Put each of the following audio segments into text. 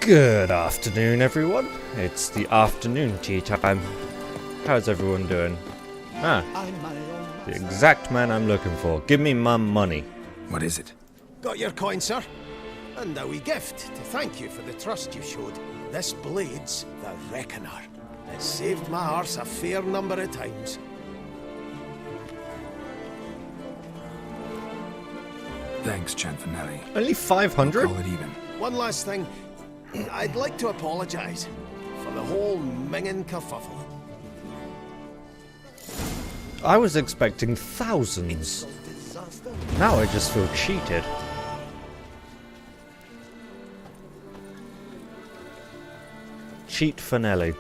Good afternoon, everyone. It's the afternoon tea time. How's everyone doing? Ah, the exact man I'm looking for. Give me my money. What is it? Got your coin, sir. And a wee gift to thank you for the trust you showed. This blade's the Reckoner. It saved my arse a fair number of times. Thanks, Cianfanelli. Only 500? Call it even. One last thing. I'd like to apologise for the whole minging kerfuffle. I was expecting thousands. Now I just feel cheated. Cheat Fanelli.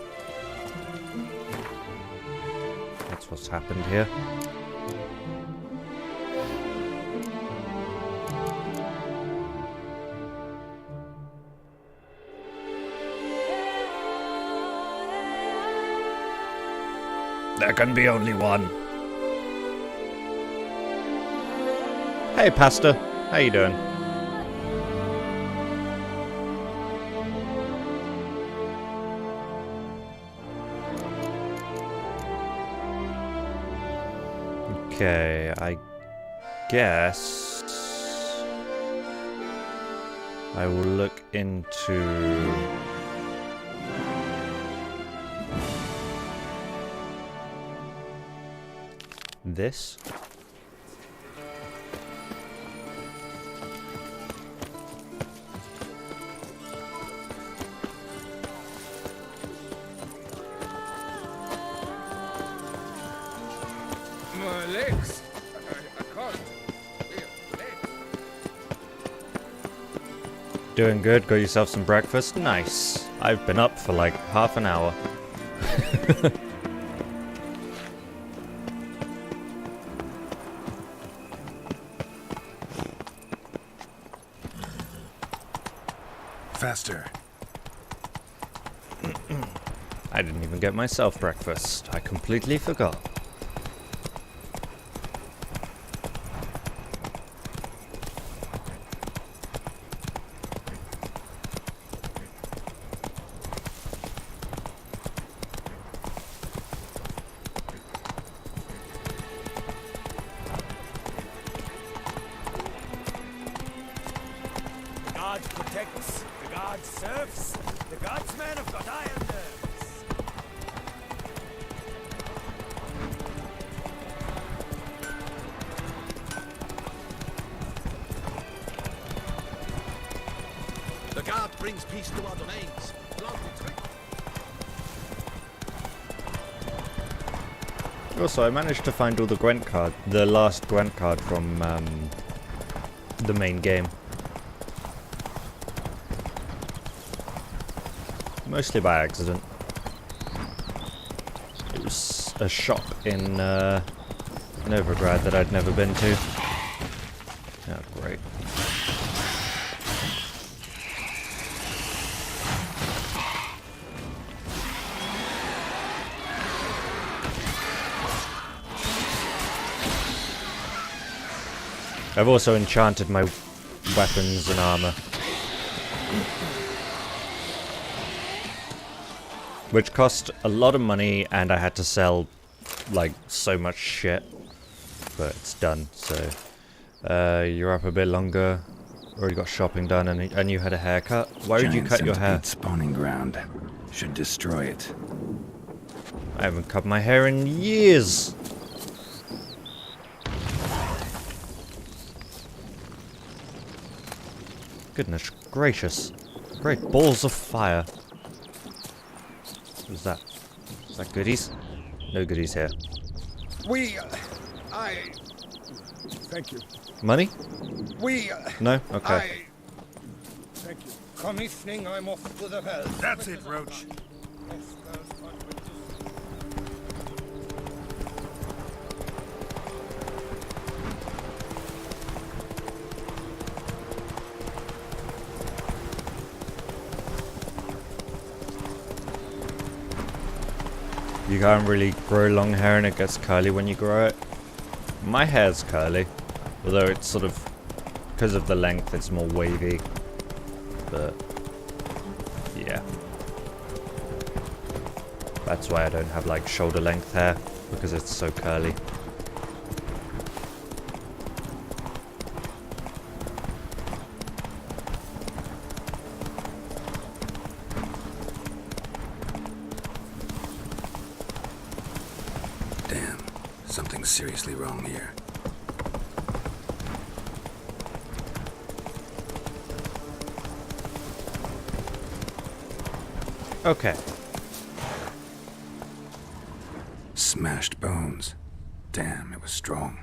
That's what's happened here. There can be only one. Hey, Pastor. How you doing? Okay, I guess I will look into this. My legs. I can't. Doing good, got yourself some breakfast? Nice. I've been up for like half an hour. Faster. I didn't even get myself breakfast. I completely forgot. The God protects, the God serves, the God's men have got iron nerves. The guard brings peace to our domains. Also, I managed to find all the Gwent card, the last Gwent card from the main game. Mostly by accident. It was a shop in Novigrad that I'd never been to. Oh, great. I've also enchanted my weapons and armor. Which cost a lot of money, and I had to sell, like, so much shit. But it's done, so... you're up a bit longer. Already got shopping done, and you had a haircut. Why did you cut your hair? Spawning ground. Should destroy it. I haven't cut my hair in years! Goodness gracious. Great balls of fire. What's that? Is that goodies? No goodies here. Thank you. Money? We. No? Okay. Thank you. Come evening, I'm off to the hell. That's it, Roach. You can't really grow long hair and it gets curly when you grow it. My hair's curly, although it's sort of, because of the length, it's more wavy. But Yeah. That's why I don't have like shoulder length hair, because it's so curly. Damn, something's seriously wrong here. Okay. Smashed bones. Damn, it was strong.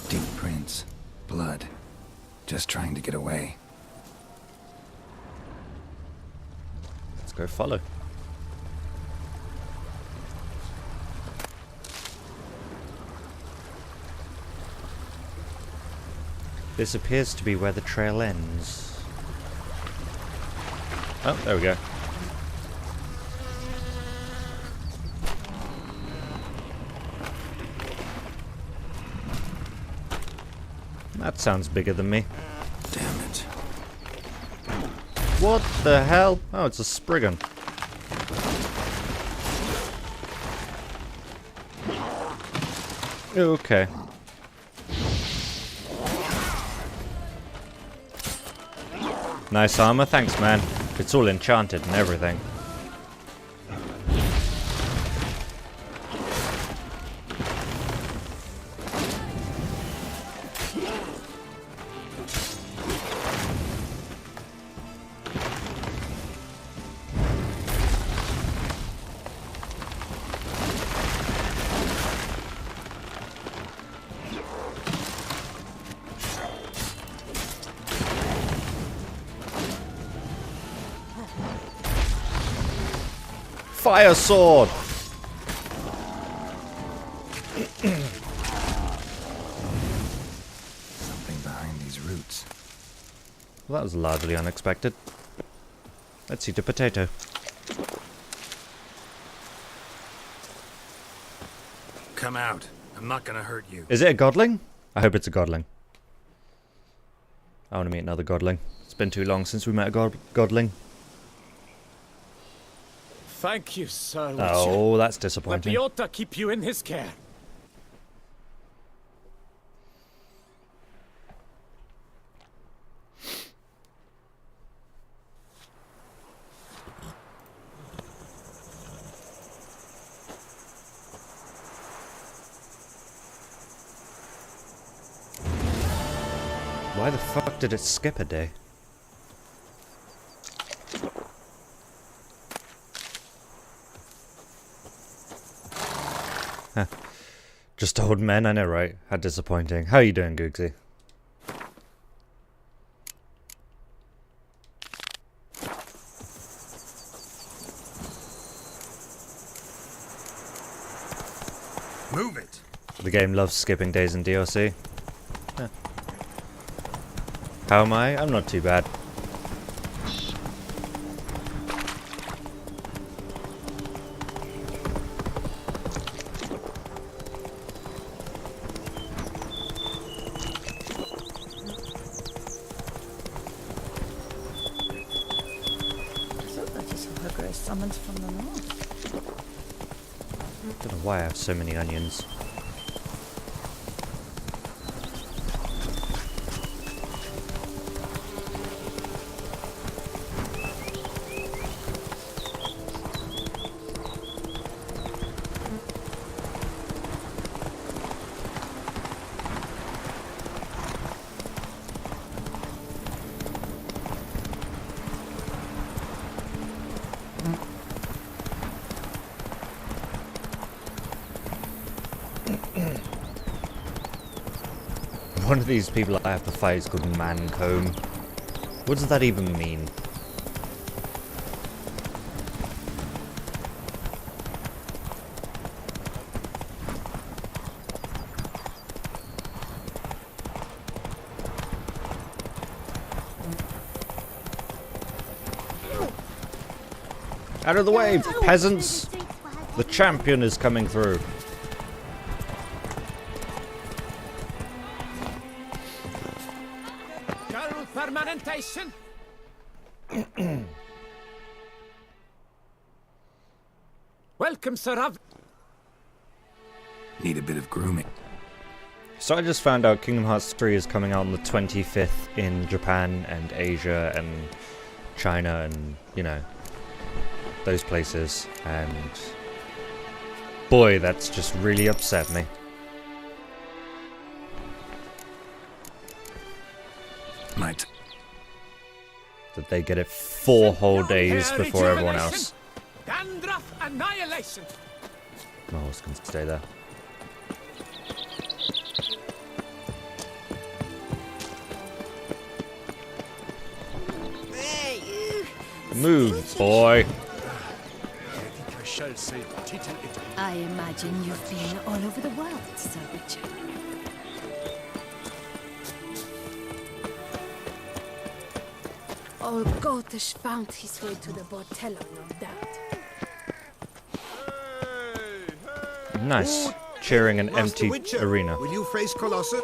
Deep prints. Blood. Just trying to get away. Let's go follow. This appears to be where the trail ends. Oh, there we go. That sounds bigger than me. Damn it. What the hell? Oh, it's a Spriggan. Okay. Nice armor, thanks man. It's all enchanted and everything. Fire sword! Something behind these roots. Well, that was largely unexpected. Let's eat a potato. Come out. I'm not gonna hurt you. Is it a godling? I hope it's a godling. I want to meet another godling. It's been too long since we met a godling. Thank you, Sir Witcher. Oh, that's Let disappointing. Leota keep you in his care. Why the fuck did it skip a day? Huh. Just old men, I know, right? How disappointing. How are you doing, Googsy? Move it. The game loves skipping days in DLC. Huh. How am I? I'm not too bad. Summoned from the north. Don't know why I have so many onions. One of these people I have to fight is called Mancomb. What does that even mean? Out of the way, peasants! The champion is coming through. Girl fermentation. Welcome, Sir. Need a bit of grooming. So I just found out Kingdom Hearts 3 is coming out on the 25th in Japan and Asia and China and, you know, those places. And boy, that's just really upset me. Might. That they get it 4 whole days before everyone else. Dandruff annihilation. Oh, I was going to stay there. Move, boy. I imagine you've been all over the world, Sir Richard. Old Gotish found his way to the Bordello, no doubt. Nice. Cheering an Master empty Witcher, arena. Will you face Colossus?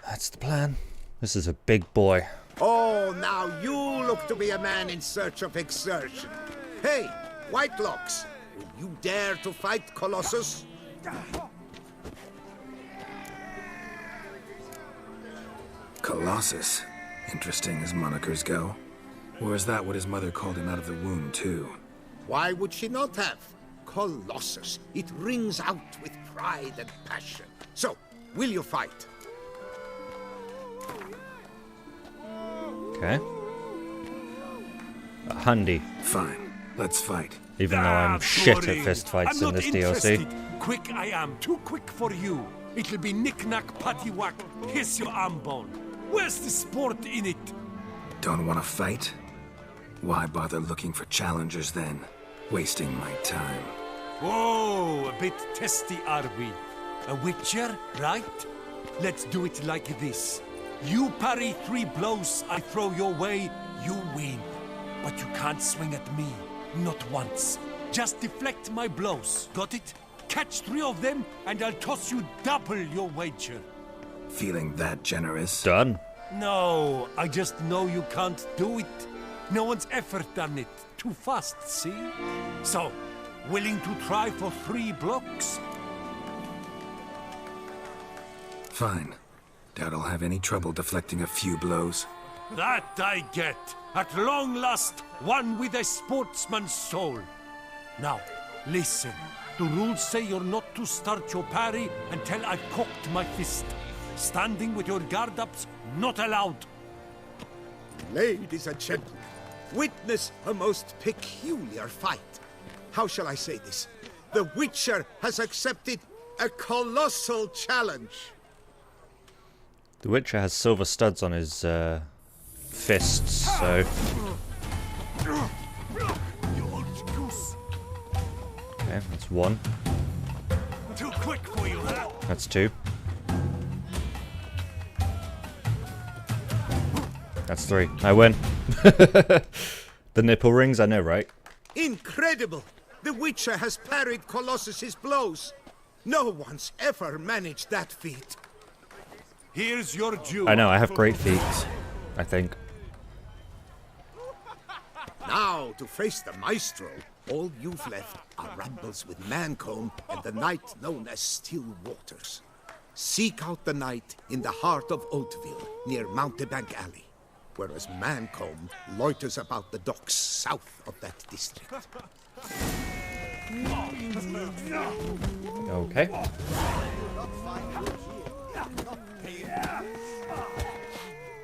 That's the plan. This is a big boy. Oh, now you look to be a man in search of exertion. Hey, Whitelocks, will you dare to fight Colossus? Colossus. Interesting as monikers go. Or is that what his mother called him out of the womb, too? Why would she not have? Colossus. It rings out with pride and passion. So, will you fight? Okay. A Hundy. Fine. Let's fight. Even though I'm shit at fistfights in this DLC. Quick I am, too quick for you. It'll be knick-knack, paddywhack, here's your arm bone. Where's the sport in it? Don't want to fight? Why bother looking for challengers then? Wasting my time. Whoa, a bit testy are we? A witcher, right? Let's do it like this. You parry 3 blows I throw your way, you win. But you can't swing at me, not once. Just deflect my blows, got it? Catch 3 of them, and I'll toss you double your wager. Feeling that generous? Done. No, I just know you can't do it. No one's ever done it. Too fast, see? So, willing to try for 3 blocks? Fine. Doubt I'll have any trouble deflecting a few blows. That I get. At long last, one with a sportsman's soul. Now, listen. The rules say you're not to start your parry until I've cocked my fist. Standing with your guard-ups, not allowed. Ladies and gentlemen, witness a most peculiar fight. How shall I say this? The Witcher has accepted a colossal challenge. The Witcher has silver studs on his fists, so... Okay, that's 1. Too quick for you, huh? That's 2. That's 3. I win. The nipple rings, I know, right? Incredible! The Witcher has parried Colossus's blows. No one's ever managed that feat. Here's your due. I know, I have great feet, I think. Now, to face the Maestro, all you've left are rambles with Mancomb and the night known as Still Waters. Seek out the night in the heart of Oatville, near Mountebank Alley, whereas Mancomb loiters about the docks south of that district. Okay.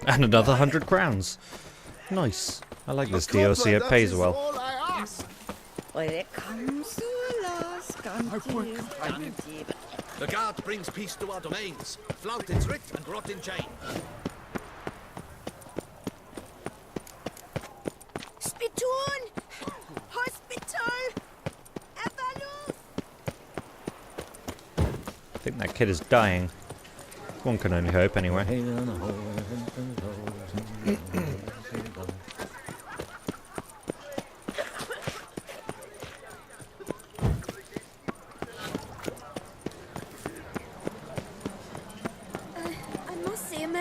And another 100 crowns. Nice. I like this DLC, it pays well. When it comes to lost country. The guard brings peace to our domains. Flout its writ and rot in chain. Spittoon! Hospital! Evalus! I think that kid is dying. One can only hope, anyway.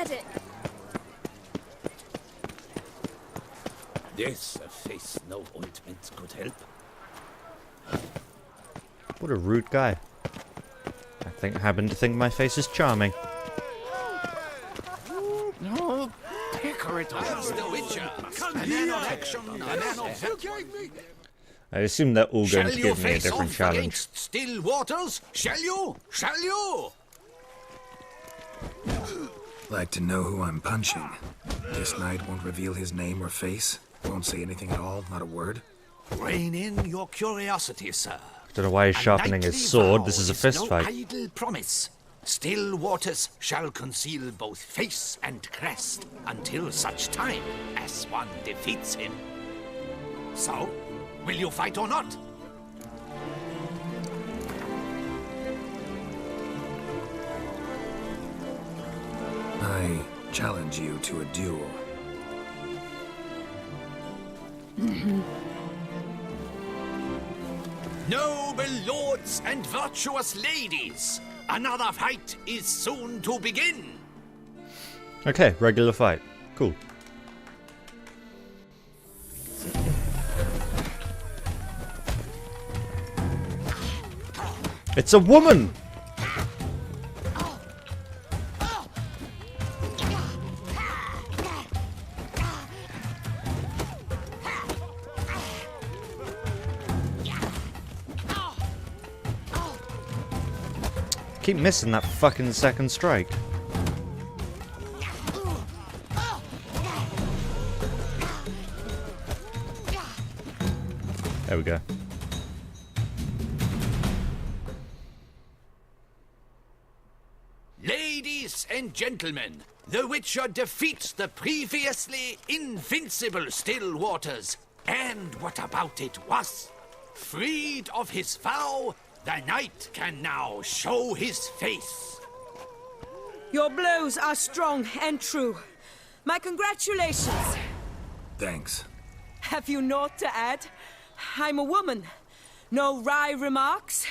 at it. This a face no ointment could help. What a rude guy. I happen to think my face is charming. No, pecker it That's the Witcher. A man of action, a man of I assume they're all going Shall to you give me a face different off challenge. against still waters? Shall you? Shall you? Like to know who I'm punching. This knight won't reveal his name or face. Won't say anything at all, not a word. Rein in your curiosity, sir. Don't know why he's A sharpening his knightly sword. vow This is a no fist fight. idle promise. Still waters shall conceal both face and crest until such time as one defeats him. So, will you fight or not? I challenge you to a duel. Noble lords and virtuous ladies, another fight is soon to begin. Okay, regular fight. Cool. It's a woman! Keep missing that fucking second strike. There we go. Ladies and gentlemen, the Witcher defeats the previously invincible still waters. And what about it was? Freed of his vow, the knight can now show his face. Your blows are strong and true. My congratulations. Thanks. Have you naught to add? I'm a woman. No wry remarks?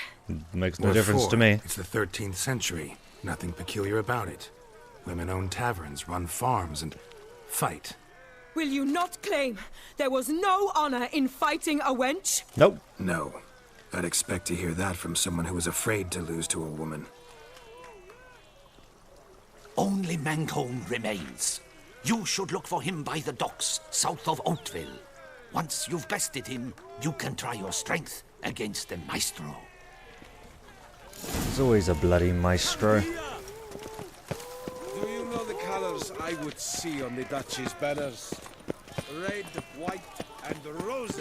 Makes no What difference for? to me. It's the 13th century. Nothing peculiar about it. Women own taverns, run farms, and fight. Will you not claim there was no honor in fighting a wench? Nope. No. I'd expect to hear that from someone who was afraid to lose to a woman. Only Mancomb remains. You should look for him by the docks south of Oatville. Once you've bested him, you can try your strength against the Maestro. There's always a bloody maestro. Do you know the colors I would see on the Duchy's banners? Red, white, and rose.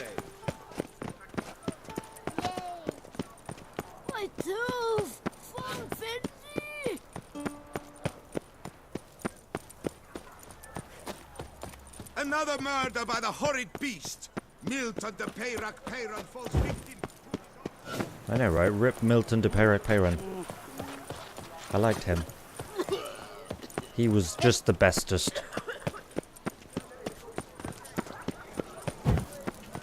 My tooth! Fancy! Another murder by the horrid beast. Milton de Peyron falls victim. I know, right? Rip Milton de Peyron. I liked him. He was just the bestest.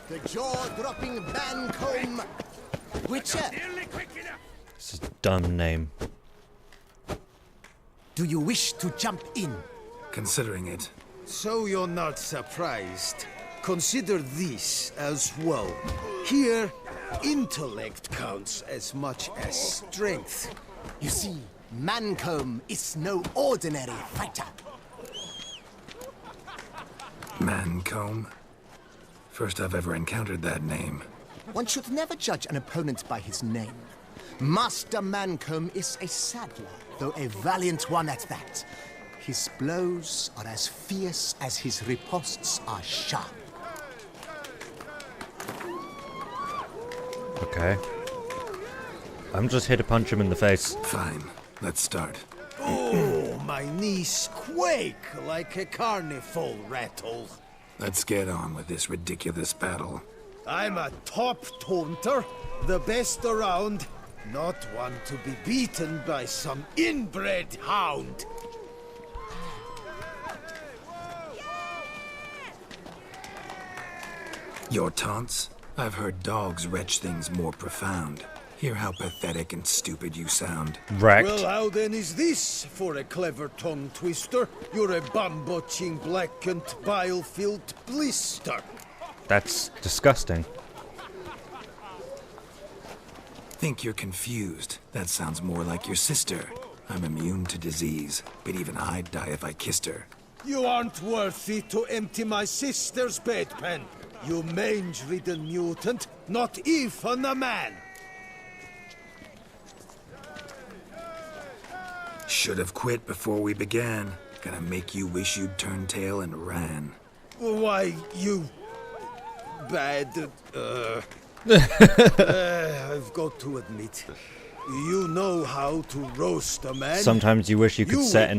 The jaw-dropping Mancomb Witcher. This is a dumb name. Do you wish to jump in? Considering it. So you're not surprised. Consider this as well. Here, intellect counts as much as strength. You see, Mancomb is no ordinary fighter. Mancomb? First I've ever encountered that name. One should never judge an opponent by his name. Master Mancomb is a saddler, though a valiant one at that. His blows are as fierce as his riposts are sharp. Okay. I'm just here to punch him in the face. Fine. Let's start. Oh, my knees quake like a carnival rattle. Let's get on with this ridiculous battle. I'm a top taunter, the best around, not one to be beaten by some inbred hound. Your taunts? I've heard dogs retch things more profound. Hear how pathetic and stupid you sound. Wrecked. Well, how then is this for a clever tongue twister? You're a bum-butching, blackened, bile-filled blister. That's disgusting. Think you're confused. That sounds more like your sister. I'm immune to disease, but even I'd die if I kissed her. You aren't worthy to empty my sister's bedpan. You mange-ridden mutant, not even a man. Should have quit before we began. Gonna make you wish you'd turned tail and ran. Why, you... bad... I've got to admit, you know how to roast a man. Sometimes you wish you could set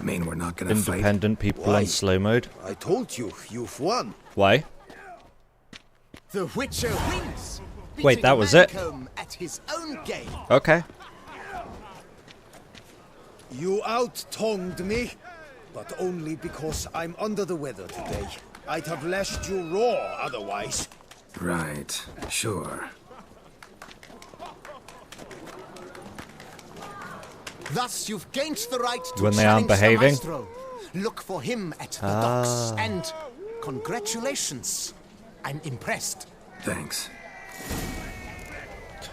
Mean we're not gonna independent people Why? on slow mode. I told you, you've won. Why? The Witcher wins. Wait, that was it? Mancomb at his own game. Okay. You out-tongued me, but only because I'm under the weather today. I'd have lashed you raw otherwise. Right, sure. Thus, you've gained the right to When they aren't challenge the behaving? maestro. Look for him at the docks, and congratulations. I'm impressed. Thanks.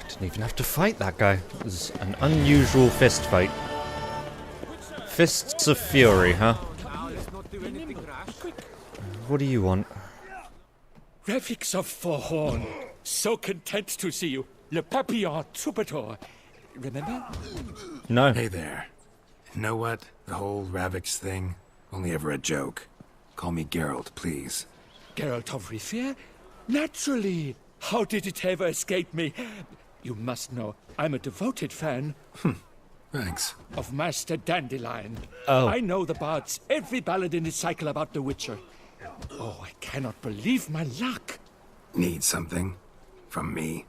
Didn't even have to fight that guy. It was an unusual fist fight. Fists of Fury, huh? What do you want? Refix of Forhorn. So content to see you. Le Papillon Troubadour. Remember? No. Hey there. Know what? The whole Ravix thing? Only ever a joke. Call me Geralt, please. Geralt of Rivia? Naturally. How did it ever escape me? You must know, I'm a devoted fan Thanks. of Master Dandelion. Oh. I know the bards, every ballad in his cycle about the Witcher. Oh, I cannot believe my luck. Need something? From me?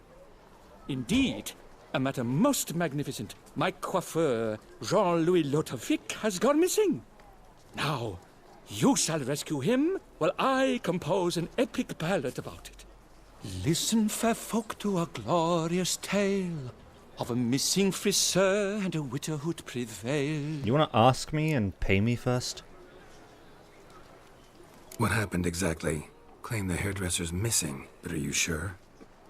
Indeed, a matter most magnificent. My coiffeur, Jean-Louis Lotovic, has gone missing. Now, you shall rescue him, while I compose an epic ballad about it. Listen, fair folk, to a glorious tale of a missing friseur and a widowhood prevailed. You want to ask me and pay me first? What happened exactly? Claim the hairdresser's missing, but are you sure?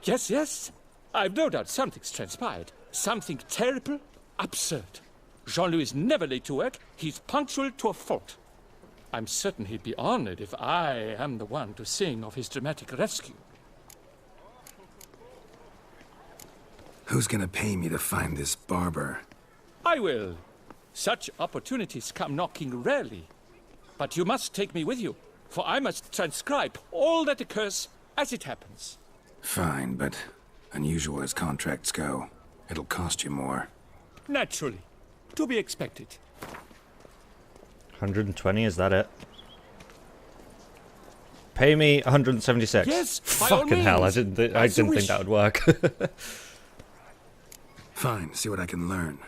Yes, yes. I've no doubt something's transpired. Something terrible, absurd. Jean-Louis is never late to work. He's punctual to a fault. I'm certain he'd be honored if I am the one to sing of his dramatic rescue. Who's gonna pay me to find this barber? I will. Such opportunities come knocking rarely. But you must take me with you, for I must transcribe all that occurs as it happens. Fine, but unusual as contracts go. It'll cost you more. Naturally. To be expected. 120, is that it? Pay me 176. Yes, by all Fucking hell, I means. didn't As you think wish. that would work. Fine, see what I can learn.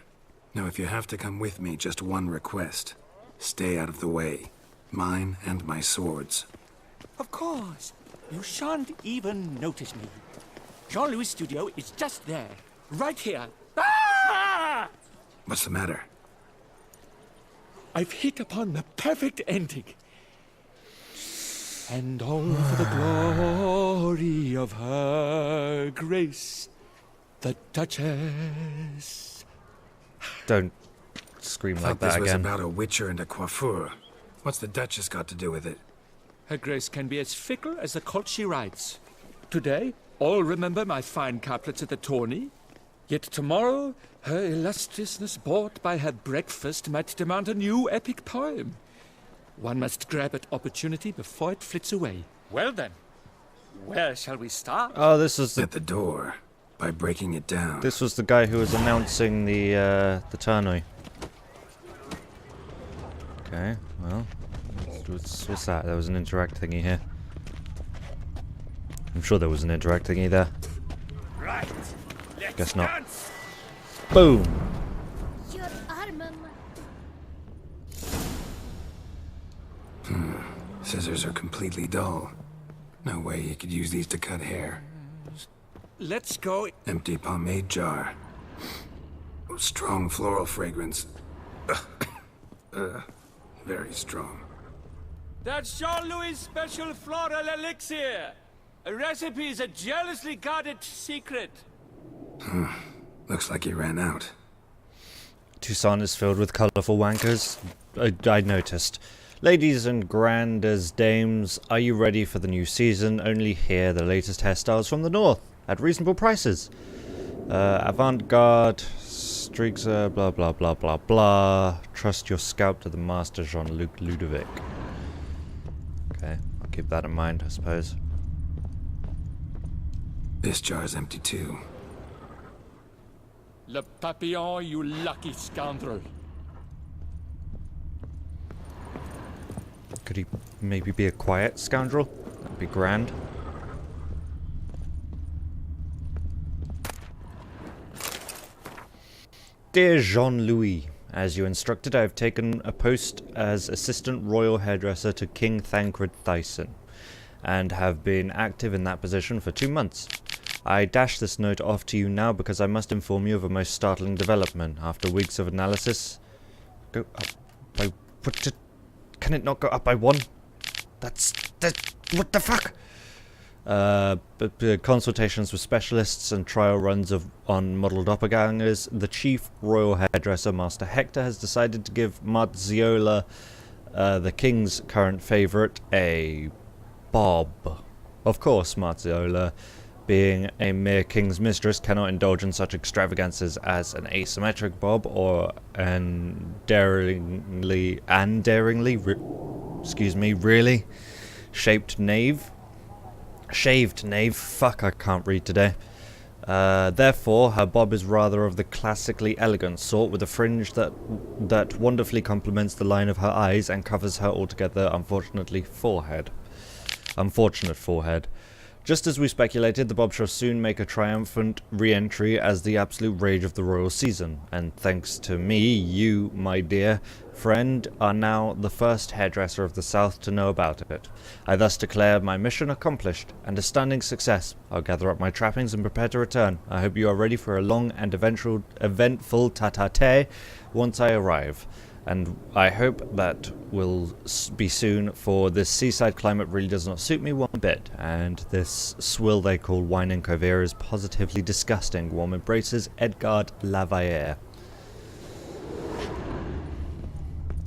Now, if you have to come with me, just one request. Stay out of the way. Mine and my swords. Of course. You shan't even notice me. Jean-Louis' studio is just there. Right here. Ah! What's the matter? I've hit upon the perfect ending. And all for the glory of her grace, the Duchess. Don't scream like Thought this that was again. about a witcher and a coiffeur. What's the Duchess got to do with it? Her grace can be as fickle as the colt she rides. Today, all remember my fine couplets at the tourney. Yet tomorrow, her illustriousness bought by her breakfast might demand a new epic poem. One must grab at opportunity before it flits away. Well then, where shall we start? Oh, this is the At the door. By breaking it down. this was the guy who was announcing the tourney. Okay, well, what's that? There was an interact thingy here. I'm sure there was an interact thingy there. Right. Guess not. Boom. Your armor. Scissors are completely dull. No way you could use these to cut hair. let's go. Empty pomade jar. Strong floral fragrance. Very strong. That's Jean-Louis' special floral elixir. A recipe is a jealously guarded secret. Looks like he ran out. Touissant is filled with colourful wankers. I noticed. Ladies and grandest dames, are you ready for the new season? Only here, the latest hairstyles from the north, at reasonable prices. Avant-garde, streaks, blah blah blah blah blah. Trust your scalp to the master Jean-Luc Ludovic. Okay, I'll keep that in mind, I suppose. This jar's empty too. Le Papillon, you lucky scoundrel. Could he maybe be a quiet scoundrel? That'd be grand. Dear Jean-Louis, as you instructed, I have taken a post as assistant royal hairdresser to King Thancred Touissant, and have been active in that position for 2 months. I dash this note off to you now because I must inform you of a most startling development. After weeks of analysis... Go up by... Can it not go up by 1? That's... What the fuck? Consultations with specialists and trial runs on model doppelgangers, the chief royal hairdresser, Master Hector, has decided to give Marziola, the king's current favourite, a bob. Of course, Marziola, being a mere king's mistress, cannot indulge in such extravagances as an asymmetric bob or an daringly really shaved knave. Fuck, I can't read today. Therefore, her bob is rather of the classically elegant sort, with a fringe that wonderfully complements the line of her eyes and covers her altogether unfortunate forehead. Just as we speculated, the bob shall soon make a triumphant re-entry as the absolute rage of the royal season, and thanks to me, you, my dear friend, are now the first hairdresser of the South to know about it. I thus declare my mission accomplished, and a stunning success. I'll gather up my trappings and prepare to return. I hope you are ready for a long and eventful tete-a-tete once I arrive. And I hope that will be soon, for this seaside climate really does not suit me one bit, and this swill they call wine and Covera is positively disgusting. Warm embraces, Edgard Lavayer.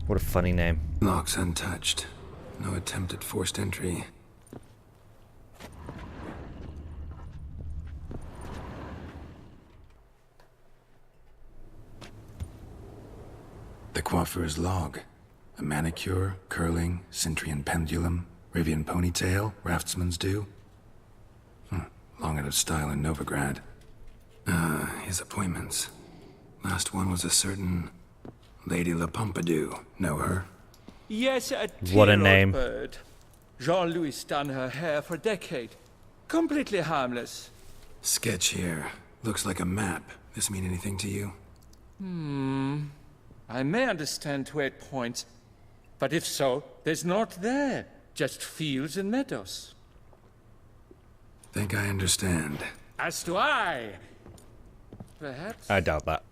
What a funny name. Locks untouched. No attempt at forced entry. The coiffeur's log. A manicure, curling, Cintrian pendulum, Rivian ponytail, raftsman's due. Long out of style in Novigrad. His appointments. Last one was a certain Lady La Pompadour. Know her? Yes, What a name. Bird. Jean-Louis done her hair for a decade. Completely harmless. Sketch here. Looks like a map. This mean anything to you? I may understand where it points, but if so, there's naught there. Just fields and meadows. Think I understand. As do I. Perhaps. I doubt that.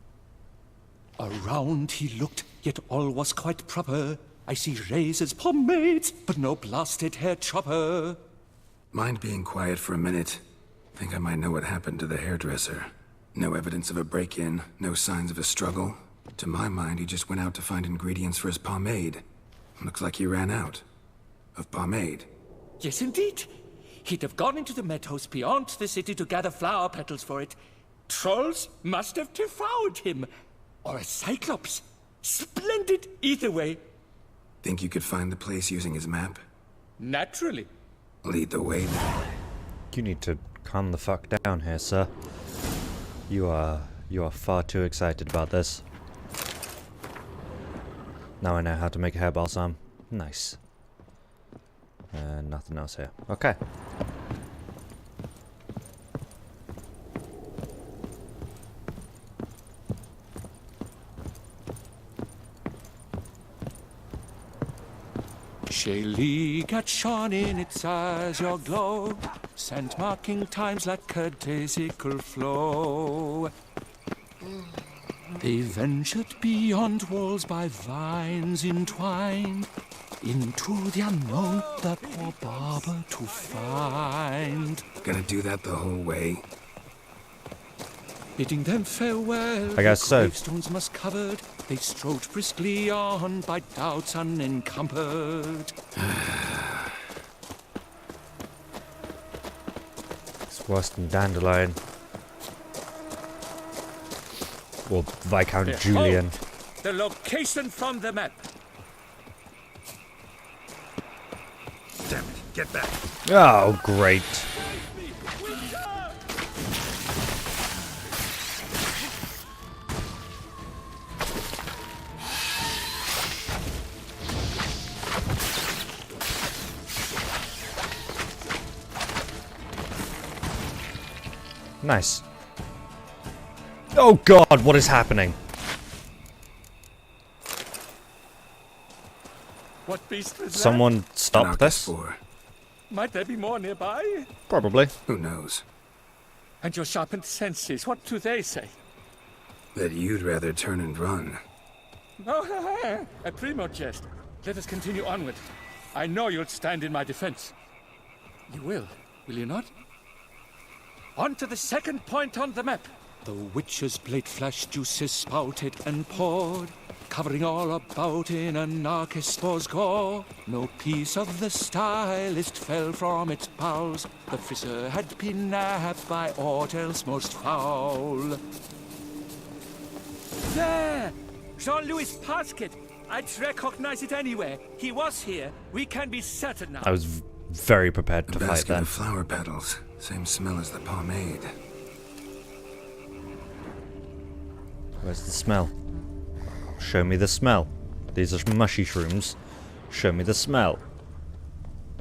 Around he looked, yet all was quite proper. I see razors, pomades, but no blasted hair chopper. Mind being quiet for a minute? Think I might know what happened to the hairdresser. No evidence of a break-in, no signs of a struggle. To my mind, he just went out to find ingredients for his pomade. Looks like he ran out. Of pomade. Yes, indeed. He'd have gone into the meadows beyond the city to gather flower petals for it. Trolls must have devoured him. Or a cyclops. Splendid either way. Think you could find the place using his map? Naturally. Lead the way then. You need to calm the fuck down here, sir. You are far too excited about this. Now I know how to make a hair balsam. Nice. Nothing else here. Okay. Shaylee got shone in its azure glow, steps and marking times like caducical flow. They ventured beyond walls by vines entwined, into the unknown, the poor barber to find. Gonna do that the whole way? Bidding them farewell, I guess the so. gravestones must covered, they strode briskly on by doubts unencumbered. It's worse than Dandelion. Or Viscount Julian. The location from the map. Damn it, get back. Oh, great. Nice. Oh god, what is happening? What beast was Someone stop this? PS4. Might there be more nearby? Probably. Who knows? And your sharpened senses, what do they say? That you'd rather turn and run. Oh, a primo jest. Let us continue onward. I know you'll stand in my defense. You will you not? On to the second point on the map. The witch's blade flash juices spouted and poured, covering all about in an Archispor's gore. No piece of the stylist fell from its bowels. The frisser had been nabbed by aught else most foul. There! Jean-Louis' basket! I'd recognize it anywhere. He was here. We can be certain now. I was very prepared to A fight basket then. of flower petals. Same smell as the pomade. Where's the smell? Show me the smell. These are mushy shrooms. Show me the smell.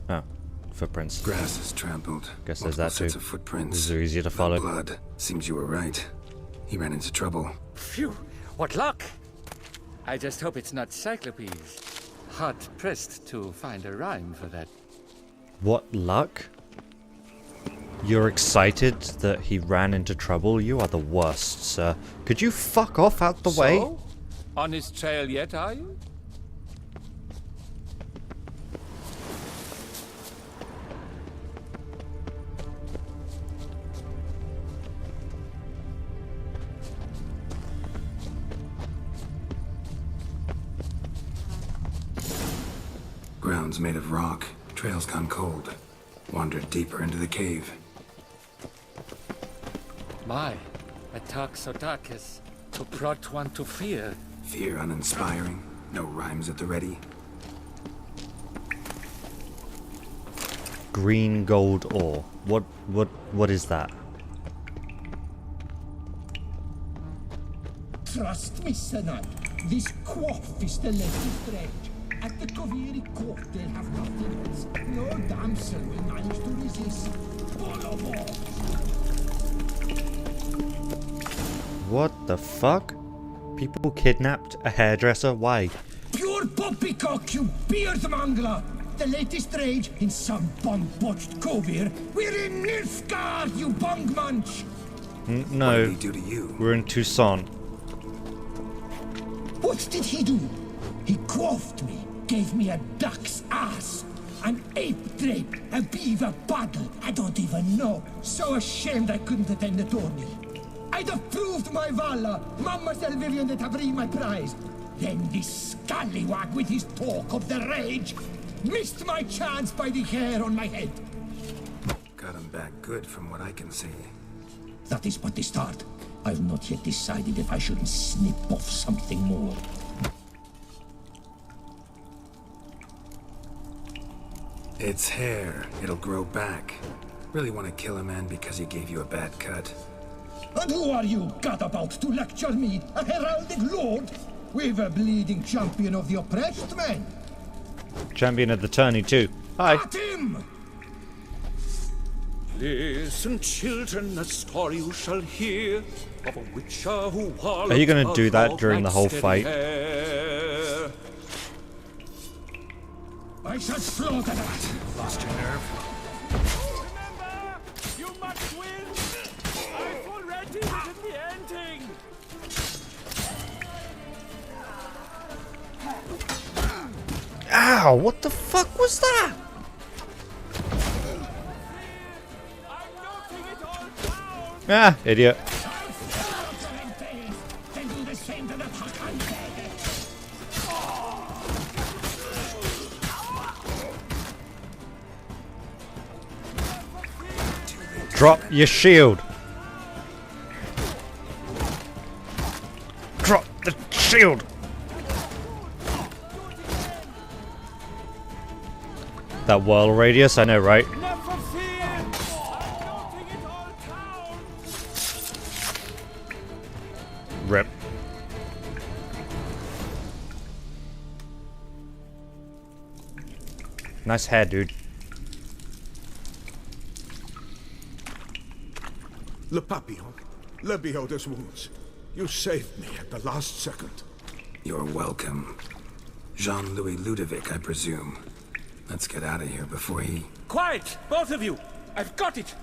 Oh, footprints. Grass is trampled. Guess there's Multiple that sets too. of footprints. These are easier to The follow. blood. Seems you were right. He ran into trouble. Phew, what luck! I just hope it's not Cyclopes. Hard pressed to find a rhyme for that. What luck? You're excited that he ran into trouble? You are the worst, sir. Could you fuck off out the way? So? On his trail yet, are you? Ground's made of rock. Trail's gone cold. Wandered deeper into the cave. My, a talk so darkest, to brought one to fear. Fear uninspiring. No rhymes at the ready. Green gold ore. What is that? Trust me, Senat. This quaff is the latest dredge. At the Koviri court, they'll have nothing else. No damsel will manage to resist. Follow more. What the fuck? People kidnapped a hairdresser? Why? Pure poppycock, you beard mangler! The latest rage in some bum-botched Kovir. We're in Nilfgaard, you bung munch! What No, did he do to you? we're in Touissant. What did he do? He quaffed me, gave me a duck's ass, an ape drape, a beaver bottle. I don't even know. So ashamed I couldn't attend the tourney. I'd have proved my valor, Mademoiselle Vivian de Tabri my prize. Then this scallywag with his talk of the rage missed my chance by the hair on my head. Got him back good from what I can see. That is but the start. I've not yet decided if I shouldn't snip off something more. It's hair. It'll grow back. Really want to kill a man because he gave you a bad cut. And who are you, gadabout, to lecture me, a heraldic lord? We've a bleeding champion of the oppressed men. Champion of the tourney too. Hi. At him! Listen, children, a story you shall hear of a witcher who Are you gonna do that during the whole fight? I shall slaughter that. Lost your nerve? Ow, what the fuck was that? Ah, idiot. Drop your shield. Drop the shield. That whirl radius, I know, right? Rip. Nice hair, dude. Le Papillon, Le Beholder's wounds. You saved me at the last second. You're welcome. Jean-Louis Ludovic, I presume. Let's get out of here before he... Quiet, both of you! I've got it!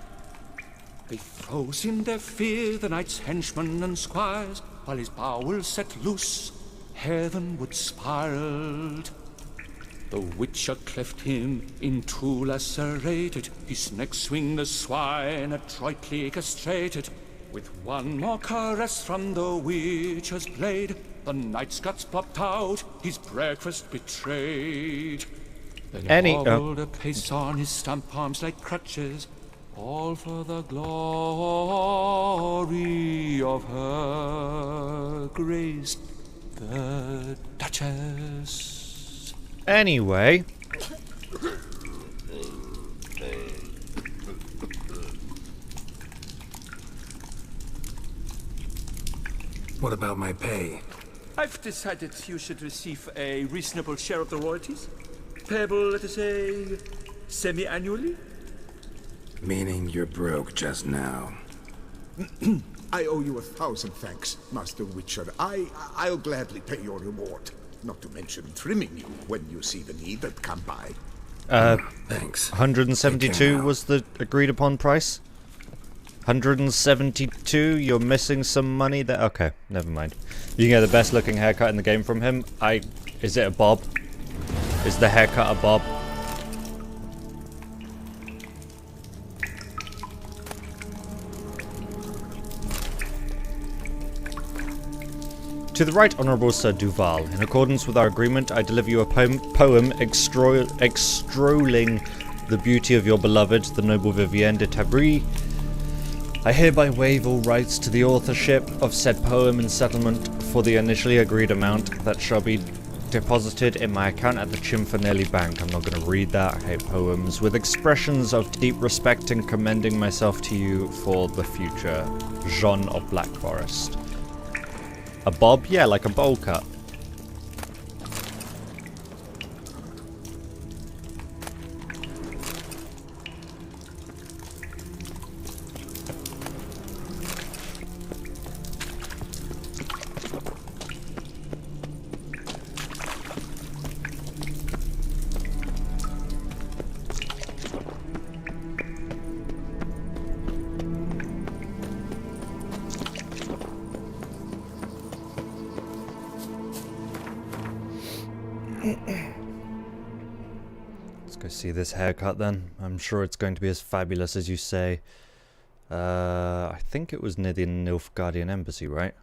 They froze in their fear, the knight's henchmen and squires, while his bowels set loose, heavenward spiraled. The witcher cleft him in two lacerated, his neck swing the swine adroitly castrated. With one more caress from the witcher's blade, the knight's guts popped out, his breakfast betrayed. Then he hobbled a pace on his stump arms like crutches, all for the glory of her grace, the Duchess. Anyway. What about my pay? I've decided you should receive a reasonable share of the royalties. Payable, let us say, semi-annually? Meaning you're broke just now. I owe you 1,000 thanks, Master Witcher. I'll gladly pay your reward. Not to mention trimming you when you see the need that come by. Thanks. 172 was the agreed upon price? 172, you're missing some money there. Okay, never mind. You can get the best looking haircut in the game from him. Is it a bob? Is the haircut a bob? To the right, Honourable Sir Duval. In accordance with our agreement, I deliver you a poem extolling the beauty of your beloved, the noble Vivienne de Tabry. I hereby waive all rights to the authorship of said poem and settlement for the initially agreed amount that shall be deposited in my account at the Chimfanelli Bank. I'm not going to read that, I hate poems. With expressions of deep respect and commending myself to you for the future. Jean of Black Forest. A bob? Yeah, like a bowl cut. Let's go see this haircut then. I'm sure it's going to be as fabulous as you say. I think it was near the Nilfgaardian embassy, right?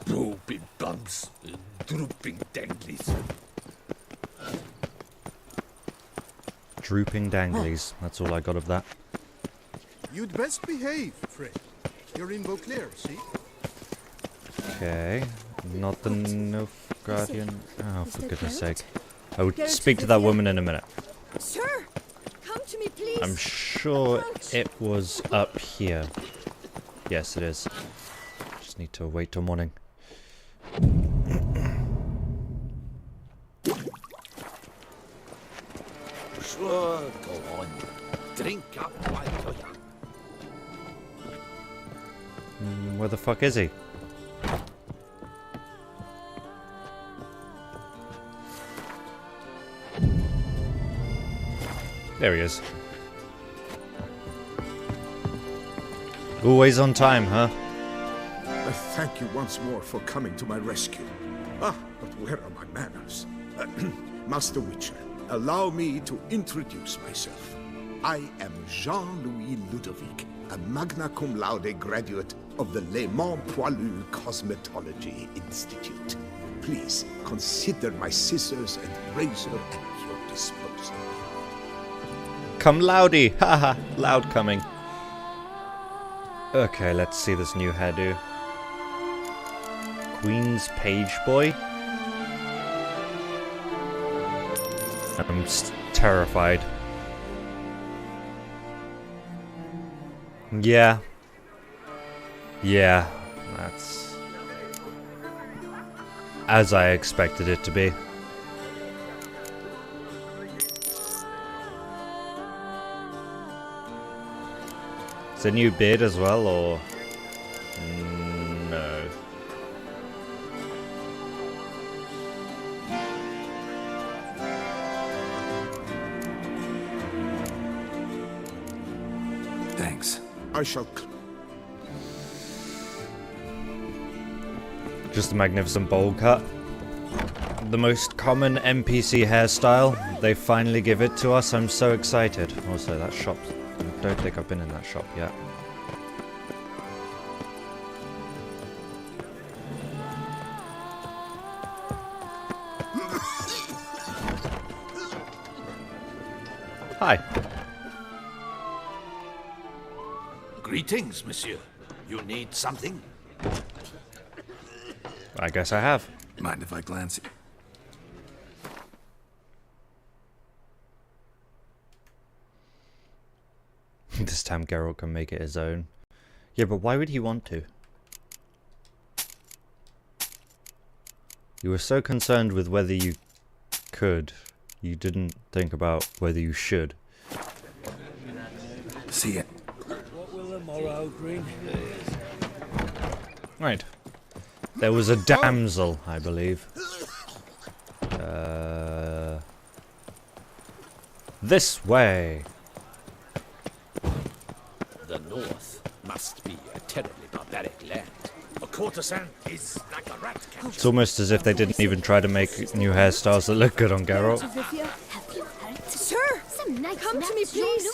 Drooping bumps, drooping danglies. Drooping danglies. That's all I got of that. You'd best behave, friend. You're in Vauclair, see? Okay. Not the Nilfgaardian. Oh, for Mr. goodness Geralt? sake. I will Geralt speak to of that Rivia? woman in a minute. Sir, come to me, please. I'm sure it was up here. Yes, it is. Just need to wait till morning. Sure, go on. Drink up while you're young. Where the fuck is he? There he is. Always on time, huh? I thank you once more for coming to my rescue. Ah, but where are my manners? Master Witcher, allow me to introduce myself. I am Jean-Louis Ludovic, a magna cum laude graduate of the Le Mans Poilu Cosmetology Institute. Please consider my scissors and razor at your disposal. Cum laude! Haha, loud coming. Okay, let's see this new hairdo. Queen's page boy? I'm terrified. Yeah. Yeah, that's as I expected it to be. It's a new beard as well, or no? Thanks. I shall... Just a magnificent bowl cut. The most common NPC hairstyle. They finally give it to us. I'm so excited. Also, that shop. I don't think I've been in that shop yet. Hi. Greetings, monsieur. You need something? I guess I have. Mind if I glance? This time Geralt can make it his own. Yeah, but why would he want to? You were so concerned with whether you could, you didn't think about whether you should. See it. What will the morrow bring? Right. There was a damsel, I believe. This way. The north must be a terribly barbaric land. A courtesan is like a rat catcher. It's almost as if they didn't even try to make new hairstyles that look good on Geralt. Rivia, have you heard? Sir, some nice come to me, please.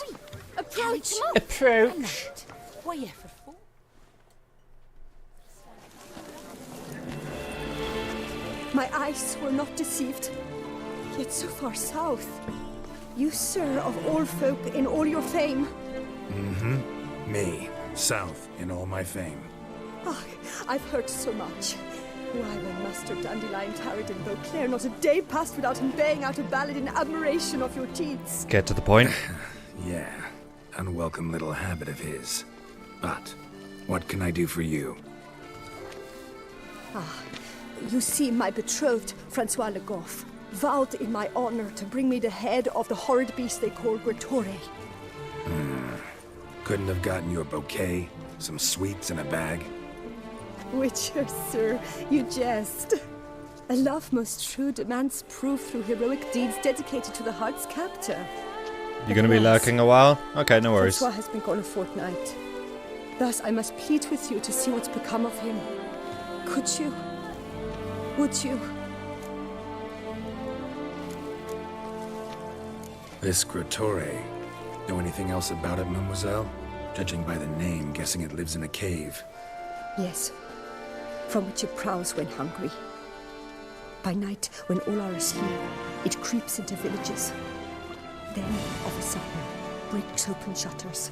Approach. Approach. My eyes were not deceived, yet so far south. You, sir, of all folk in all your fame. Mm-hmm. Me, south in all my fame. Oh, I've heard so much. Why, when Master Dandelion tarried in Vauclair, not a day passed without him baying out a ballad in admiration of your deeds. Get to the point. Yeah, unwelcome little habit of his. But, what can I do for you? You see, my betrothed, Francois Le Goff, vowed in my honor to bring me the head of the horrid beast they call Gretore. Couldn't have gotten you a bouquet, some sweets in a bag? Witcher, sir, you jest. A love most true demands proof through heroic deeds dedicated to the heart's captor. You're gonna be lurking a while? Okay, no worries. Francois has been gone a fortnight. Thus, I must plead with you to see what's become of him. Could you? Would you? This Gretore. Know anything else about it, mademoiselle? Judging by the name, guessing it lives in a cave. Yes. From which it prowls when hungry. By night, when all are asleep, it creeps into villages. Then, of a sudden, breaks open shutters,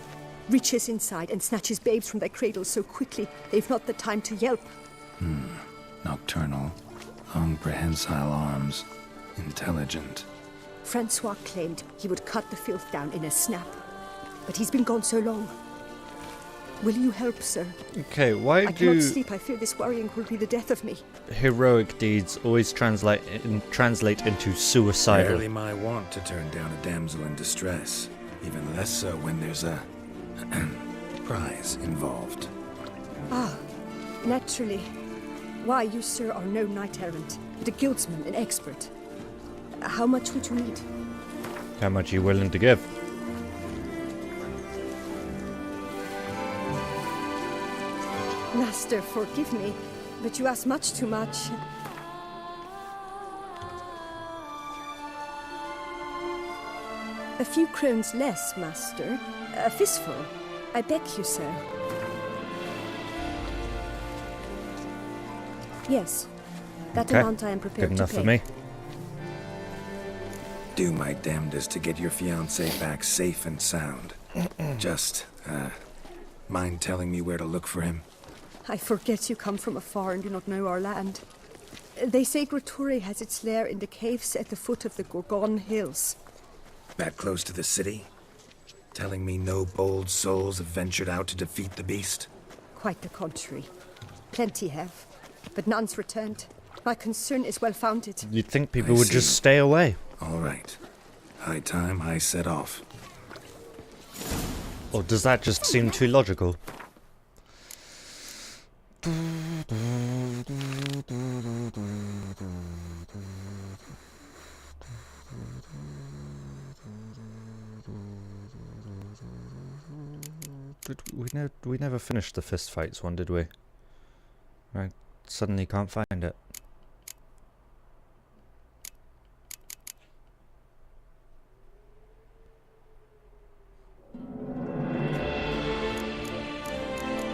reaches inside and snatches babes from their cradles so quickly they've not the time to yelp. Nocturnal. Long prehensile arms. Intelligent. Francois claimed he would cut the filth down in a snap. But he's been gone so long. Will you help, sir? Okay, why I do cannot sleep. I fear this worrying will be the death of me. heroic deeds always translate into suicidal? Rarely my wont to turn down a damsel in distress. Even less so when there's a prize involved. Ah, naturally. Why, you, sir, are no knight-errant, but a guildsman, an expert. How much would you need? How much are you willing to give? Master, forgive me, but you ask much too much. A few crowns less, master. A fistful. I beg you, sir. Yes, that amount I am prepared Good enough to pay. for me. Do my damnedest to get your fiancé back safe and sound. Just, mind telling me where to look for him? I forget you come from afar and do not know our land. They say Grotore has its lair in the caves at the foot of the Gorgon Hills. That close to the city? Telling me no bold souls have ventured out to defeat the beast? Quite the contrary. Plenty have, but none's returned. My concern is well-founded. You'd think people I would see. just stay away. All right. High time I set off. Or does that just seem too logical? We never finished the fist fights one, did we? I suddenly can't find it.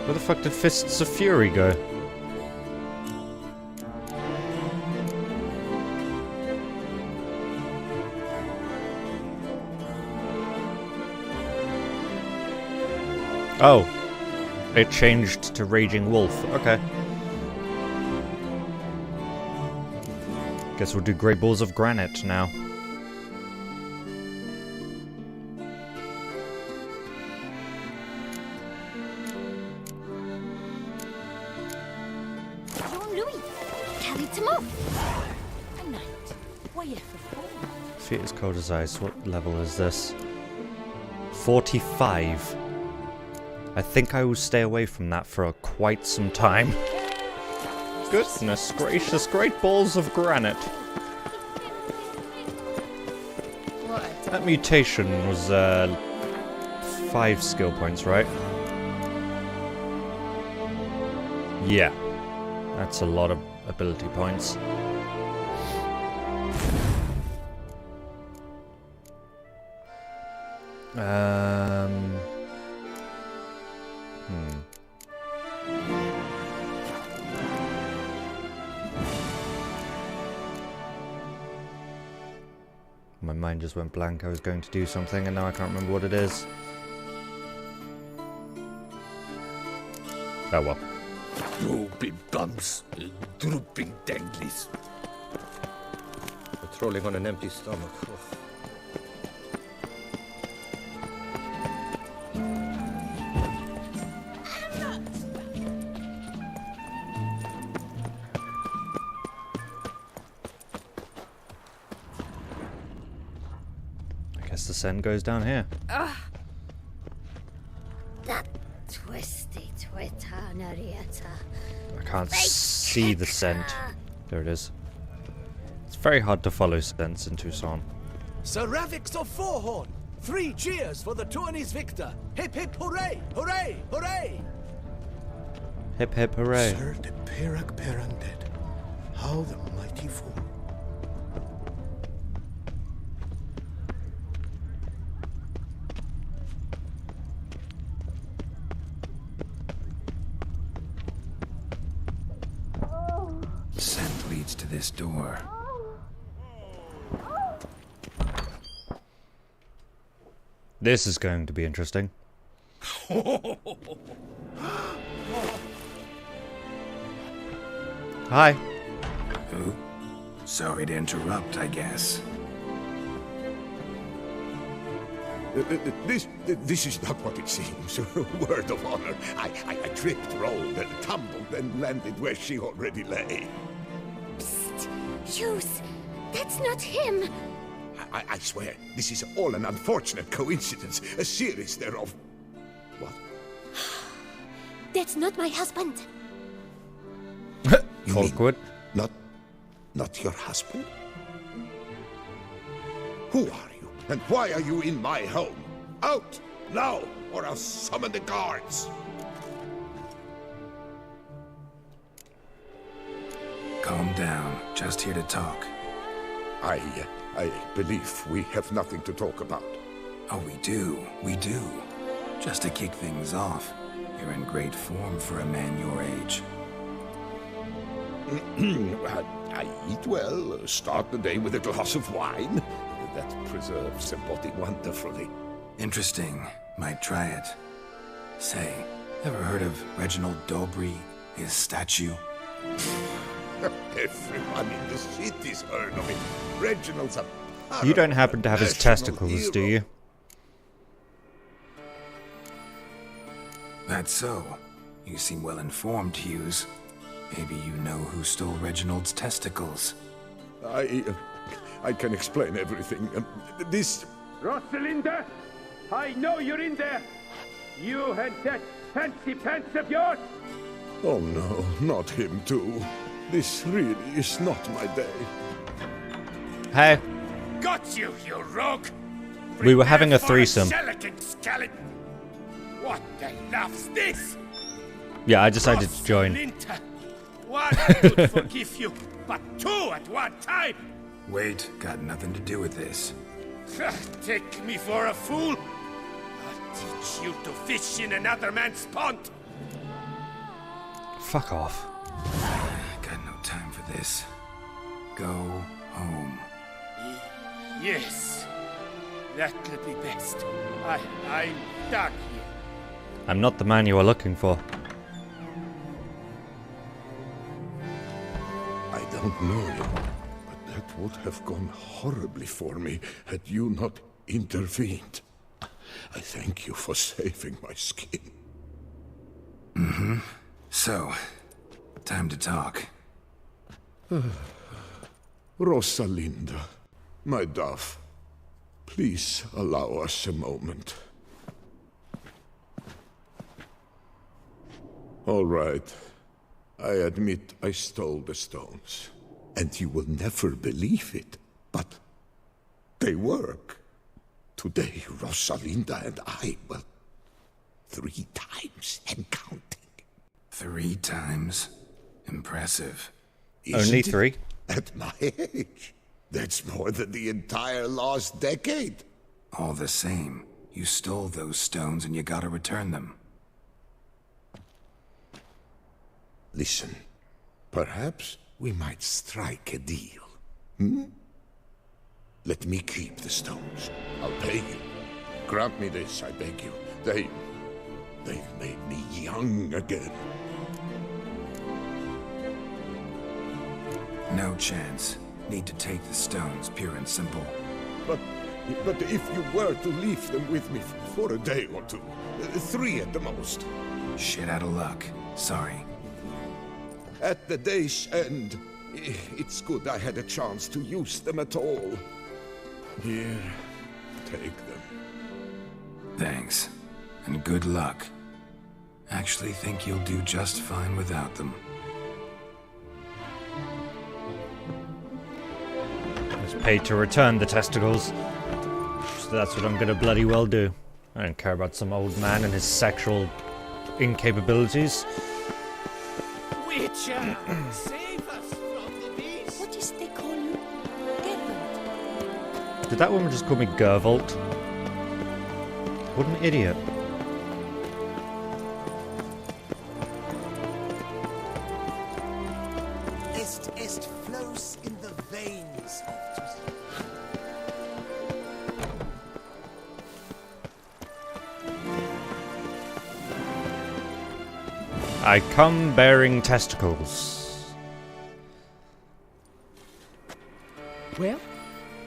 Where the fuck did Fists of Fury go? Oh, it changed to Raging Wolf. Okay. Guess we'll do Great Balls of Granite now. Jean-Louis, carry him off. A knight. Why for? Feet as cold as ice. What level is this? 45. I think I will stay away from that for quite some time. Goodness gracious, Great Balls of Granite. That mutation was 5 skill points, right? Yeah. That's a lot of ability points. My mind just went blank. I was going to do something and now I can't remember what it is. Oh well. Drooping bumps, drooping danglies. Patrolling on an empty stomach. I guess the scent goes down here. That twisty Twitanarieta. I can't see the scent. There it is. It's very hard to follow scents in Touissant. Sir Ravix of Fourhorn! 3 cheers for the tourney's victor! Hip hip hooray! Hooray! Hooray! Hip hip hooray. Sir de Perak Perundead. How the mighty fall. The scent leads to this door. This is going to be interesting. Hi. Who? Sorry to interrupt, I guess. This is not what it seems. Word of honor. I tripped, rolled, and tumbled, and landed where she already lay. Psst! Hughes! That's not him! I swear, this is all an unfortunate coincidence. A series thereof. What? That's not my husband! Awkward. Not your husband? Who are you? And why are you in my home? Out! Now! Or I'll summon the guards! Calm down. Just here to talk. I believe we have nothing to talk about. Oh, we do. We do. Just to kick things off, you're in great form for a man your age. I eat well, start the day with a glass of wine. That preserves the body wonderfully. Interesting. Might try it. Say, ever heard of Reginald Dobry, his statue? Everyone in the city's heard of it. Reginald's a... You don't happen to have his testicles, do you? That's so. You seem well informed, Hughes. Maybe you know who stole Reginald's testicles. I can explain everything. This... Rosalinda! I know you're in there! You and that fancy pants of yours! Oh no, not him too. This really is not my day. Hey. Got you, you rogue! We were having a threesome. What the love's this? Yeah, I decided to join. Rosalinda, one I could forgive you, but two at one time! Wait, got nothing to do with this. Take me for a fool? I'll teach you to fish in another man's pond! Fuck off. Got no time for this. Go home. Yes, that'll be best. I'm done here. I'm not the man you are looking for. I don't know you, but that would have gone horribly for me had you not intervened. I thank you for saving my skin. Mm-hmm. So, time to talk. Rosalinda, my dove, please allow us a moment. All right. I admit I stole the stones. And you will never believe it, but they work. Today, Rosalinda and I, well, 3 times and counting. 3 times? Impressive. Only 3? At my age. That's more than the entire last decade. All the same, you stole those stones and you gotta return them. Listen, perhaps we might strike a deal. Hmm? Let me keep the stones. I'll pay you. Grant me this, I beg you. They've made me young again. No chance. Need to take the stones, pure and simple. But if you were to leave them with me for a day or 2, 3 at the most. Shit out of luck. Sorry. At the day's end, it's good I had a chance to use them at all. Here, take them. Thanks. And good luck. Actually think you'll do just fine without them. I was paid to return the testicles. So that's what I'm gonna bloody well do. I don't care about some old man and his sexual incapabilities. Witcher, save us from the beast. What is they call you? Geralt. Did that woman just call me Geralt? What an idiot. Est flows in the veins of Touissant. I come bearing testicles. Well,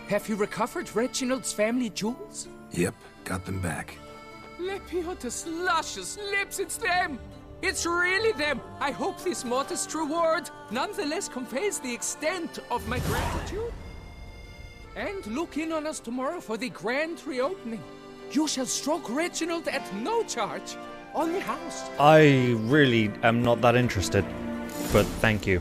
have you recovered Reginald's family jewels? Yep, got them back. Lepiotus luscious lips, it's them! It's really them! I hope this modest reward nonetheless conveys the extent of my gratitude. And look in on us tomorrow for the grand reopening. You shall stroke Reginald at no charge. On the house. I really am not that interested, but thank you.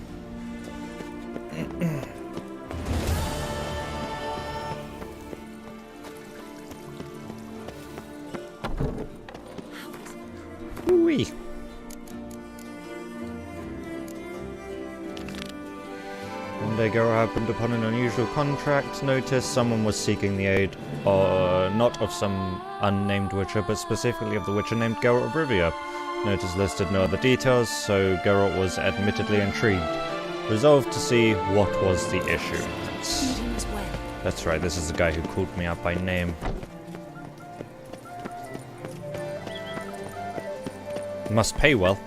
Wee. One day Geralt happened upon an unusual contract notice. Someone was seeking the aid, not of some unnamed witcher, but specifically of the witcher named Geralt of Rivia. Notice listed no other details, so Geralt was admittedly intrigued. Resolved to see what was the issue. That's right, this is the guy who called me out by name. Must pay well.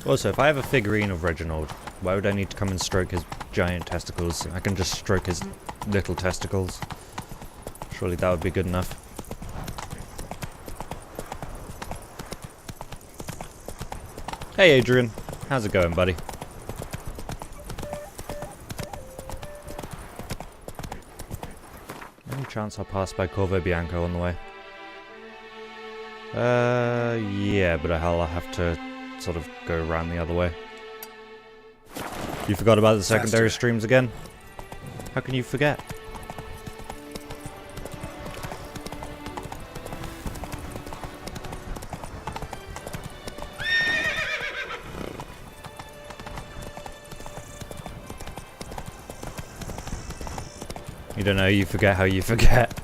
Also, if I have a figurine of Reginald, why would I need to come and stroke his giant testicles? I can just stroke his little testicles. Surely that would be good enough. Hey Adrian, how's it going, buddy? Any chance I'll pass by Corvo Bianco on the way? Yeah, but I'll have to sort of go around the other way. You forgot about the secondary streams again? How can you forget? You don't know, you forget how you forget.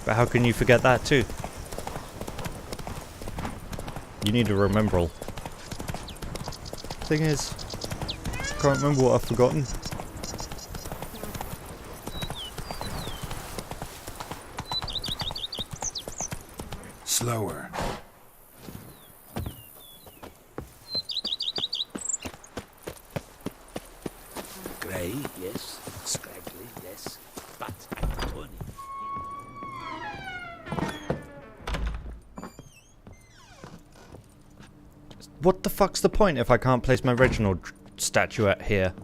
But how can you forget that too? You need to remember all. Thing is, I can't remember what I've forgotten. Slower. Grey, yes. Scraggly, yes. But funny. What the fuck's the point if I can't place my Reginald statuette here?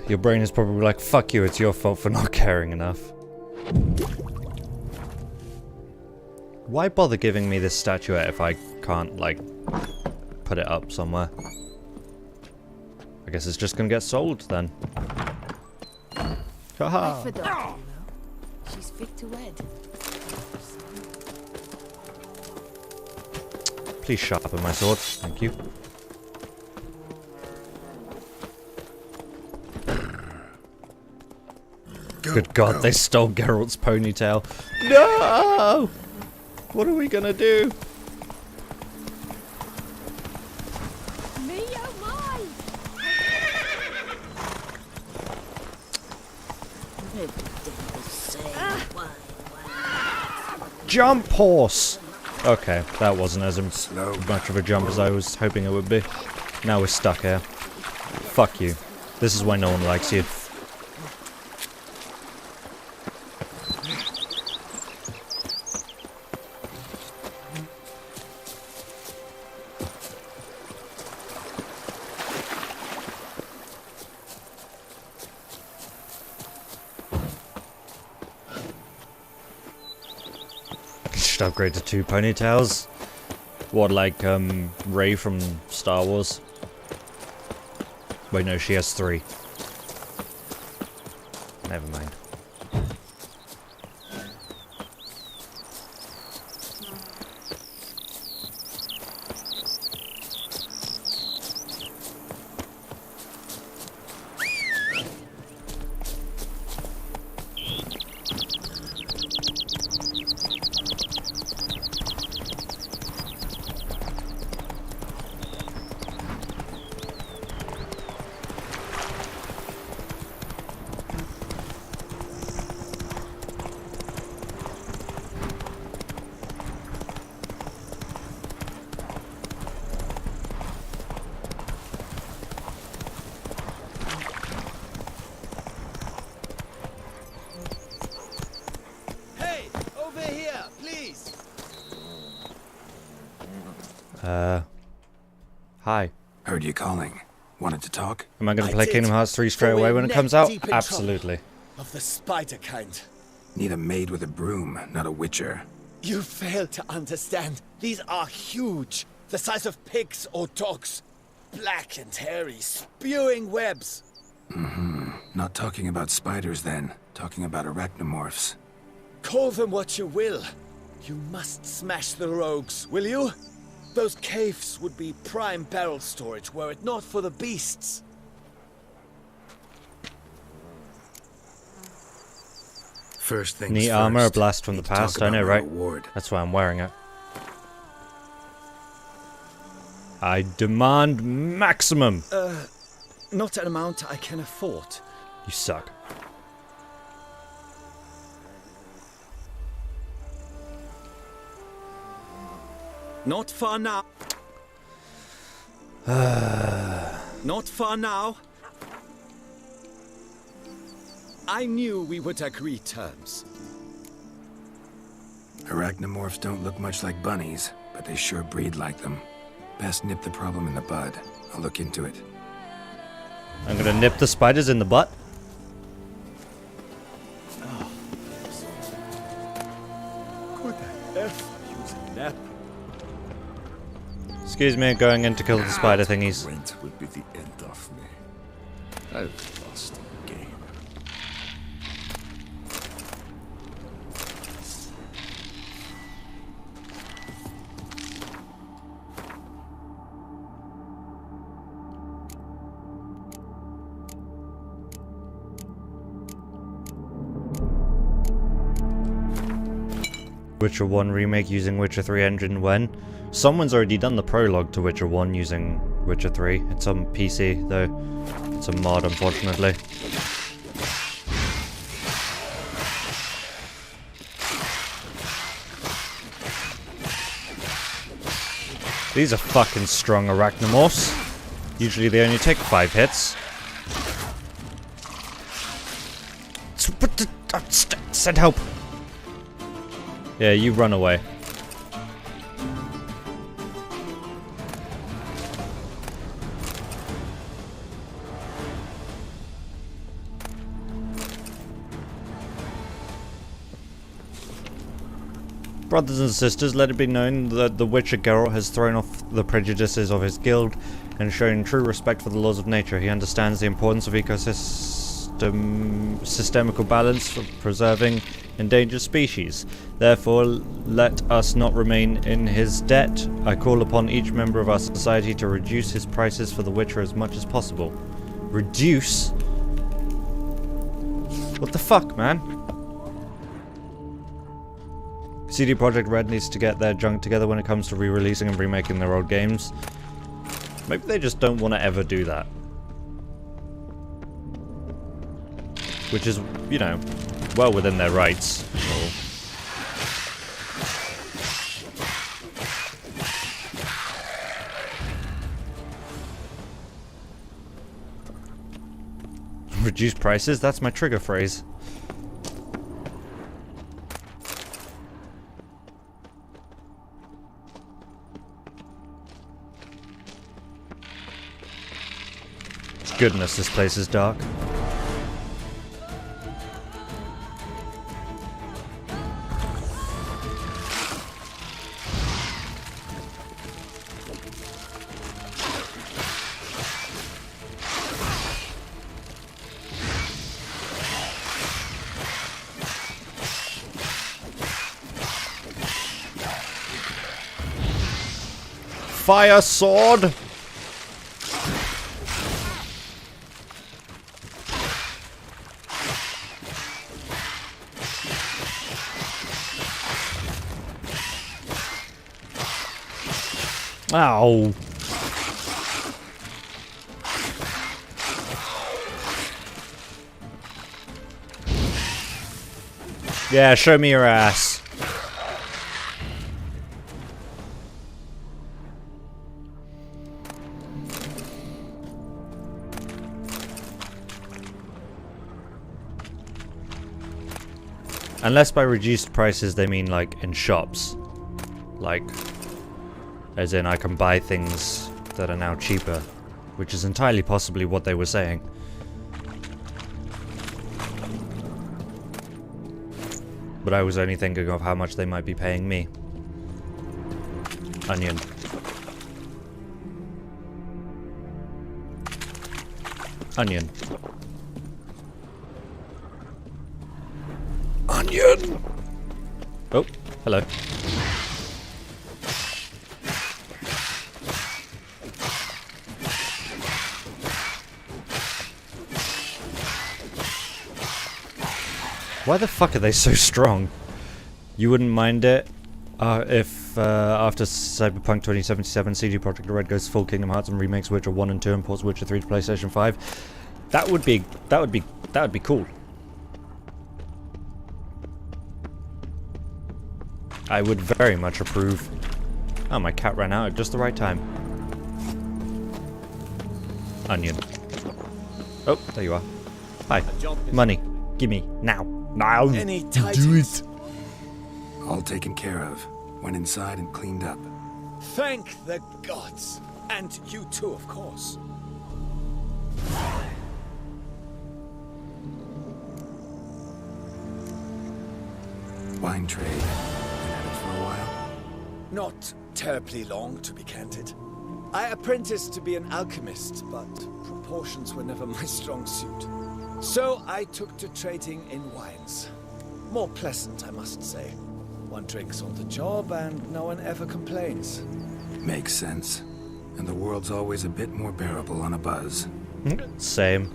Your brain is probably like, fuck you, it's your fault for not caring enough. Why bother giving me this statuette if I can't, like, put it up somewhere? I guess it's just gonna get sold then. Haha! I forgot, you know. She's fit to wed. Please sharpen my sword, thank you. Good God, they stole Geralt's ponytail. No! What are we gonna do? Me, oh my! Jump, horse! Okay, that wasn't as much of a jump as I was hoping it would be. Now we're stuck here. Fuck you. This is why no one likes you. Should upgrade to 2 ponytails. What, like, Rey from Star Wars? Wait, no, she has 3. Never mind. Hi. Heard you calling. Wanted to talk? Am I going to play Kingdom Hearts 3 straight away when it comes out? Absolutely. Of the spider kind. Need a maid with a broom, not a witcher. You fail to understand. These are huge. The size of pigs or dogs. Black and hairy, spewing webs. Not talking about spiders then. Talking about arachnomorphs. Call them what you will. You must smash the rogues, will you? Those caves would be prime barrel storage were it not for the beasts. First things Neat first. armor, a blast from the Need to talk past. I about know, my right? reward. That's why I'm wearing it. I demand maximum. Not an amount I can afford. You suck. Not far now. Not far now. I knew we would agree terms. Arachnomorphs don't look much like bunnies, but they sure breed like them. Best nip the problem in the bud. I'll look into it. I'm gonna nip the spiders in the butt. Could I ever use a nap? Excuse me, going in to kill the spider thingies. Rent would be the end of me. I've lost the game. Witcher 1 remake using Witcher 3 engine when? Someone's already done the prologue to Witcher 1 using Witcher 3. It's on PC though. It's a mod, unfortunately. These are fucking strong arachnomorphs. Usually they only take 5 hits. Send help! Yeah, you run away. Brothers and sisters, let it be known that the Witcher Geralt has thrown off the prejudices of his guild and shown true respect for the laws of nature. He understands the importance of systemical balance for preserving endangered species. Therefore, let us not remain in his debt. I call upon each member of our society to reduce his prices for the Witcher as much as possible. Reduce? What the fuck, man? CD Projekt Red needs to get their junk together when it comes to re-releasing and remaking their old games. Maybe they just don't want to ever do that. Which is, you know, well within their rights. Reduce prices? That's my trigger phrase. Goodness, this place is dark. fire sword. Ow. Yeah, show me your ass. Unless by reduced prices they mean like in shops. Like, as in I can buy things that are now cheaper, which is entirely possibly what they were saying. But I was only thinking of how much they might be paying me. Onion. Onion. Onion! Oh, hello. Why the fuck are they so strong? You wouldn't mind it if after Cyberpunk 2077 CD Projekt Red goes full Kingdom Hearts and remakes Witcher 1 and 2 and ports Witcher 3 to PlayStation 5. That would be cool. I would very much approve. Oh, my cat ran out at just the right time. Onion. Oh, there you are. Hi. Money. Gimme. Now. Now. Any Do tidings? it. All taken care of. Went inside and cleaned up. Thank the gods. And you too, of course. Wine trade. Been at it for a while? Not terribly long, to be candid. I apprenticed to be an alchemist, but proportions were never my strong suit. So I took to trading in wines. More pleasant, I must say. One drinks on the job and no one ever complains. Makes sense. And the world's always a bit more bearable on a buzz. Same.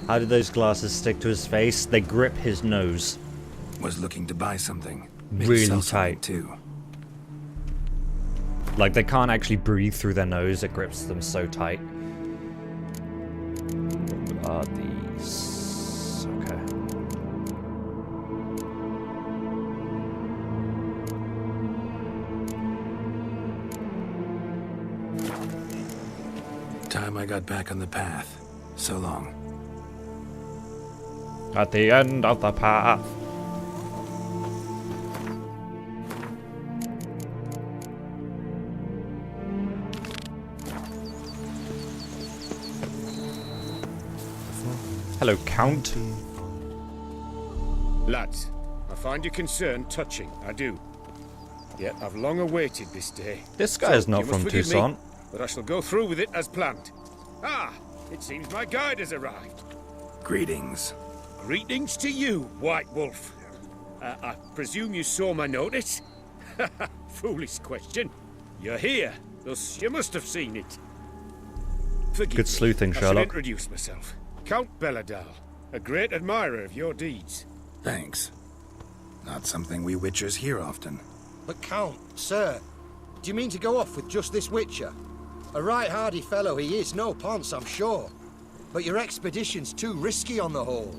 How did those glasses stick to his face? They grip his nose. Was looking to buy something. Maybe Really sell something tight. too. Like they can't actually breathe through their nose, it grips them so tight. What are these? Okay. Time I got back on the path. So long. At the end of the path. Hello, Count. Lads, I find your concern touching, I do. Yet I've long awaited this day. This guy is not you must from forgive me, Touissant. but I shall go through with it as planned. Ah, it seems my guide has arrived. Greetings. Greetings to you, White Wolf. I presume you saw my notice? Foolish question. You're here, thus you must have seen it. Forgive Good sleuthing, me. I Sherlock. shall introduce myself. Count Belladal, a great admirer of your deeds. Thanks. Not something we Witchers hear often. But Count, sir, do you mean to go off with just this Witcher? A right hardy fellow he is, no ponce, I'm sure. But your expedition's too risky on the whole.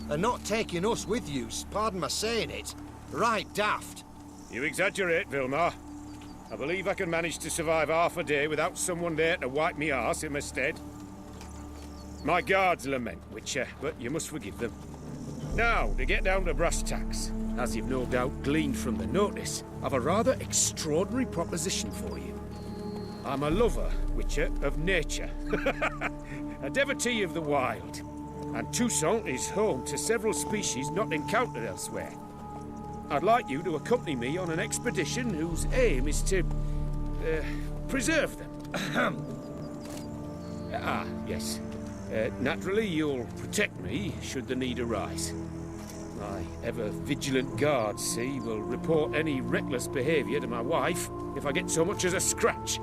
And not taking us with you's, pardon my saying it, right daft. You exaggerate, Vilmar. I believe I can manage to survive half a day without someone there to wipe me arse in my stead. My guards lament, Witcher, but you must forgive them. Now, to get down to brass tacks, as you've no doubt gleaned from the notice, I've a rather extraordinary proposition for you. I'm a lover, Witcher, of nature. A devotee of the wild. And Touissant is home to several species not encountered elsewhere. I'd like you to accompany me on an expedition whose aim is to preserve them. Ah, yes. Naturally, you'll protect me should the need arise. My ever-vigilant guards, see, will report any reckless behavior to my wife if I get so much as a scratch.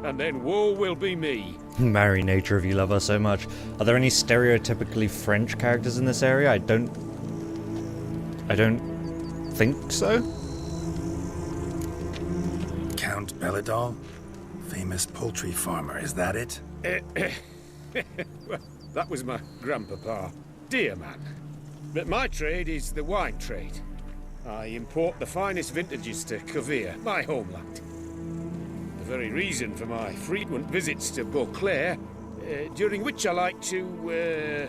and then woe will be me. Marry nature if you love her so much. Are there any stereotypically French characters in this area? I don't think so. Count Belladol? Famous poultry farmer, is that it? Well, that was my grandpapa. Dear man. But my trade is the wine trade. I import the finest vintages to Cavir, my homeland. The very reason for my frequent visits to Beauclair, during which I like to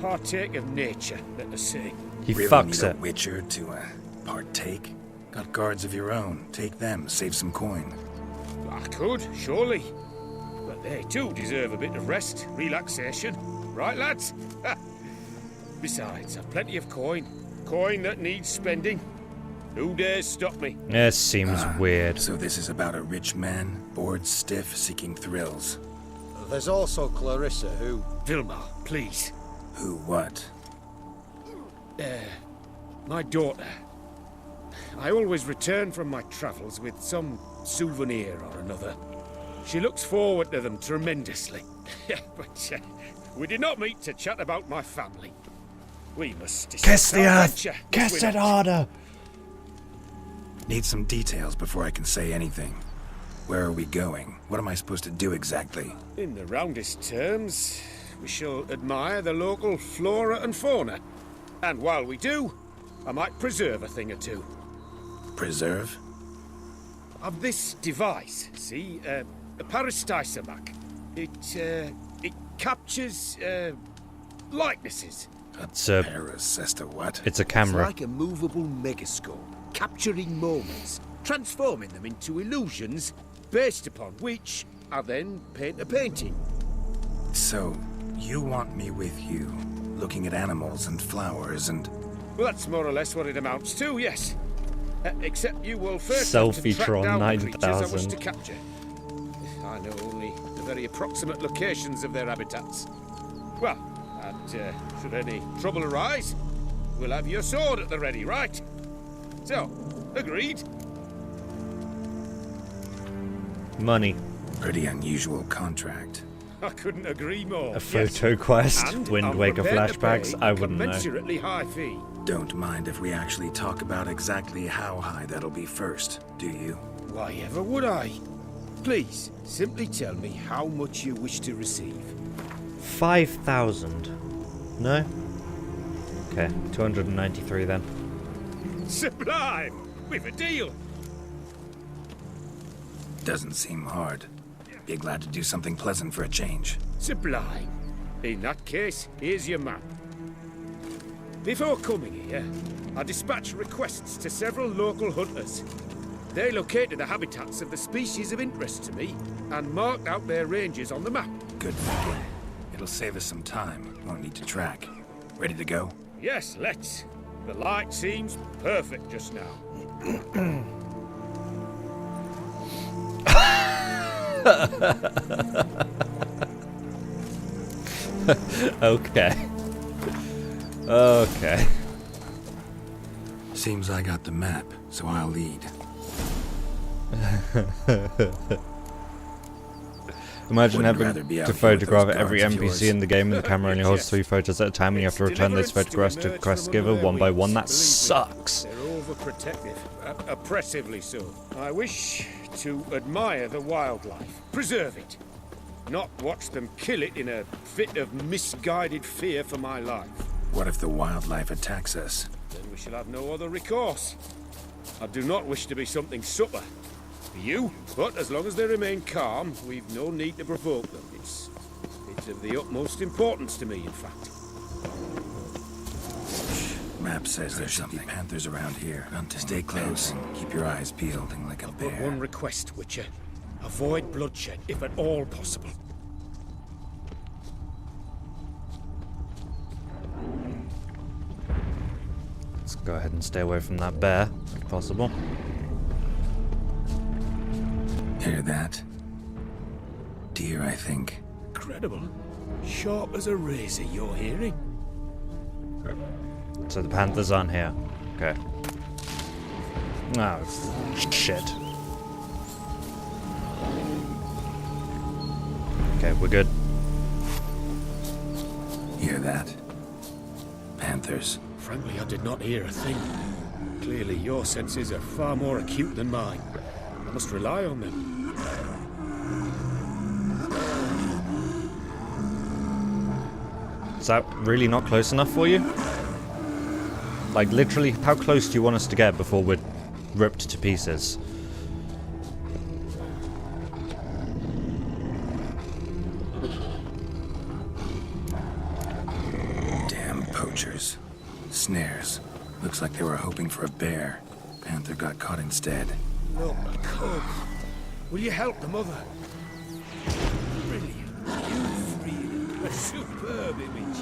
partake of nature, let us say. He really fucks need it. A witcher to partake? Got guards of your own. Take them, save some coin. I could, surely. But they too deserve a bit of rest, relaxation. Right, lads? Besides, I've plenty of coin. Coin that needs spending. Who dares stop me? This seems weird. So this is about a rich man, bored stiff, seeking thrills. There's also Clarissa, who... Vilma, please. Who what? My daughter. I always return from my travels with some souvenir or another. She looks forward to them tremendously. But we did not meet to chat about my family. We must Kiss the earth! adventure, Kiss must we it not? harder! Need some details before I can say anything. Where are we going? What am I supposed to do exactly? In the roundest terms, we shall admire the local flora and fauna. And while we do, I might preserve a thing or two. Preserve? Of this device, see, a parastysamac. It captures, likenesses. It's a what? It's a camera. It's like a movable megascope, capturing moments, transforming them into illusions, Based upon which, I then paint a painting. So, you want me with you, looking at animals and flowers and... Well, that's more or less what it amounts to, yes. Except you will first have to track Selfietron down the creatures I wish 9000. to capture. I know only the very approximate locations of their habitats. Well, and should any trouble arise, we'll have your sword at the ready, right? So, agreed? Money. Pretty unusual contract. I couldn't agree more. A photo quest? And Wind I'm Waker prepared to flashbacks? pay I wouldn't know. commensurately high fee. Don't mind if we actually talk about exactly how high that'll be first, do you? Why ever would I? Please, simply tell me how much you wish to receive. 5,000. No? Okay, 293 then. Sublime! We've a deal! Doesn't seem hard. Be glad to do something pleasant for a change. Sublime. In that case, here's your map. Before coming here, I dispatched requests to several local hunters. They located the habitats of the species of interest to me and marked out their ranges on the map. Good thinking. It'll save us some time. Won't need to track. Ready to go? Yes, let's. The light seems perfect just now. Okay. Okay. Seems I got the map, so I'll lead. Imagine Wouldn't having rather be out to here with those photograph every guards of NPC yours. in the game and the camera only holds 3 photos at a time and you have to return those photographs to the quest giver one by one. That sucks. They're overprotective, oppressively so. I wish to admire the wildlife, preserve it, not watch them kill it in a fit of misguided fear for my life. What if the wildlife attacks us? Then we shall have no other recourse. I do not wish to be something supper for you, but as long as they remain calm, we've no need to provoke them. It's of the utmost importance to me, in fact. Map says there should be panthers around here. Stay close. Keep your eyes peeled. Like a But bear. one request, Witcher. Avoid bloodshed, if at all possible. Let's go ahead and stay away from that bear, if possible. Hear that? Deer, I think. Incredible. Sharp as a razor, you're hearing. So the panthers aren't here. Okay. Oh, shit. Okay, we're good. Hear that? Panthers. Frankly, I did not hear a thing. Clearly, your senses are far more acute than mine. I must rely on them. Is that really not close enough for you? Like, literally, how close do you want us to get before we're ripped to pieces? Damn poachers. Snares. Looks like they were hoping for a bear. Panther got caught instead. Look, come. Will you help the mother? Brilliant. You've really a superb image.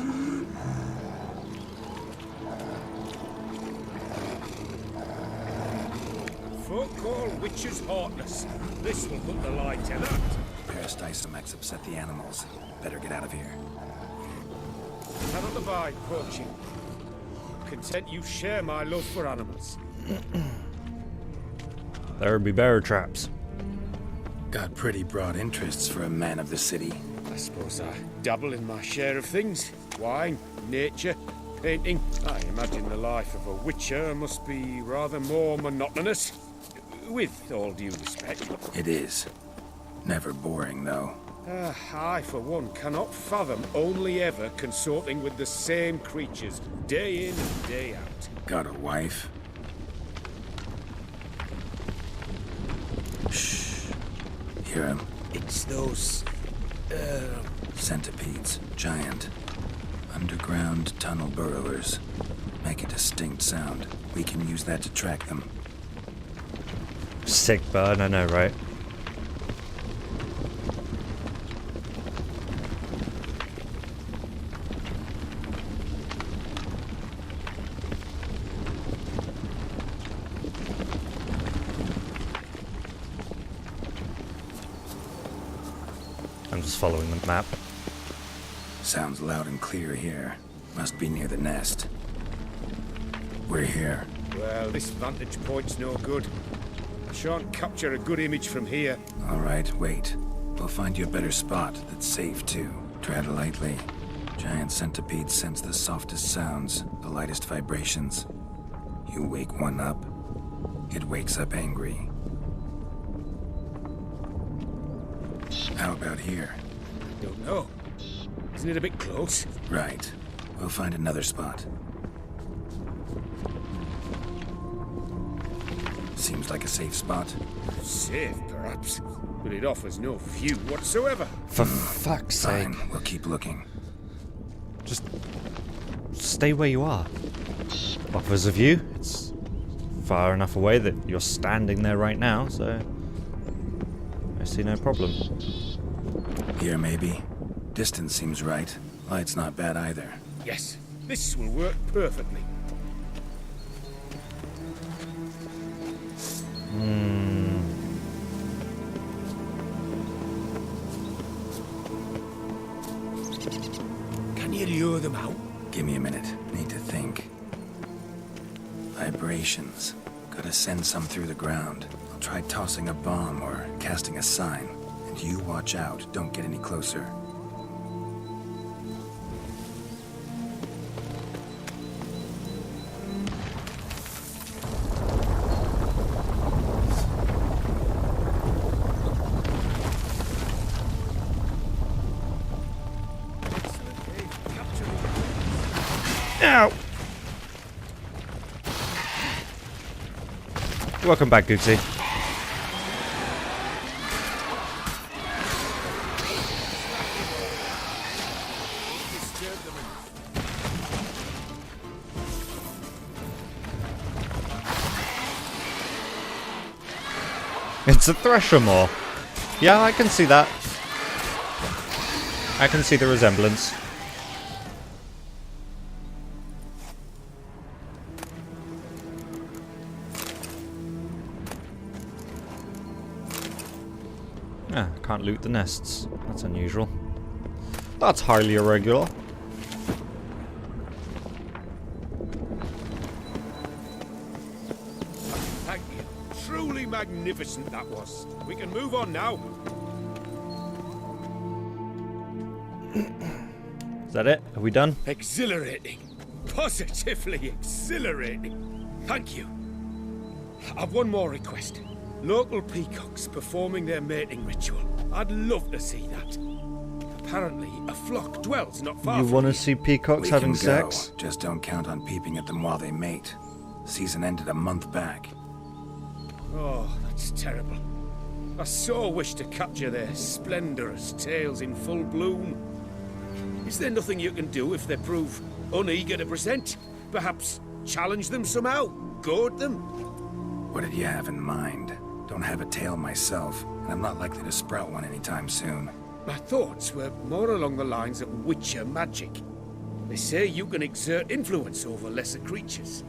Folk call witches heartless. This will put the lie to that. Parasticemax upset the animals. Better get out of here. Cannot abide poaching. Content you share my love for animals. There be bear traps. Got pretty broad interests for a man of the city. I suppose I dabble in my share of things. Wine, nature, painting. I imagine the life of a witcher must be rather more monotonous. With all due respect. It is. Never boring, though. I, for one, cannot fathom only ever consorting with the same creatures, day in and day out. Got a wife? Shh. Hear him? It's those... centipedes. Giant. Underground tunnel burrowers. Make a distinct sound. We can use that to track them. Sick burn, I know, right? I'm just following the map. Sounds loud and clear here. Must be near the nest. We're here. Well, this vantage point's no good. I shan't capture a good image from here. All right, wait. We'll find you a better spot that's safe, too. Tread lightly. Giant centipedes sense the softest sounds, the lightest vibrations. You wake one up, it wakes up angry. How about here? Don't know. Isn't it a bit close? Right. We'll find another spot. Seems like a safe spot. Safe, perhaps. But it offers no view whatsoever. For fuck's sake. Fine, we'll keep looking. Just stay where you are. Offers a view. It's far enough away that you're standing there right now, so I see no problem. Here, maybe. Distance seems right. Light's not bad either. Yes, this will work perfectly. Can you lure them out? Give me a minute. Need to think. Vibrations. Gotta send some through the ground. I'll try tossing a bomb or casting a sign. And you watch out. Don't get any closer. Ow! Welcome back, Gootsy. It's a Thresher Maw. Yeah, I can see that. I can see the resemblance. Ah, can't loot the nests. That's unusual. That's highly irregular. Thank you. Truly magnificent that was. We can move on now. Is that it? Are we done? Exhilarating. Positively exhilarating. Thank you. I've one more request. Local peacocks performing their mating ritual. I'd love to see that. Apparently, a flock dwells not far You from want to here. see peacocks having We can go. sex? Just don't count on peeping at them while they mate. Season ended a month back. Oh, that's terrible. I so wish to capture their splendorous tails in full bloom. Is there nothing you can do if they prove uneager to present? Perhaps challenge them somehow? Goad them? What did you have in mind? Don't have a tail myself, and I'm not likely to sprout one anytime soon. My thoughts were more along the lines of witcher magic. They say you can exert influence over lesser creatures.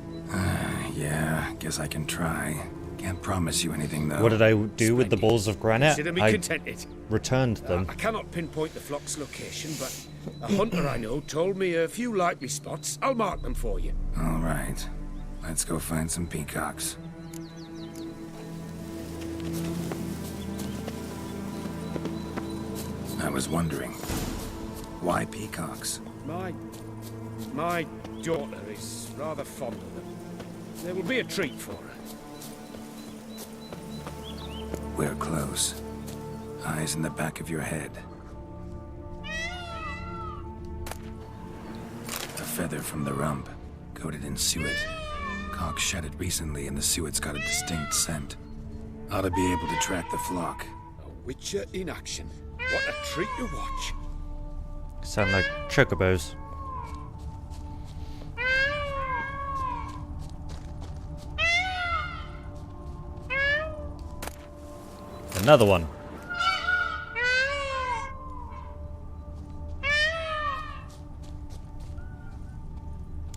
Yeah, guess I can try. Can't promise you anything, though. What did I do with the balls of granite? Consider me I contented. returned them. I cannot pinpoint the flock's location, but a hunter I know told me a few likely spots. I'll mark them for you. All right. Let's go find some peacocks. I was wondering, why peacocks? My daughter is rather fond of them. There will be a treat for her. We're close. Eyes in the back of your head. A feather from the rump, coated in suet. Cock shedded recently and the suet's got a distinct scent. Ought to be able to track the flock. A witcher in action. What a treat to watch. Sound like chocobos. Another one.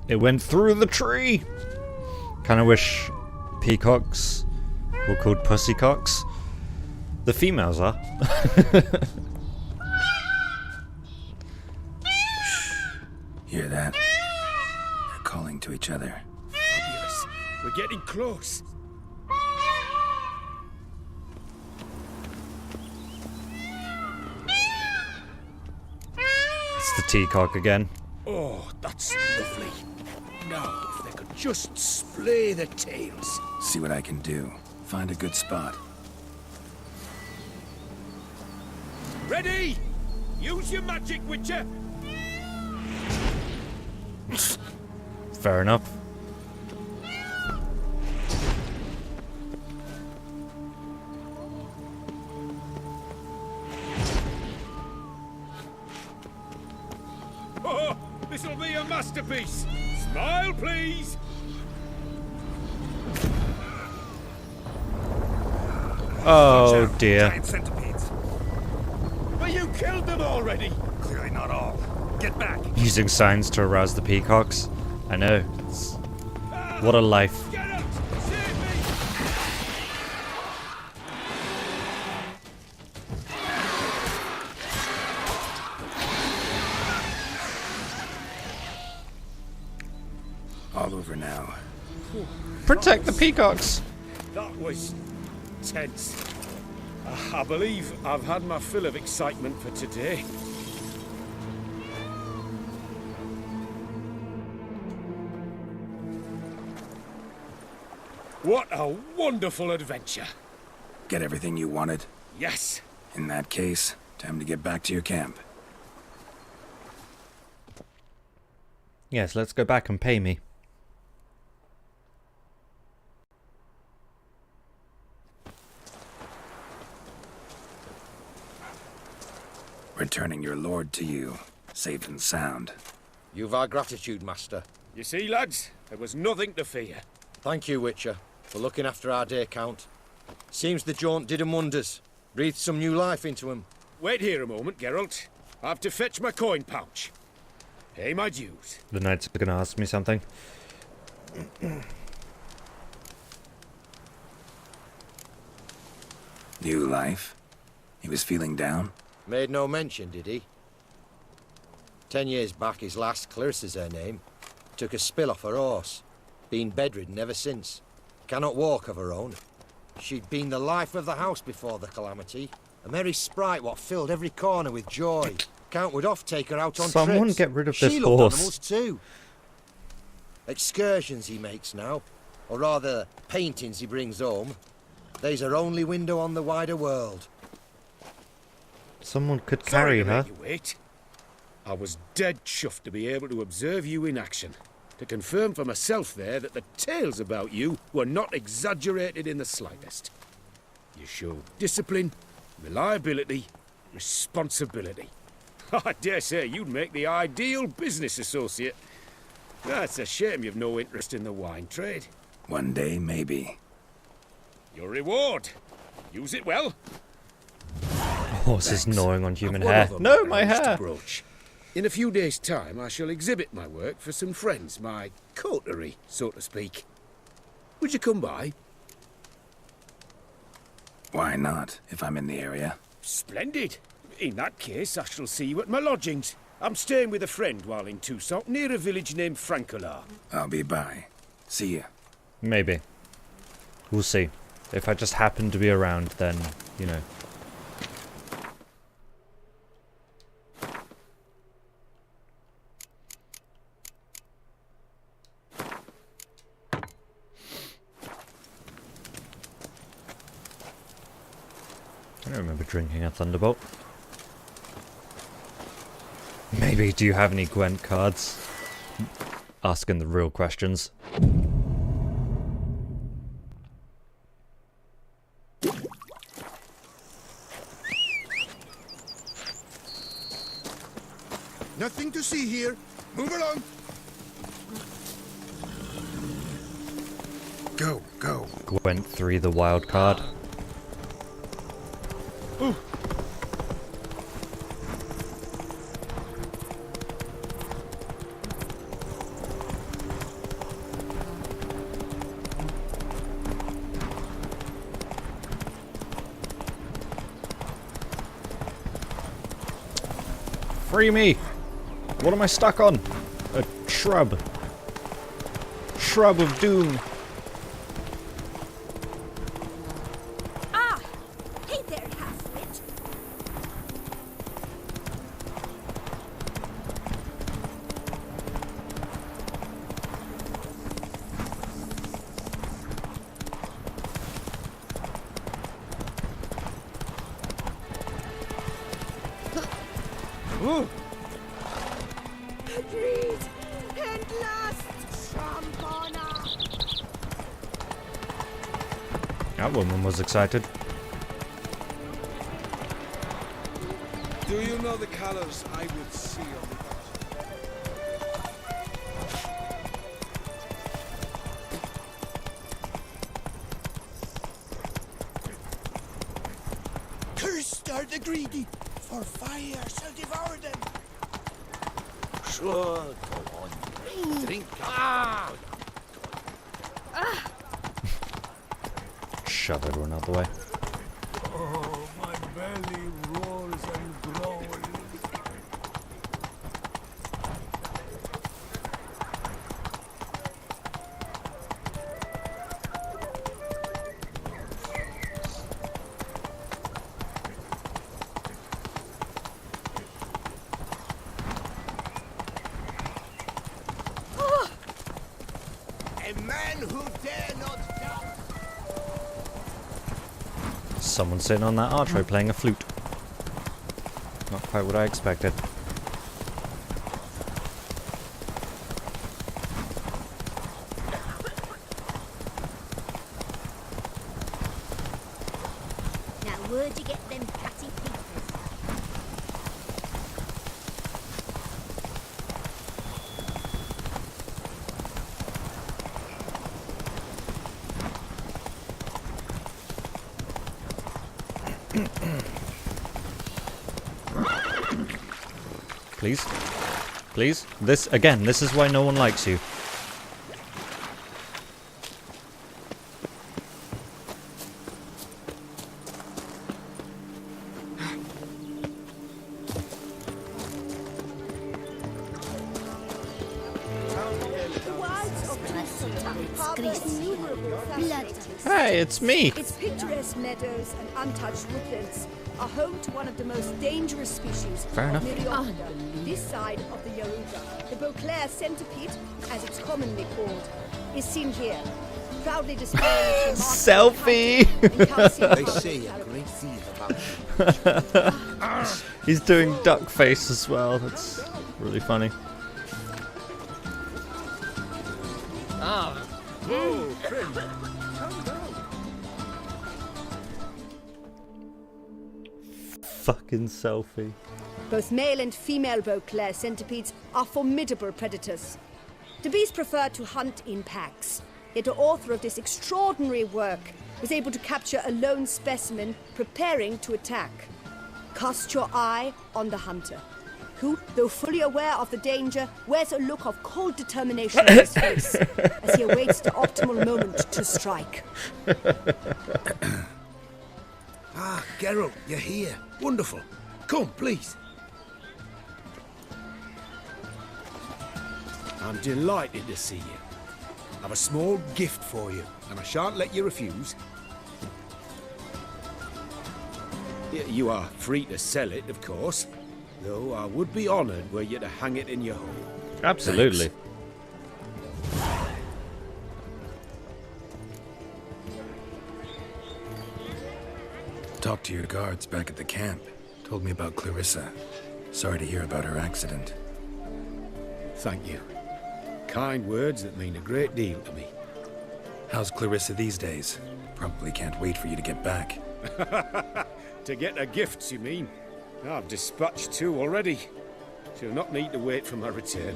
It went through the tree. Kind of wish peacocks were called pussycocks. The females are. Hear that? They're calling to each other. Fabulous. We're getting close. It's the teacock again. Oh, that's lovely. Now, if they could just splay their tails. See what I can do. Find a good spot. Ready? Use your magic, Witcher. Fair enough. Oh, this'll be a masterpiece. Smile, please. Oh dear. Giant centipedes. But you killed them already. Clearly not all. Get back. Using signs to arouse the peacocks. I know. What a life. Geralt, save me. All over now. Protect the peacocks. That was tense. I believe I've had my fill of excitement for today. What a wonderful adventure. Get everything you wanted? Yes. In that case, time to get back to your camp. Yes, let's go back and pay me. Returning your lord to you, safe and sound. You've our gratitude, Master. You see, lads, there was nothing to fear. Thank you, Witcher, for looking after our day count. Seems the jaunt did 'em wonders. Breathed some new life into 'em. Wait here a moment, Geralt. I have to fetch my coin pouch. Pay my dues. The knights are gonna ask me something. New life? He was feeling down? Made no mention, did he? 10 years back, his last, Clarissa's her name, took a spill off her horse. Been bedridden ever since. Cannot walk of her own. She'd been the life of the house before the calamity. A merry sprite what filled every corner with joy. Count would oft take her out on Someone trips. get rid of She this loved horse. animals too. Excursions he makes now, or rather, paintings he brings home. They's her only window on the wider world. Someone could Sorry carry to her. make you wait. I was dead chuffed to be able to observe you in action. To confirm for myself there that the tales about you were not exaggerated in the slightest. You showed discipline, reliability, responsibility. I dare say you'd make the ideal business associate. That's a shame you've no interest in the wine trade. One day, maybe. Your reward. Use it well. Horse is gnawing on human I've one hair. other No, matter my I wish to hair. broach. In a few days' time, I shall exhibit my work for some friends, my coterie, so to speak. Would you come by? Why not, if I'm in the area? Splendid. In that case, I shall see you at my lodgings. I'm staying with a friend while in Touissant, near a village named Francois. I'll be by. See ya. Maybe. We'll see. If I just happen to be around, then, you know. I don't remember drinking a Thunderbolt. Maybe, do you have any Gwent cards? Asking the real questions. Nothing to see here. Move along. Go, go. Gwent 3, the wild card. Ooh. Free me! What am I stuck on? A shrub. Shrub of doom. Ah! Hey there, half-wit. Ooh. Agreed. And last, Shampana. That woman was excited. Do you know the colors I would see on the Cursed are the greedy, for fire shall devour them. Sure, go on. Drink up. Shove everyone out the way. Oh, my belly roars and growls. A man who dare not doubt. Someone sitting on that archway playing a flute. Not quite what I expected. Now, where'd you get them catty peepers? Please? Please? This, again, this is why no one likes you. Hey, it's me! Its picturesque meadows and untouched woodlands, are home to one of the most dangerous species Fair of enough. Myrioptera. This side of the Yaruga, the Beauclair centipede, as it's commonly called, is seen here. Proudly displaying its Selfie! They say a great deal about you. He's doing duck face as well. That's really funny. Whoa, friend. Calm down. Fucking selfie. Both male and female Beauclair centipedes are formidable predators. The beasts prefer to hunt in packs, yet the author of this extraordinary work was able to capture a lone specimen preparing to attack. Cast your eye on the hunter, who, though fully aware of the danger, wears a look of cold determination on his face as he awaits the optimal moment to strike. Ah, Geralt, you're here. Wonderful. Come, please. I'm delighted to see you. I've a small gift for you, and I shan't let you refuse. You are free to sell it, of course, though I would be honoured were you to hang it in your home. Absolutely. Talked to your guards back at the camp. Told me about Clarissa. Sorry to hear about her accident. Thank you. Kind words that mean a great deal to me. How's Clarissa these days? Probably can't wait for you to get back. To get her gifts, you mean? I've dispatched 2 already. She'll not need to wait for my return.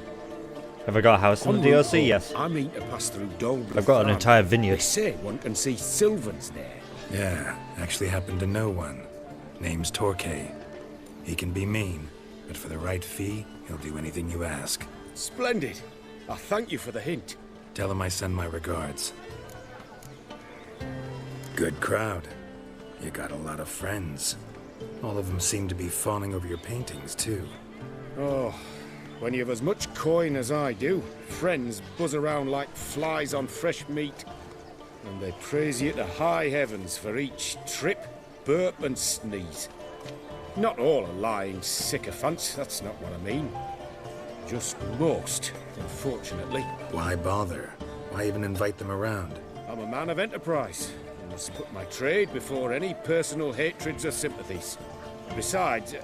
Have I got a house in the DLC? Yes. I mean to pass through Dolby. I've got an Farm. entire They vineyard. say one can see Sylvans there. Yeah, actually happen to know one. Name's Torquay. He can be mean, but for the right fee, he'll do anything you ask. Splendid. I thank you for the hint. Tell him I send my regards. Good crowd. You got a lot of friends. All of them seem to be fawning over your paintings, too. Oh, when you've as much coin as I do, friends buzz around like flies on fresh meat. And they praise you to high heavens for each trip, burp and sneeze. Not all are lying sycophants, that's not what I mean. Just most, unfortunately. Why bother? Why even invite them around? I'm a man of enterprise. I must put my trade before any personal hatreds or sympathies. Besides,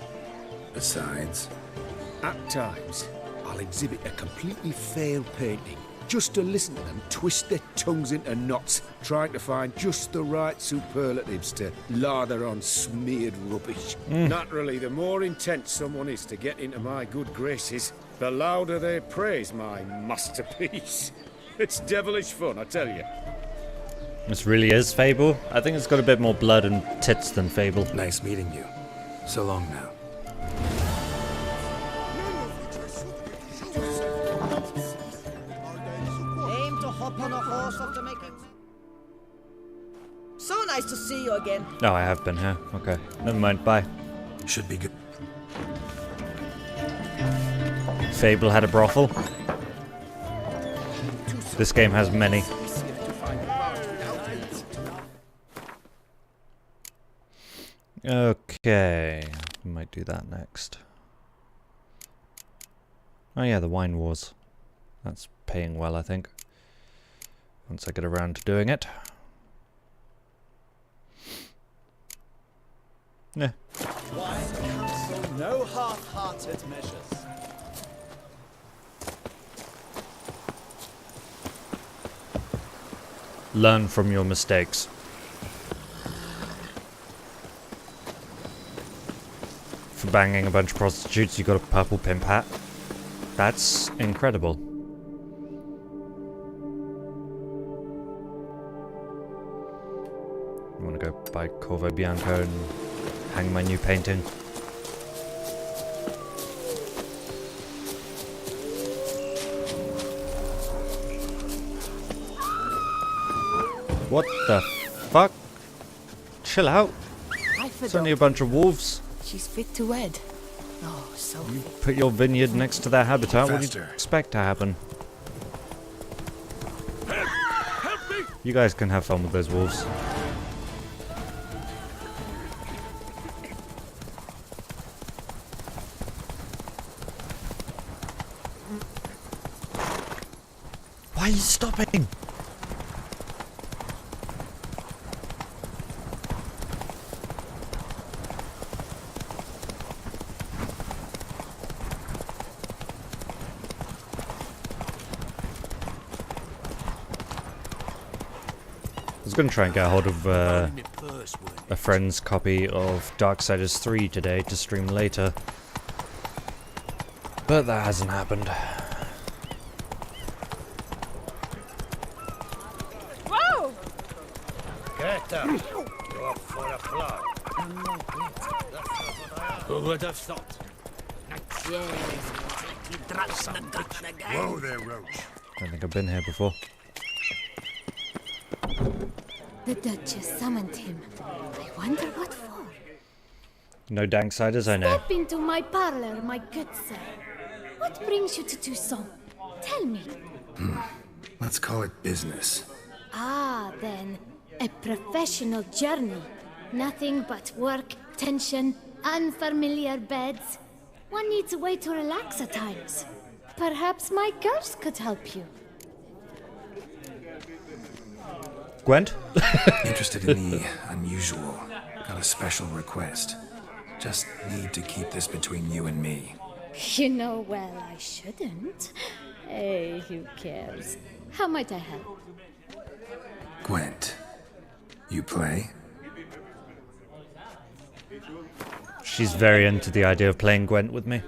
at times, I'll exhibit a completely failed painting, just to listen to them twist their tongues into knots, trying to find just the right superlatives to lather on smeared rubbish. Naturally, the more intent someone is to get into my good graces, the louder they praise my masterpiece. It's devilish fun, I tell you. This really is Fable. I think it's got a bit more blood and tits than Fable. Nice meeting you. So long now. Aim to hop on a horse after making... So nice to see you again. Oh, I have been here. Okay. Never mind. Bye. Should be good. Fable had a brothel. This game has many. Okay. Might do that next. Oh yeah, the wine wars. That's paying well, I think. Once I get around to doing it. Yeah. Wise counsel, no half-hearted measures. Learn from your mistakes. For banging a bunch of prostitutes, you got a purple pimp hat. That's incredible. I want to go buy Corvo Bianco and hang my new painting. What the fuck? Chill out. It's only a bunch of wolves. She's fit to wed. Oh, so You put your vineyard next to their habitat, what do you expect to happen? You guys can have fun with those wolves. Why are you stopping? I was going to try and get a hold of a friend's copy of Darksiders 3 today to stream later, but that hasn't happened. Whoa! Get up! You're up for a plow. Who would have thought? Whoa there, Roach. I don't think I've been here before. The Duchess summoned him. I wonder what for. No Danksiders, I know. Step into my parlor, my good sir. What brings you to Touissant? Tell me. Let's call it business. Ah, then. A professional journey. Nothing but work, tension, unfamiliar beds. One needs a way to relax at times. Perhaps my girls could help you. Gwent? Interested in the unusual. Got a special request. Just need to keep this between you and me. You know well I shouldn't. Hey, who cares? How might I help? Gwent, you play? She's very into the idea of playing Gwent with me.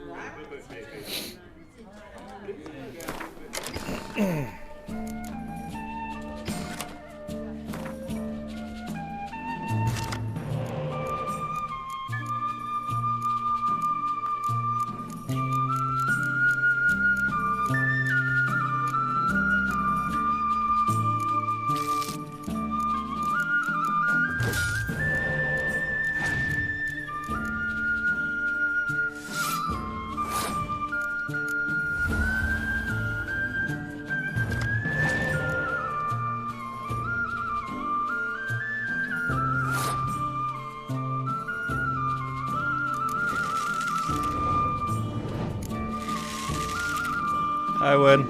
I win.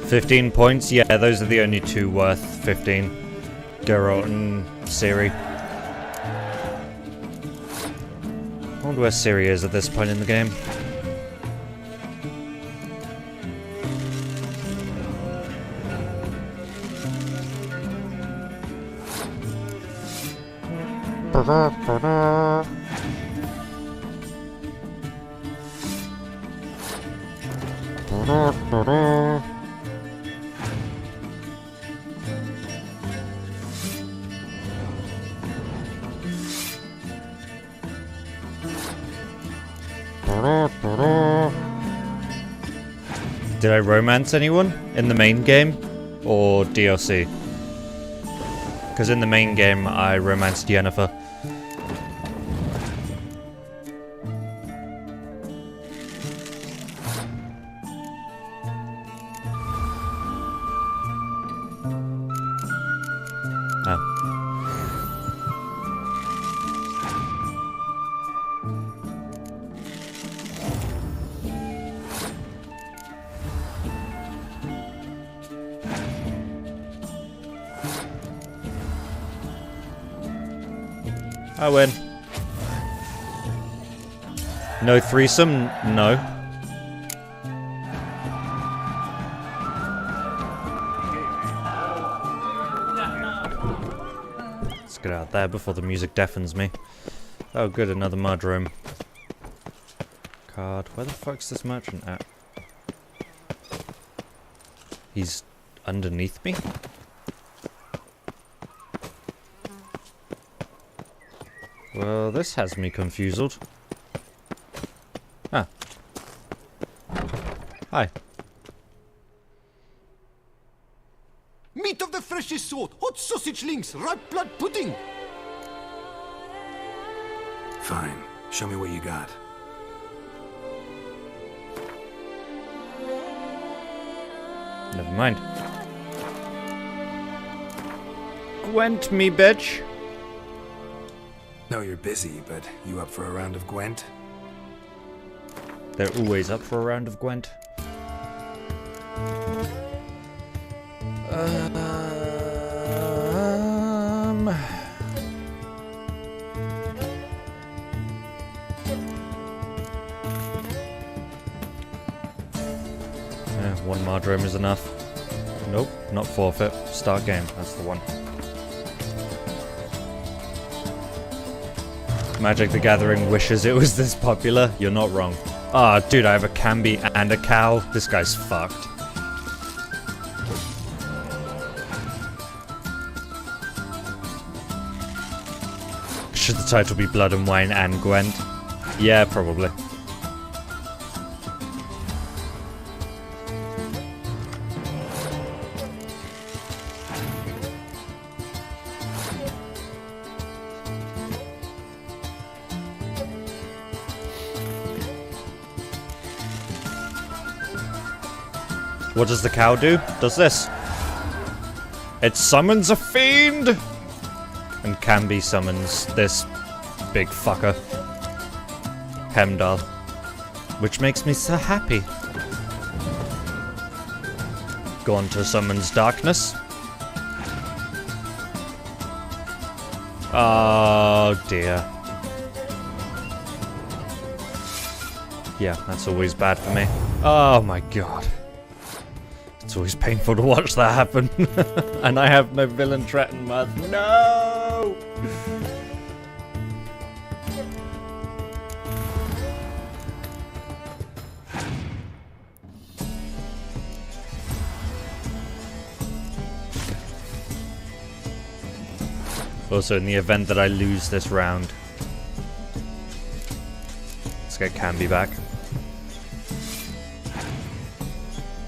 15 points? Yeah, those are the only two worth 15. Geralt and Ciri. I wonder where Ciri is at this point in the game. Did I romance anyone in the main game or DLC? Because in the main game I romanced Yennefer. I win. No threesome? No. Let's get out there before the music deafens me. Oh good, another mudroom. Card. Where the fuck's this merchant at? He's underneath me? Well, this has me confused. Ah. Hi. Meat of the freshest sort, hot sausage links, ripe blood pudding. Fine. Show me what you got. Never mind. Gwent me, bitch. No, you're busy, but you up for a round of Gwent? They're always up for a round of Gwent. One Mardrome is enough. Nope, not forfeit. Start game. That's the one. Magic the Gathering wishes it was this popular. You're not wrong. Ah, dude, I have a Cambi and a cow. This guy's fucked. Should the title be Blood and Wine and Gwent? Yeah, probably. What does the cow do? Does this. It summons a fiend! And Cambi summons this big fucker. Hemdall. Which makes me so happy. Gaunter summons darkness. Oh dear. Yeah, that's always bad for me. Oh my god. It's always painful to watch that happen. And I have no villain Tretton Mud. No! Also, in the event that I lose this round, let's get Cambi back.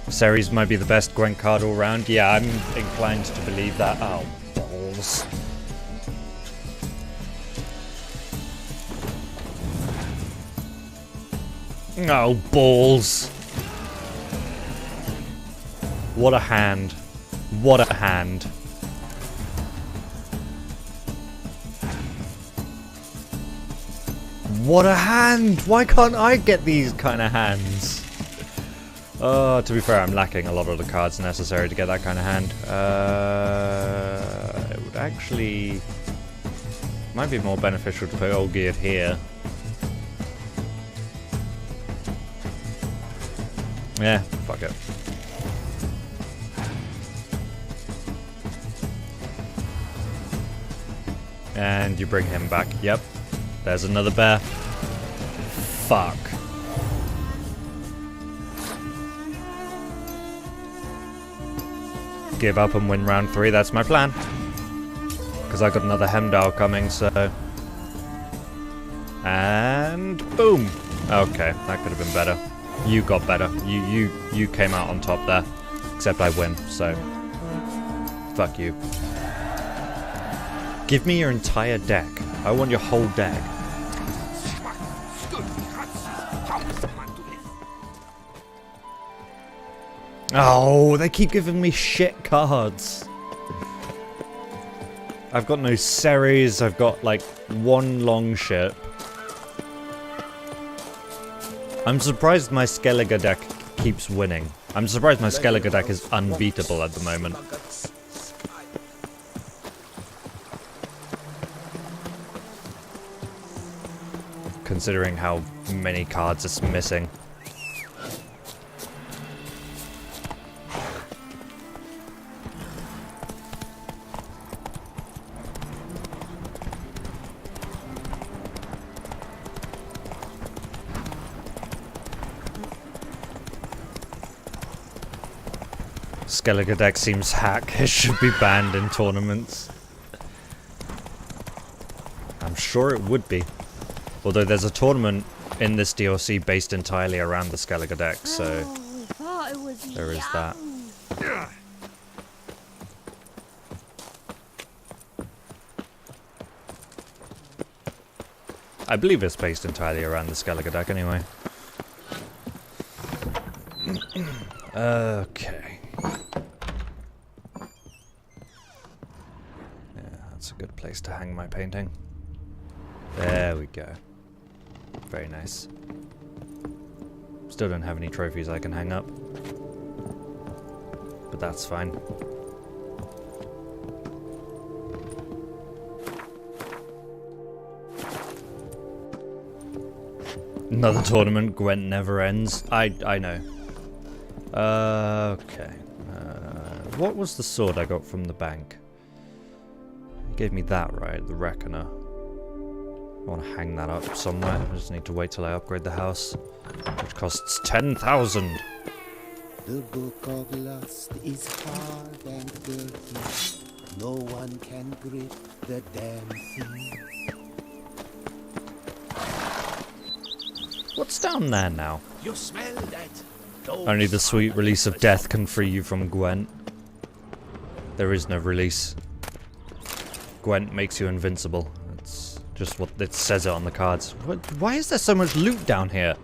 Ceres might be the best Gwent card all round. Yeah, I'm inclined to believe that. Oh, balls. Oh, balls. What a hand. What a hand. What a hand! Why can't I get these kind of hands? To be fair, I'm lacking a lot of the cards necessary to get that kind of hand. It would actually... might be more beneficial to put Olgierd here. Yeah, fuck it. And you bring him back. Yep. There's another bear. Fuck. Give up and win round 3, that's my plan. Because I got another Hemdall coming, so... And boom! Okay, that could have been better. You got better. You came out on top there. Except I win, so... Fuck you. Give me your entire deck. I want your whole deck. Oh, they keep giving me shit cards. I've got no Ceres, I've got like one longship. I'm surprised my Skellige deck keeps winning. I'm surprised my Skellige deck is unbeatable at the moment. Considering how many cards it's missing. Skellige deck seems hack. It should be banned in tournaments. I'm sure it would be. Although there's a tournament in this DLC based entirely around the Skellige deck, so there is that. I believe it's based entirely around the Skellige deck anyway. Okay. Yeah, that's a good place to hang my painting. There we go. Very nice. Still don't have any trophies I can hang up. But that's fine. Another tournament. Gwent never ends. I know. Okay. What was the sword I got from the bank? You gave me that, right? The Reckoner. I want to hang that up somewhere. I just need to wait till I upgrade the house, which costs 10,000. The book of lust is hard and dirty. No one can grip the damn thing. What's down there now? You smell that? Only the sweet release of death can free you from Gwent. There is no release. Gwent makes you invincible. It's just what it says it on the cards. Why is there so much loot down here?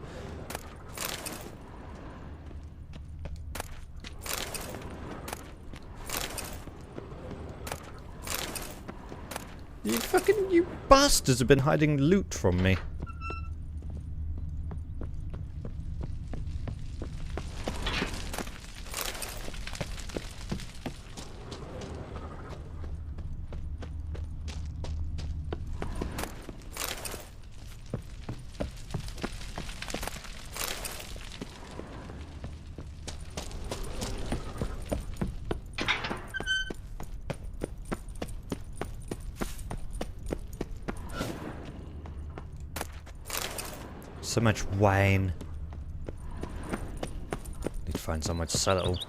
You bastards have been hiding loot from me. So much wine. Need to find somewhere to sell it all.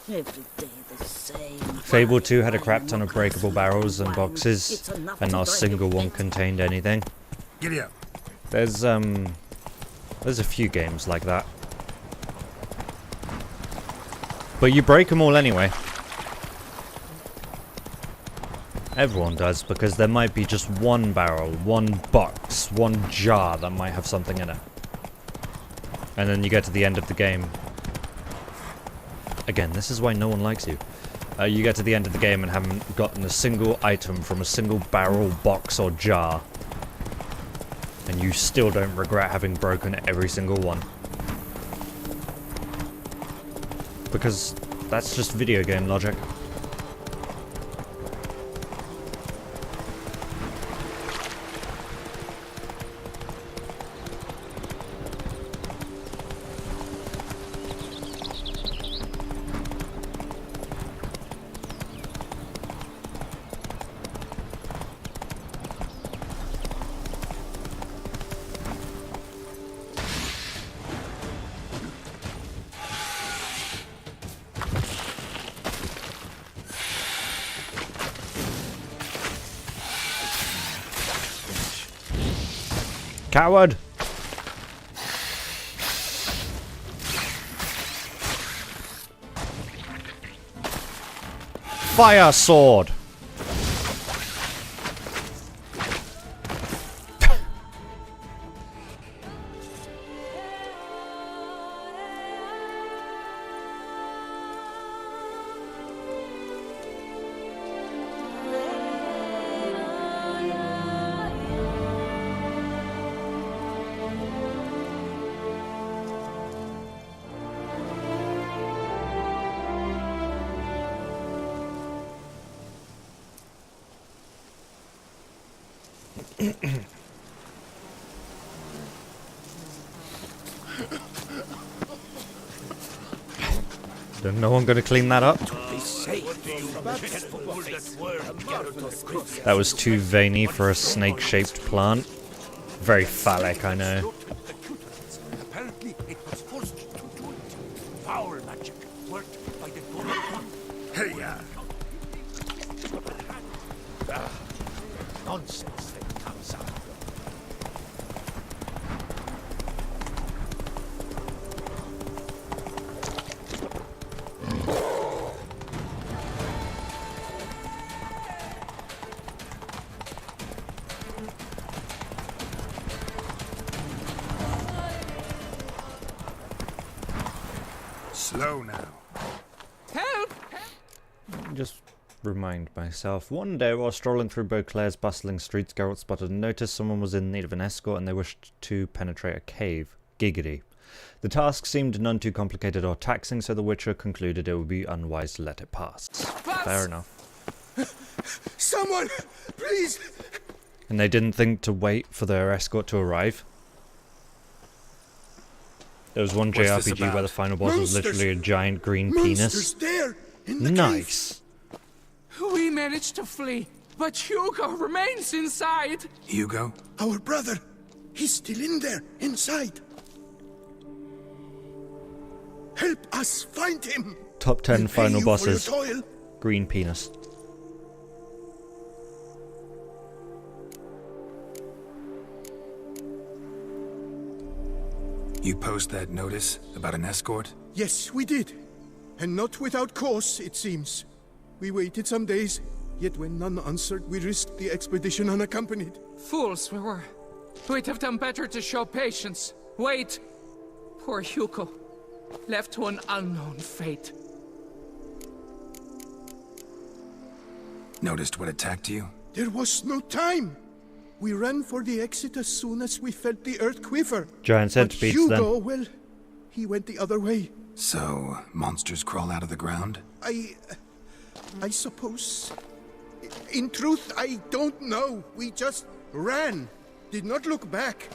Every day the same. Fable 2 had a crap ton of breakable barrels and boxes, and not a single one contained anything. Giddy up. There's a few games like that. But you break them all anyway. Everyone does, because there might be just one barrel, one box, one jar that might have something in it. And then you get to the end of the game. Again, this is why no one likes you. You get to the end of the game and haven't gotten a single item from a single barrel, box, or jar. And you still don't regret having broken every single one. Because that's just video game logic. Coward! Fire sword! No one gonna clean that up? That was too veiny for a snake-shaped plant. Very phallic, I know. Apparently, it was forced to do it. Foul magic worked by the god. Hey, Nonsense that comes out. Slow now. Help! Just remind myself. One day, while strolling through Beauclair's bustling streets, Geralt spotted and noticed someone was in need of an escort and they wished to penetrate a cave. Giggity. The task seemed none too complicated or taxing, so the Witcher concluded it would be unwise to let it pass. Fair enough. Someone, please! And they didn't think to wait for their escort to arrive? There was one What's this JRPG where about? the final boss was literally a giant green penis. there in the Nice. We managed to flee, but Hugo remains inside. Hugo? Our brother. He's still in there, inside. Help us find him. Top 10 We'll pay final you for your bosses. toil. Green penis. You post that notice about an escort? Yes, we did. And not without cause, it seems. We waited some days, yet when none answered, we risked the expedition unaccompanied. Fools we were. We'd have done better to show patience. Wait. Poor Hugo. Left to an unknown fate. Noticed what attacked you? There was no time. We ran for the exit as soon as we felt the earth quiver. Giant centipedes, but then. Hugo, well, he went the other way. So, monsters crawl out of the ground? I suppose. In truth, I don't know. We just ran. Did not look back.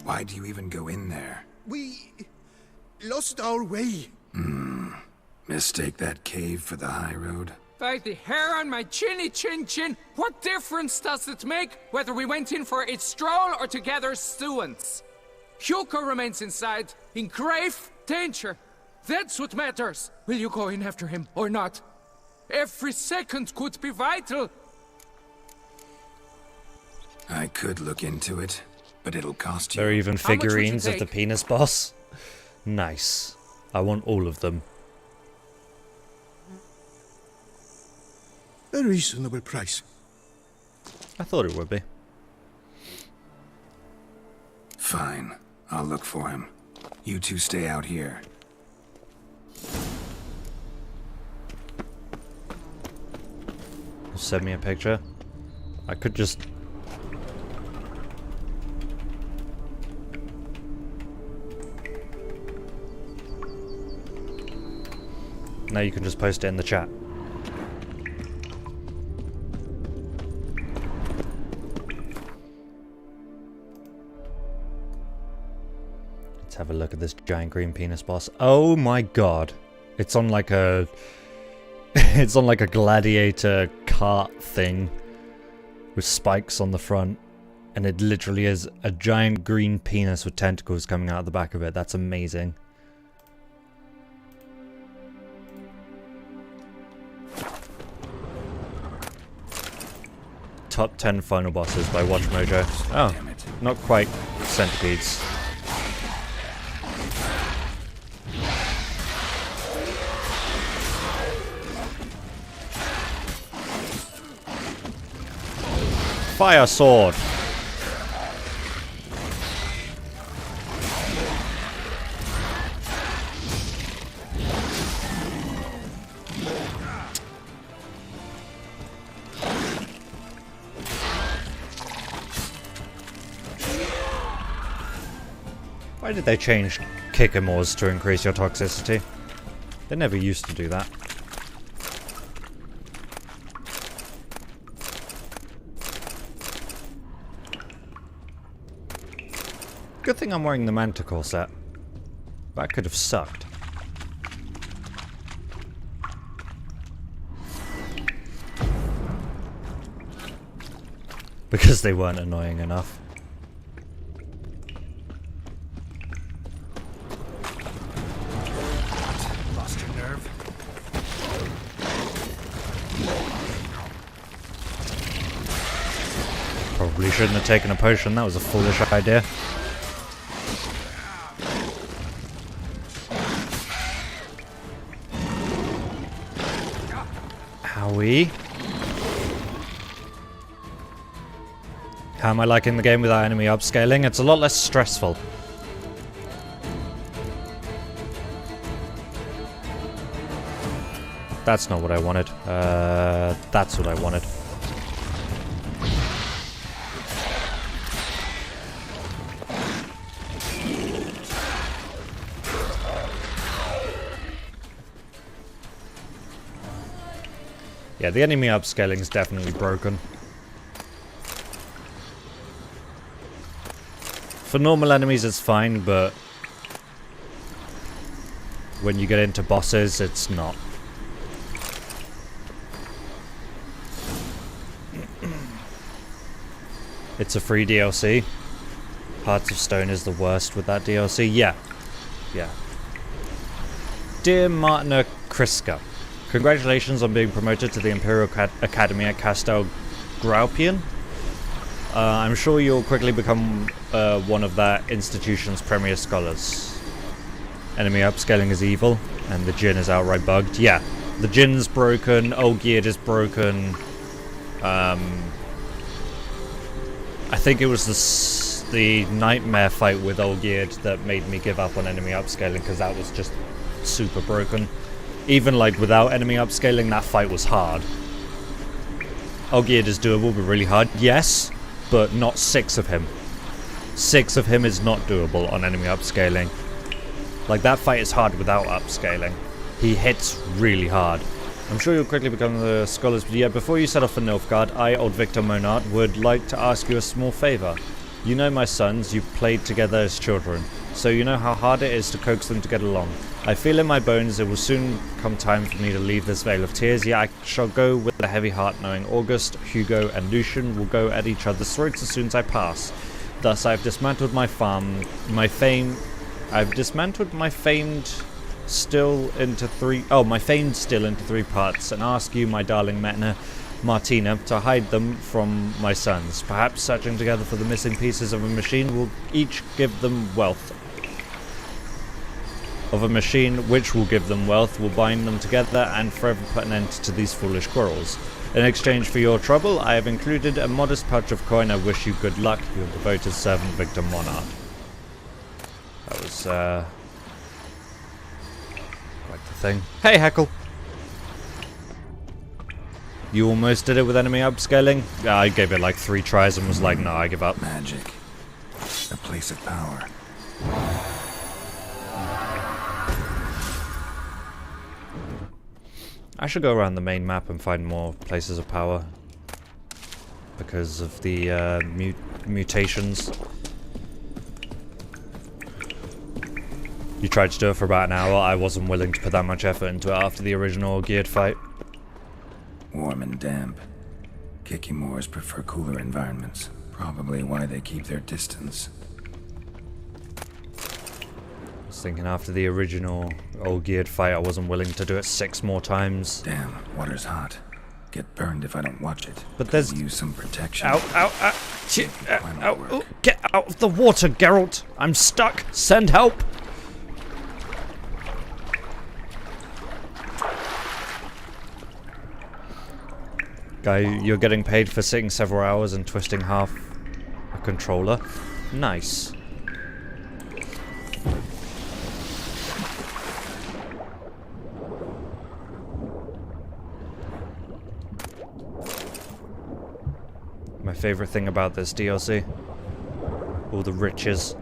Why do you even go in there? We lost our way. Mistake that cave for the high road? By the hair on my chinny chin chin, what difference does it make whether we went in for a stroll or to gather students? Hugo remains inside, in grave danger. That's what matters. Will you go in after him or not? Every second could be vital. I could look into it, but it'll cost you. There are even How much would you figurines of the take? penis boss. Nice. I want all of them. A reasonable price. I thought it would be. Fine. I'll look for him. You two stay out here. Send me a picture. I could just... Now you can just post it in the chat. Let's have a look at this giant green penis boss. Oh my god. It's on like a... it's on like a gladiator cart thing with spikes on the front, and it literally is a giant green penis with tentacles coming out of the back of it. That's amazing. Top 10 final bosses by Watch Mojo. Oh, not quite centipedes. Fire sword. Why did they change Kikamores to increase your toxicity? They never used to do that. Good thing I'm wearing the Manticore set. That could have sucked. Because they weren't annoying enough. Lost your nerve? Probably shouldn't have taken a potion. That was a foolish idea. Howie. How am I liking the game without enemy upscaling? It's a lot less stressful. That's not what I wanted. That's what I wanted. Yeah, the enemy upscaling is definitely broken. For normal enemies it's fine, but when you get into bosses, it's not. It's a free DLC. Hearts of Stone is the worst with that DLC. Yeah. Yeah. Dear Martina Kriska, congratulations on being promoted to the Imperial Academy at Castel Graupian. I'm sure you'll quickly become one of that institution's premier scholars. Enemy upscaling is evil, and the Djinn is outright bugged. Yeah, the Djinn's broken, Olgierd is broken. I think it was the nightmare fight with Olgierd that made me give up on enemy upscaling, because that was just super broken. Even like without enemy upscaling, that fight was hard. Olgierd is doable, but really hard. Yes, but not 6 of him. 6 of him is not doable on enemy upscaling. Like, that fight is hard without upscaling. He hits really hard. I'm sure you'll quickly become the scholars, but yeah, before you set off for Nilfgaard, I, old Victor Monart, would like to ask you a small favour. You know my sons, you played together as children, so you know how hard it is to coax them to get along. I feel in my bones it will soon come time for me to leave this vale of tears, yet I shall go with a heavy heart, knowing August, Hugo, and Lucian will go at each other's throats as soon as I pass. Thus I've dismantled my famed still into 3 parts, and ask you, my darling Martina, to hide them from my sons. Perhaps searching together for the missing pieces of a machine will each give them wealth. Which will give them wealth, will bind them together and forever put an end to these foolish quarrels. In exchange for your trouble, I have included a modest pouch of coin. I wish you good luck, your devoted servant, Victor Monart. That was, quite the thing. Hey, Heckle! You almost did it with enemy upscaling? Yeah, I gave it like 3 tries and was like, no, I give up. Magic. A place of power. I should go around the main map and find more places of power. Because of the mutations. You tried to do it for about an hour. I wasn't willing to put that much effort into it after the original geared fight. Warm and damp. Kikimors prefer cooler environments. Probably why they keep their distance. I was thinking after the original old geared fight, I wasn't willing to do it 6 more times. Damn, water's hot. Get burned if I don't watch it. But there's... Could use some protection. Ow, ow, ow. Ow. Get out of the water, Geralt! I'm stuck! Send help! Guy, you're getting paid for sitting several hours and twisting half a controller. Nice. My favorite thing about this DLC. All the riches.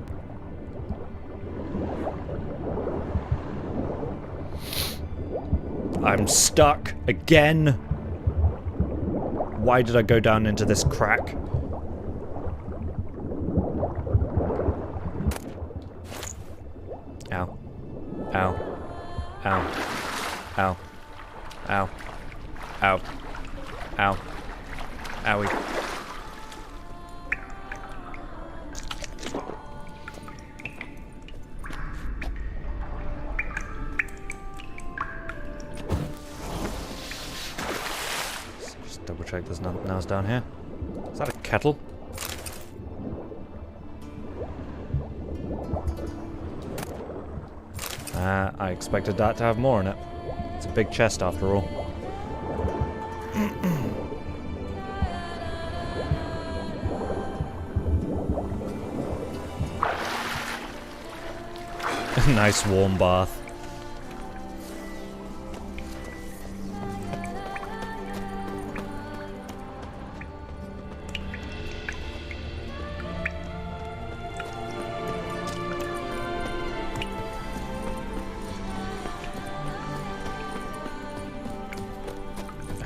I'm stuck again. Why did I go down into this crack? Ow. Ow. Ow. Ow. Ow. Ow. Ow. Owie. Double check there's nothing else down here. Is that a kettle? I expected that to have more in it. It's a big chest after all. Nice warm bath.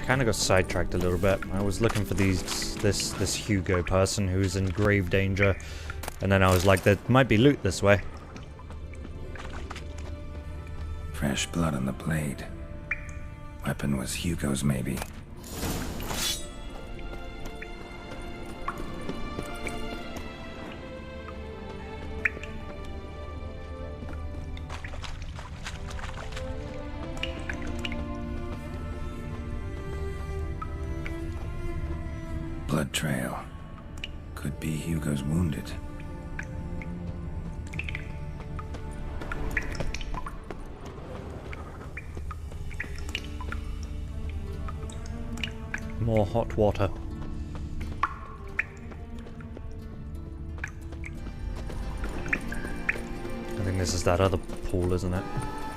Kind of got sidetracked a little bit. I was looking for this Hugo person who's in grave danger And then I was like, there might be loot this way. Fresh blood on the blade. Weapon was Hugo's, maybe. Blood trail. Could be Hugo's wounded. More hot water. I think this is that other pool, isn't it?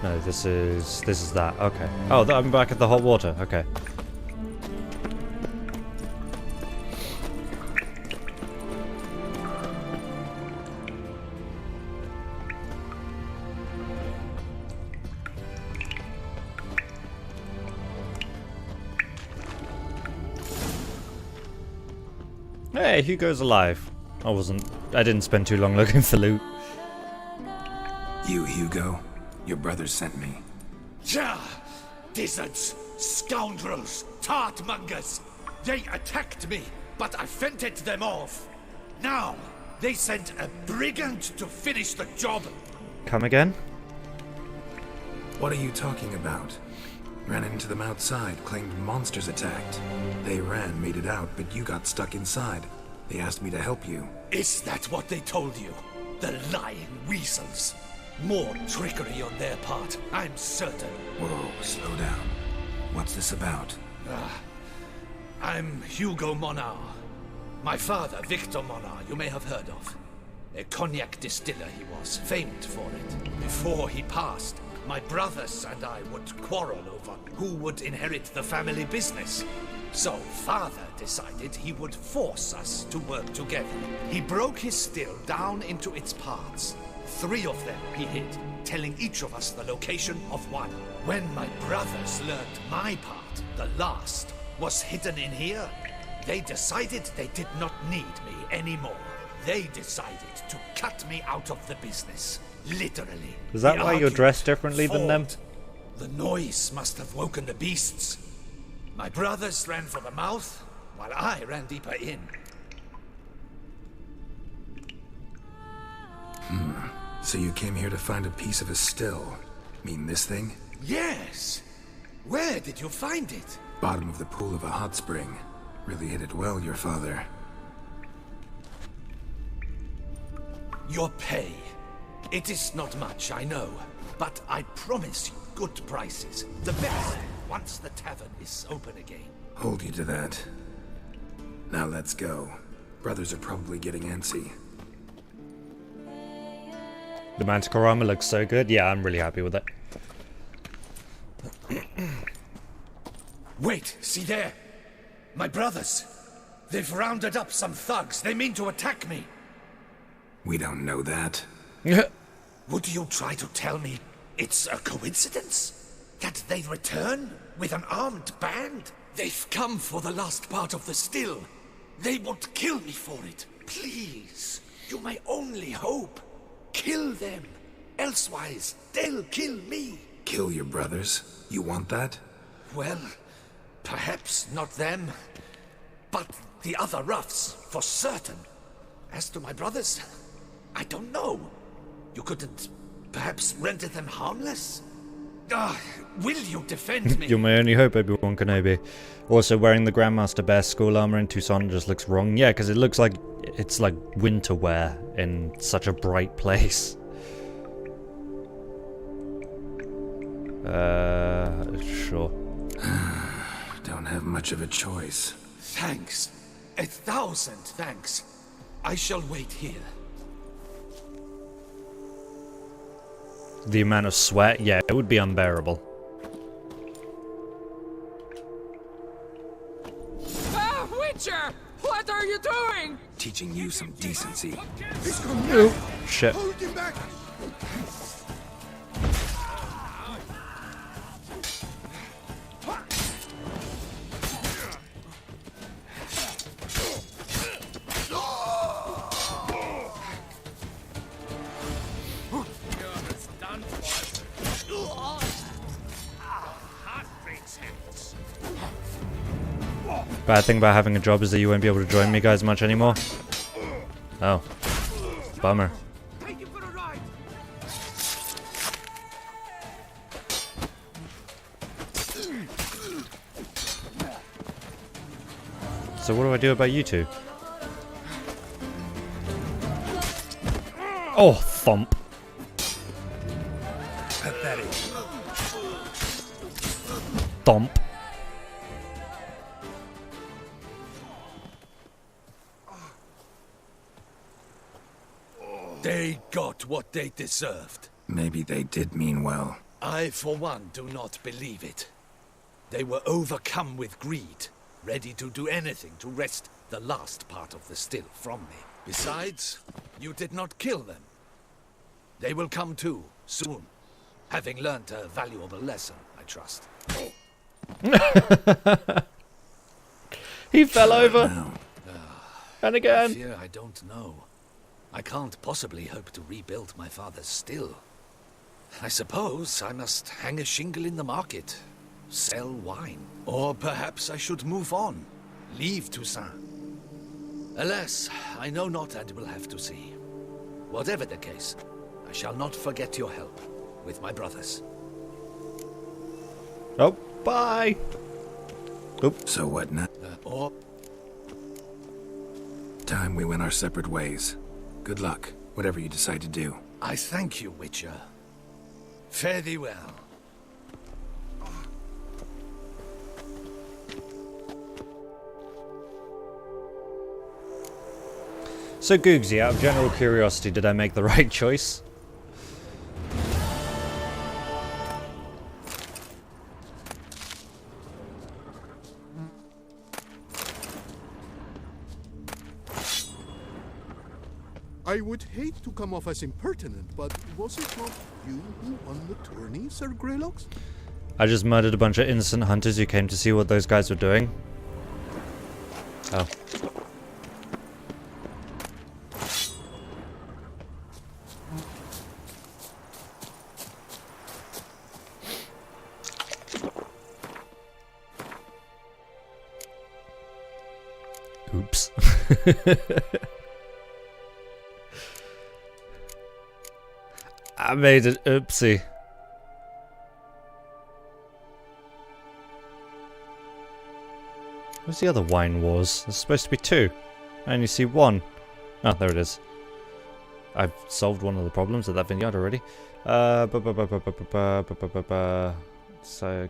No, this is that. Okay. Oh, I'm back at the hot water. Okay. Hey, Hugo's alive. I didn't spend too long looking for loot. You, Hugo? Your brother sent me. Ja! Dizzards, scoundrels, tartmongers! They attacked me, but I fended them off. Now, they sent a brigand to finish the job. Come again? What are you talking about? Ran into them outside, claimed monsters attacked. They ran, made it out, but you got stuck inside. They asked me to help you. Is that what they told you? The lying weasels. More trickery on their part, I'm certain. Whoa, slow down. What's this about? I'm Hugo Monar. My father, Victor Monar, you may have heard of. A cognac distiller he was, famed for it. Before he passed, my brothers and I would quarrel over who would inherit the family business. So father decided he would force us to work together. He broke his still down into its parts. 3 of them he hid, telling each of us the location of one. When my brothers learned my part, the last, was hidden in here, they decided they did not need me anymore. They decided to cut me out of the business. Literally. Is that why you're dressed differently than them? The noise must have woken the beasts. My brothers ran for the mouth, while I ran deeper in. So you came here to find a piece of a still? Mean this thing? Yes! Where did you find it? Bottom of the pool of a hot spring. Really hit it well, your father. Your pay. It is not much, I know. But I promise you good prices. The best, once the tavern is open again. Hold you to that. Now let's go. Brothers are probably getting antsy. The Manticore armor looks so good. Yeah, I'm really happy with it. Wait, see there? My brothers. They've rounded up some thugs. They mean to attack me. We don't know that. Would you try to tell me it's a coincidence? That they return with an armed band? They've come for the last part of the still. They would kill me for it. Please, you my only hope. Kill them. Elsewise, they'll kill me. Kill your brothers? You want that? Well, perhaps not them, but the other roughs, for certain. As to my brothers, I don't know. You couldn't perhaps render them harmless? Will you defend me? You're my only hope, Obi-Wan Kenobi. Also, wearing the Grandmaster Bear school armor in Touissant just looks wrong. Yeah, because it looks like it's like winter wear in such a bright place. Sure. Don't have much of a choice. Thanks. 1,000 thanks. I shall wait here. The amount of sweat, yeah, it would be unbearable. Ah, Witcher! What are you doing? Teaching you some decency. Oh, shit. Bad thing about having a job is that you won't be able to join me guys much anymore. Oh. Bummer. So what do I do about you two? Oh, thump. Pathetic. Thump. They got what they deserved. Maybe they did mean well. I, for one, do not believe it. They were overcome with greed, ready to do anything to wrest the last part of the still from me. Besides, you did not kill them. They will come too, soon. Having learnt a valuable lesson, I trust. He fell over. And again. I fear I don't know. I can't possibly hope to rebuild my father's still. I suppose I must hang a shingle in the market, sell wine. Or perhaps I should move on, leave Touissant. Alas, I know not and will have to see. Whatever the case, I shall not forget your help with my brothers. Oh, bye. Oop. So what now? Time we went our separate ways. Good luck, whatever you decide to do. I thank you, Witcher. Fare thee well. So Googsy, out of general curiosity, did I make the right choice? I would hate to come off as impertinent, but was it not you who won the tourney, Sir Greylox? I just murdered a bunch of innocent hunters who came to see what those guys were doing. Oh. Oops. I made an oopsie. Where's the other wine wars? There's supposed to be 2. I only see 1. Oh, there it is. I've solved one of the problems at that vineyard already. So,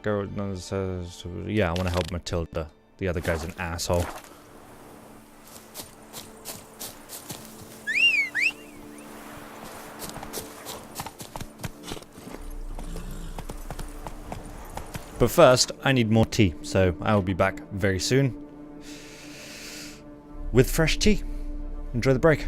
Geralt says, yeah, I want to help Matilda. The other guy's an asshole. But first, I need more tea, so I will be back very soon with fresh tea. Enjoy the break.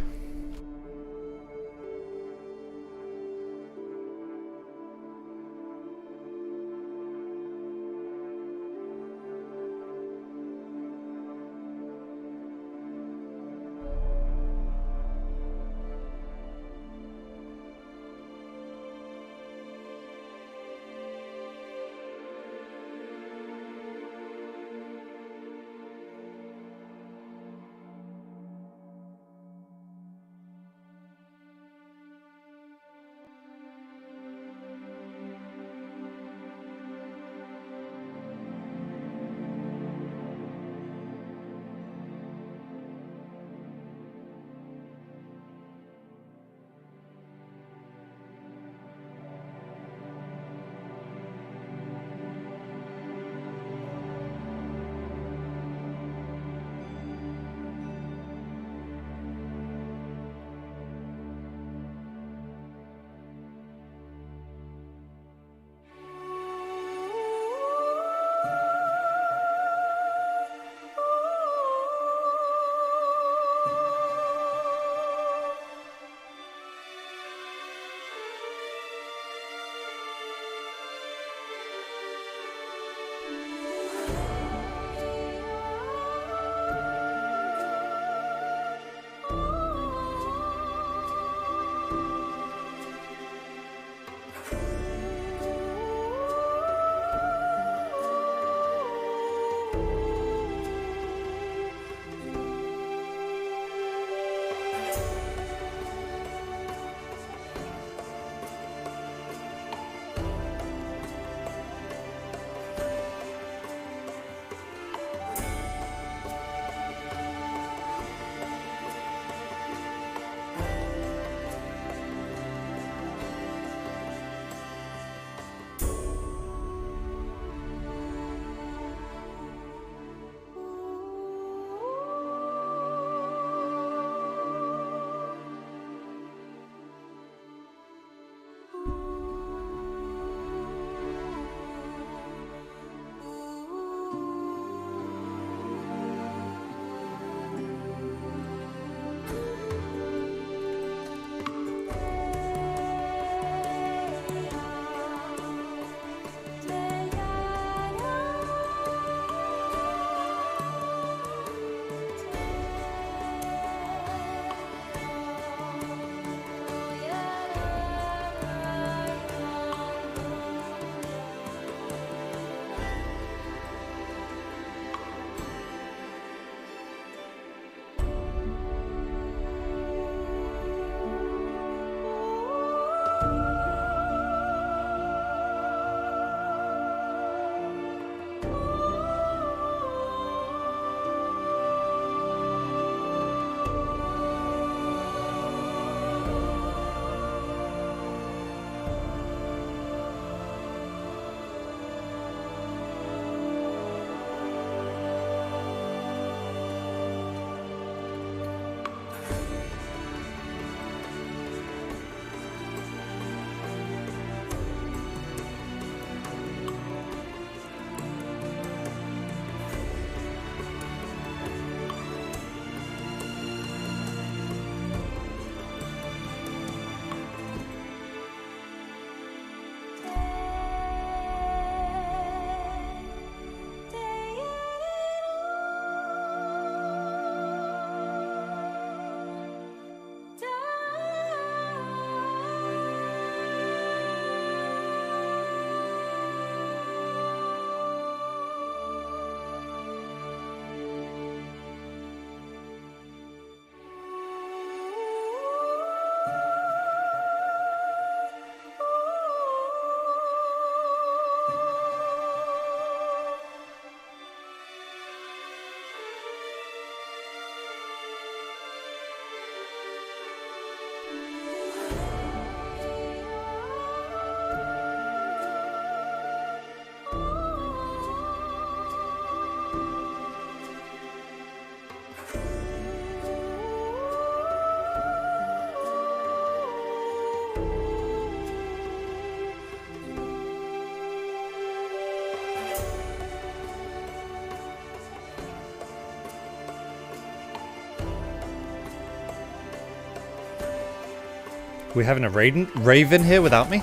We having a raven here without me?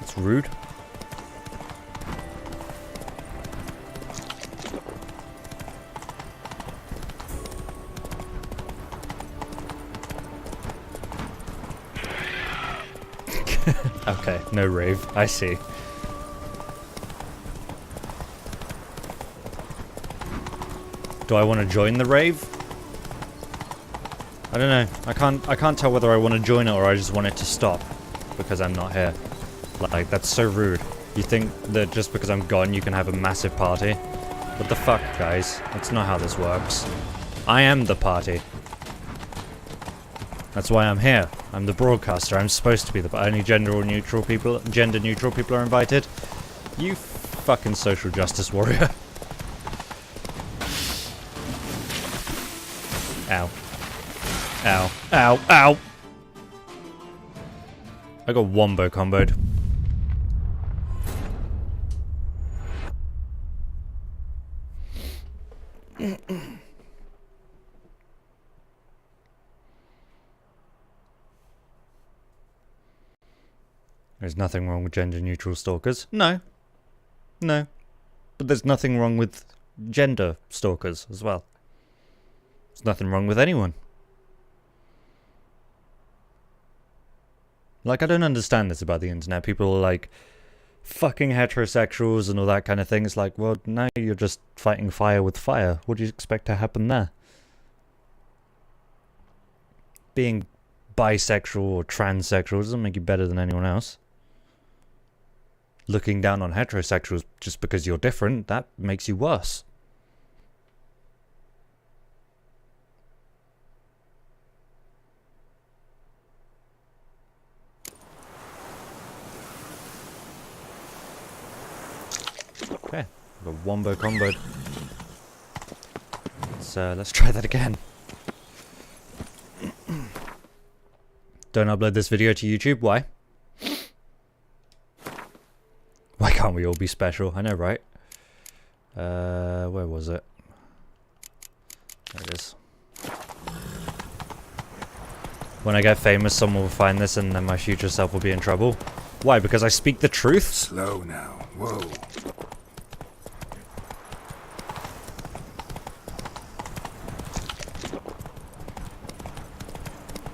It's rude. Okay, no rave. I see. Do I want to join the rave? I don't know. I can't tell whether I want to join it or I just want it to stop because I'm not here. Like, that's so rude. You think that just because I'm gone you can have a massive party? What the fuck, guys? That's not how this works. I am the party. That's why I'm here. I'm the broadcaster. I'm supposed to be the only gender neutral people are invited. You fucking social justice warrior. Ow. Ow. Ow. Ow. I got wombo comboed. There's nothing wrong with gender-neutral stalkers. No. No. But there's nothing wrong with gender stalkers as well. There's nothing wrong with anyone. Like, I don't understand this about the internet. People are like, fucking heterosexuals and all that kind of thing. It's like, well, now you're just fighting fire with fire. What do you expect to happen there? Being bisexual or transsexual doesn't make you better than anyone else. Looking down on heterosexuals just because you're different, that makes you worse. Okay, got wombo comboed. Let's try that again. Don't upload this video to YouTube. Why? Why can't we all be special? I know, right? Where was it? There it is. When I get famous, someone will find this and then my future self will be in trouble. Why? Because I speak the truth? Slow now. Whoa.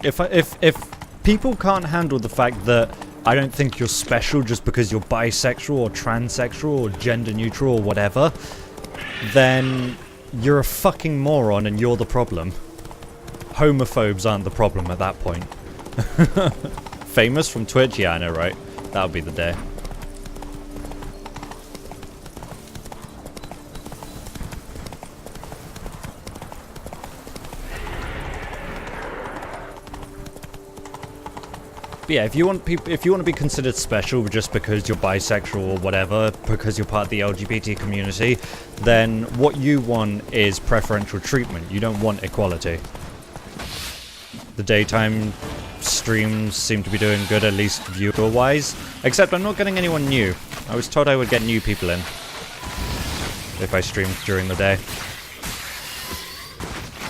If people can't handle the fact that I don't think you're special just because you're bisexual or transsexual or gender neutral or whatever, then you're a fucking moron and you're the problem. Homophobes aren't the problem at that point. Famous from Twitch? Yeah, I know, right? That'll be the day. But yeah, if you want to be considered special just because you're bisexual or whatever, because you're part of the LGBT community, then what you want is preferential treatment. You don't want equality. The daytime streams seem to be doing good, at least viewer-wise. Except I'm not getting anyone new. I was told I would get new people in if I streamed during the day.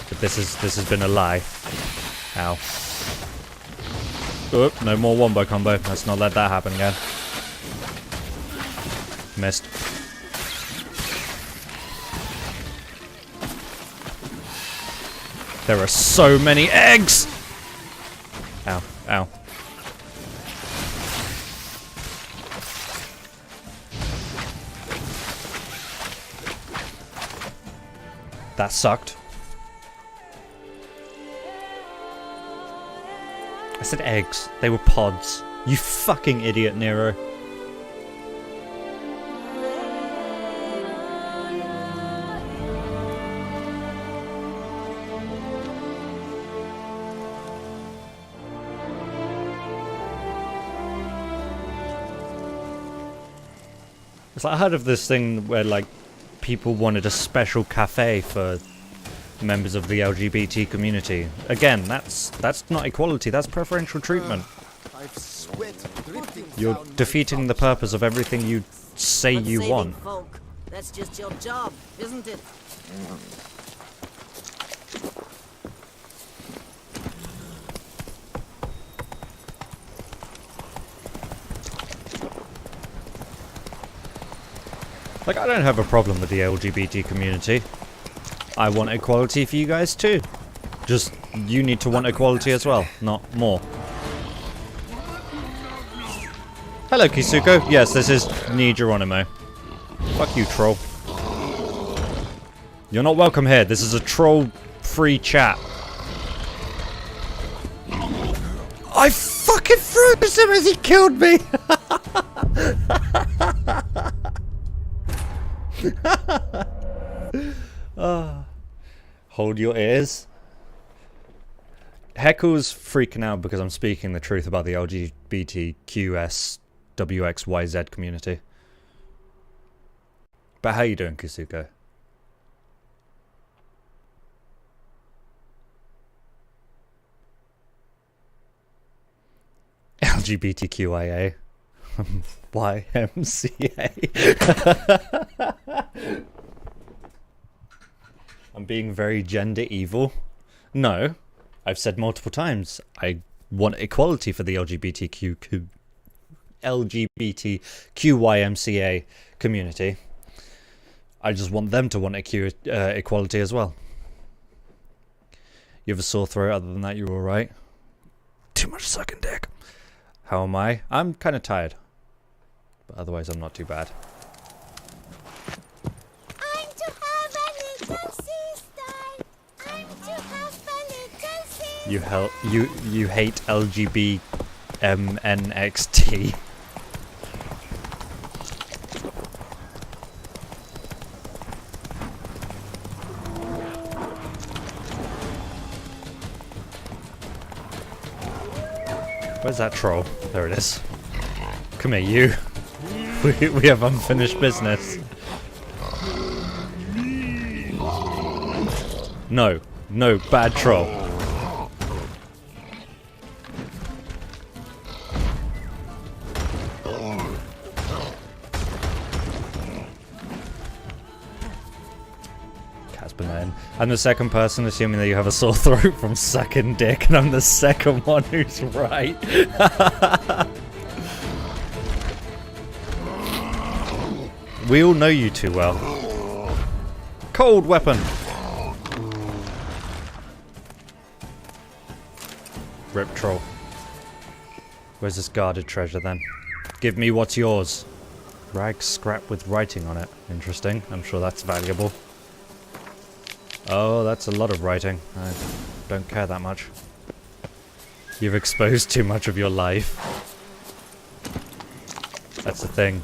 But this has been a lie. Ow. Oop, no more wombo combo. Let's not let that happen again. Missed. There are so many eggs! Ow, ow. That sucked. I said eggs. They were pods. You fucking idiot, Nero. It's like I heard of this thing where like people wanted a special cafe for members of the LGBT community. Again, that's not equality, that's preferential treatment. You're defeating the purpose of everything you say you want. Folk, that's just your job, isn't it? Like, I don't have a problem with the LGBT community. I want equality for you guys too. Just, you need to want equality as well, not more. Hello, Kisuko. Yes, this is Ni Geronimo. Fuck you, troll. You're not welcome here. This is a troll-free chat. I fucking froze him as he killed me! Hold your ears. Heckle's freaking out because I'm speaking the truth about the LGBTQSWXYZ community. But how you doing, Kisuko? LGBTQIA. YMCA. I'm being very gender evil. No. I've said multiple times, I want equality for the LGBTQYMCA community. I just want them to want equality as well. You have a sore throat? Other than that, you're alright? Too much sucking dick. How am I? I'm kind of tired. But otherwise, I'm not too bad. I'm to have a little sister. I'm to have a little sister. You hate LGBTMNXT. Where's that troll? There it is. Come here, you. We have unfinished business. No. No, bad troll. I'm the second person assuming that you have a sore throat from sucking dick, and I'm the second one who's right. We all know you too well. Cold weapon! Rip troll. Where's this guarded treasure then? Give me what's yours. Rag scrap with writing on it. Interesting. I'm sure that's valuable. Oh, that's a lot of writing. I don't care that much. You've exposed too much of your life. That's the thing.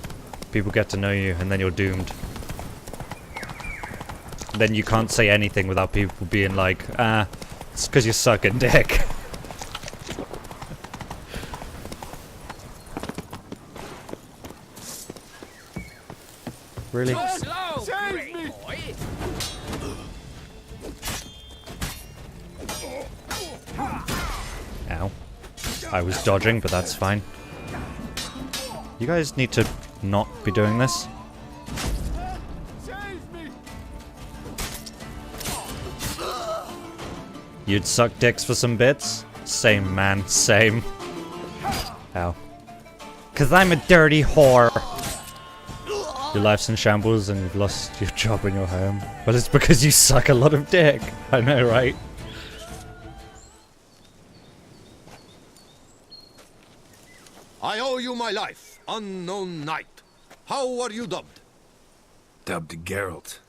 People get to know you, and then you're doomed. Then you can't say anything without people being like, it's because you're sucking dick. Really? Save me! Ow. I was dodging, but that's fine. You guys need to not be doing this. You'd suck dicks for some bits? Same, man. Same. Ow. 'Cause I'm a dirty whore. Your life's in shambles and you've lost your job and your home. Well, it's because you suck a lot of dick. I know, right? I owe you my life, unknown knight. How are you dubbed? Dubbed Geralt.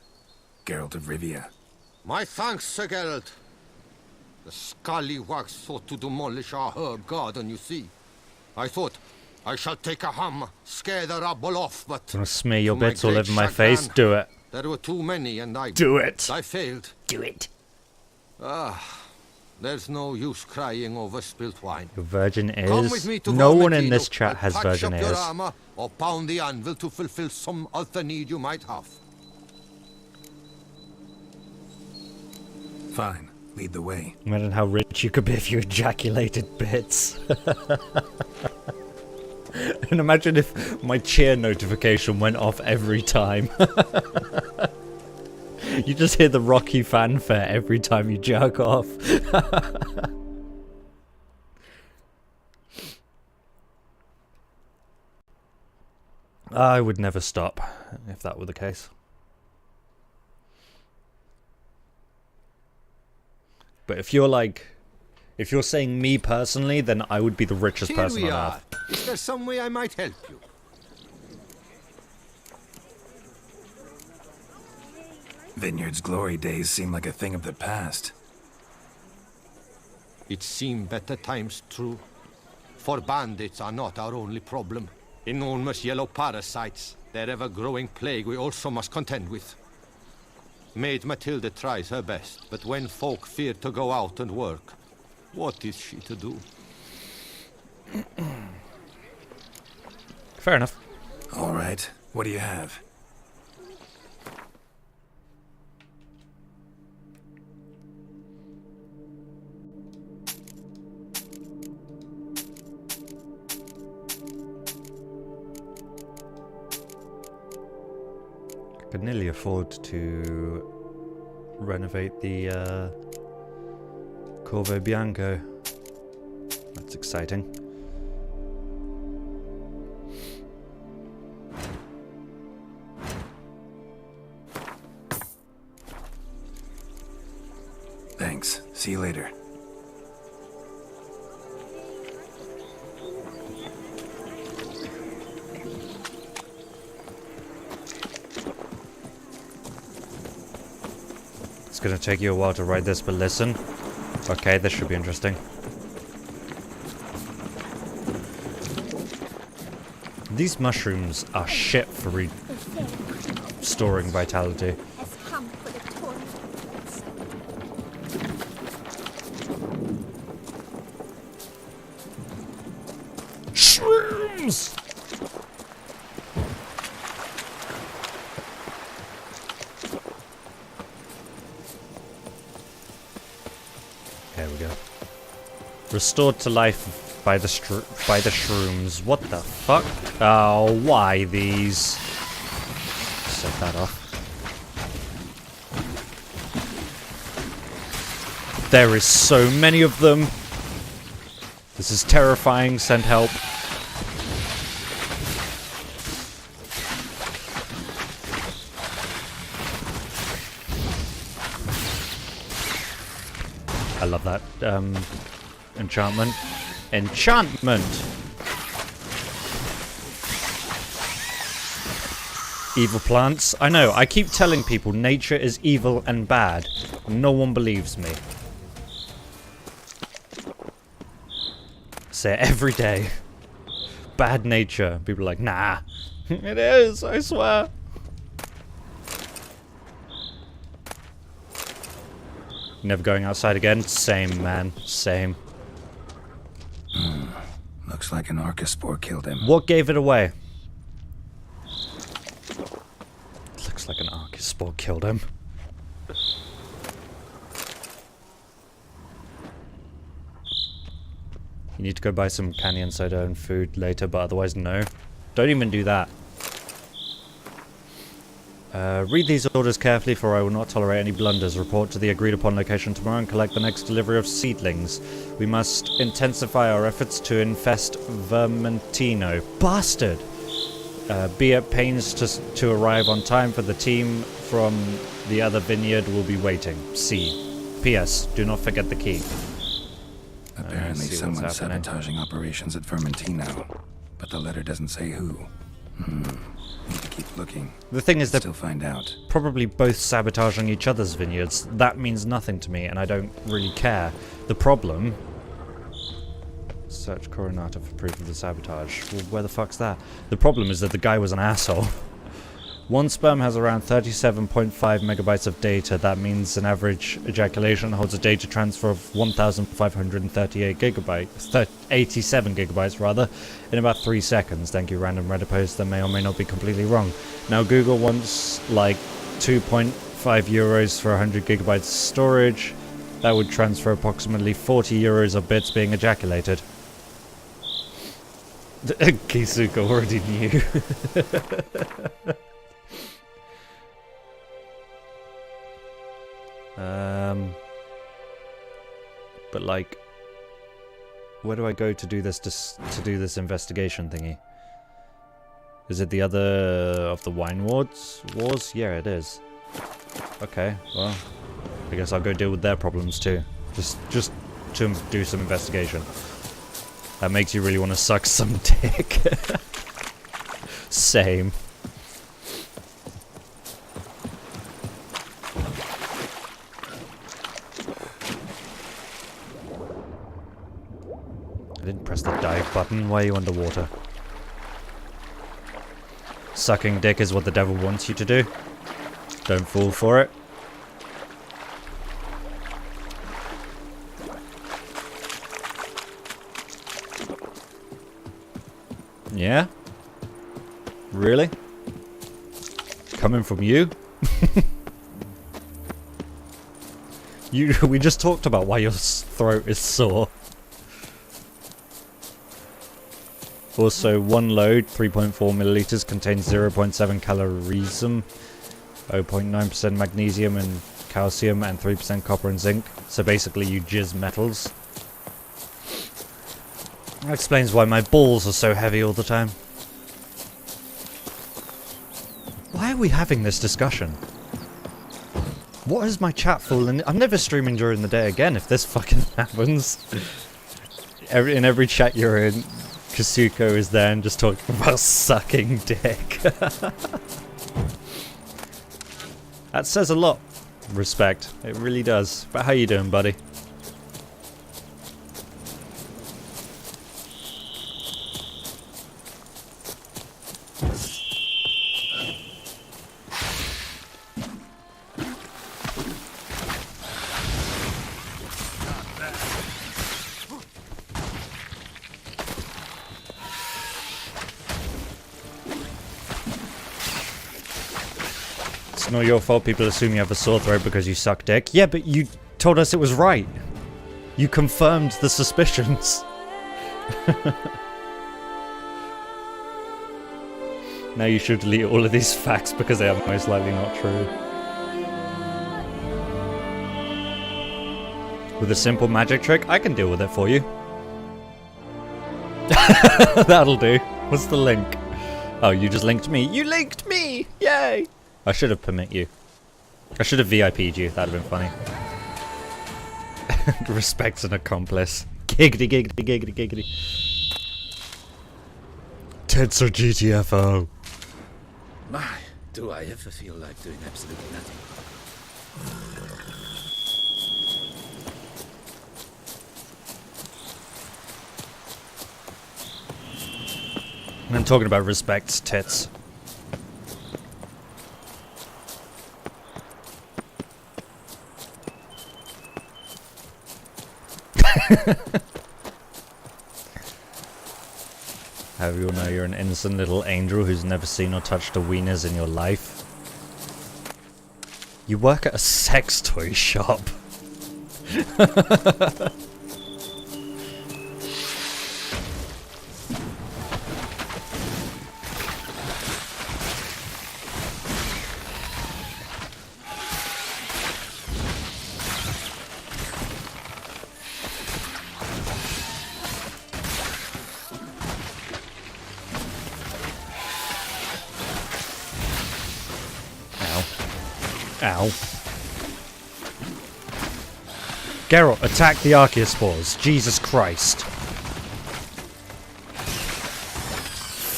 Geralt of Rivia. My thanks, Sir Geralt. The scallywags sought to demolish our herb garden, you see. I thought, I shall take a hammer, scare the rabble off, but... Gonna smear your bits all over my face? Do it. There were too many, and I... Do it! I failed. Do it. There's no use crying over spilt wine. Your virgin Come with ears? me to No one in Vormitido. this chat has Patch virgin up your ears. armor, or pound the anvil to fulfill some other need you might have. Fine. Lead the way. Imagine how rich you could be if you ejaculated bits. And imagine if my cheer notification went off every time. You just hear the Rocky fanfare every time you jerk off. I would never stop if that were the case. But if you're saying me personally, then I would be the richest Here person we on are. earth. Is there some way I might help you? Vineyard's glory days seem like a thing of the past. It seemed better times, true. For bandits are not our only problem. Enormous yellow parasites, their ever-growing plague we also must contend with. Maid Matilda tries her best, but when folk fear to go out and work, what is she to do? Fair enough. All right, what do you have? I could nearly afford to renovate the Corvo Bianco. That's exciting. Thanks. See you later. It's gonna take you a while to write this, but listen. Okay, this should be interesting. These mushrooms are shit for restoring vitality. Shrooms! There we go. Restored to life by the shrooms. What the fuck? Oh, why these? Set that off. There is so many of them. This is terrifying. Send help. I love that enchantment. Enchantment! Evil plants. I know, I keep telling people nature is evil and bad. No one believes me. Say it every day. Bad nature. People are like, nah. It is, I swear. Never going outside again? Same, man. Same. Looks like an Archospore killed him. What gave it away? Looks like an Archospore killed him. You need to go buy some canyon soda and food later, but otherwise no. Don't even do that. Read these orders carefully, for I will not tolerate any blunders. Report to the agreed upon location tomorrow and collect the next delivery of seedlings. We must intensify our efforts to infest Vermentino. Bastard! Be at pains to arrive on time, for the team from the other vineyard will be waiting. C. P.S. Do not forget the key. Apparently someone's sabotaging operations at Vermentino, but the letter doesn't say who. Need to keep looking. The thing is, they're still find out. Probably both sabotaging each other's vineyards. That means nothing to me, and I don't really care. The problem... Search Coronata for proof of the sabotage. Well, where the fuck's that? The problem is that the guy was an asshole. One sperm has around 37.5 megabytes of data. That means an average ejaculation holds a data transfer of 1,538 gigabytes, 87 gigabytes rather, in about 3 seconds. Thank you, random Reddit post that may or may not be completely wrong. Now Google wants like 2.5 euros for 100 gigabytes storage. That would transfer approximately 40 euros of bits being ejaculated. Kisuke already knew. But like, where do I go to do this investigation thingy? Is it the other of the wine wars? Yeah, it is. Okay, well, I guess I'll go deal with their problems too. Just to do some investigation. That makes you really want to suck some dick. Same. I didn't press the dive button. Why are you underwater? Sucking dick is what the devil wants you to do. Don't fall for it. Yeah? Really? Coming from you? We just talked about why your throat is sore. Also, one load, 3.4 milliliters, contains 0.7 calories, 0.9% magnesium and calcium, and 3% copper and zinc. So basically, you jizz metals. That explains why my balls are so heavy all the time. Why are we having this discussion? What is my chat full? And I'm never streaming during the day again if this fucking happens. In every chat you're in, Kasuko is there and just talking about sucking dick. That says a lot. Respect. It really does. But how you doing, buddy? It's not your fault people assume you have a sore throat because you suck dick. Yeah, but you told us it was right. You confirmed the suspicions. Now you should delete all of these facts because they are most likely not true. With a simple magic trick, I can deal with it for you. That'll do. What's the link? Oh, you just linked me. You linked me! Yay! I should have permit you. I should have VIP'd you. That'd have been funny. Respect's an accomplice. Giggity, giggity, giggity, giggity. Tits or GTFO. My, do I ever feel like doing absolutely nothing. I'm talking about respect's tits. How you all know you're an innocent little angel who's never seen or touched a wieners in your life? You work at a sex toy shop. Ow. Geralt, attack the Archaeospores. Jesus Christ.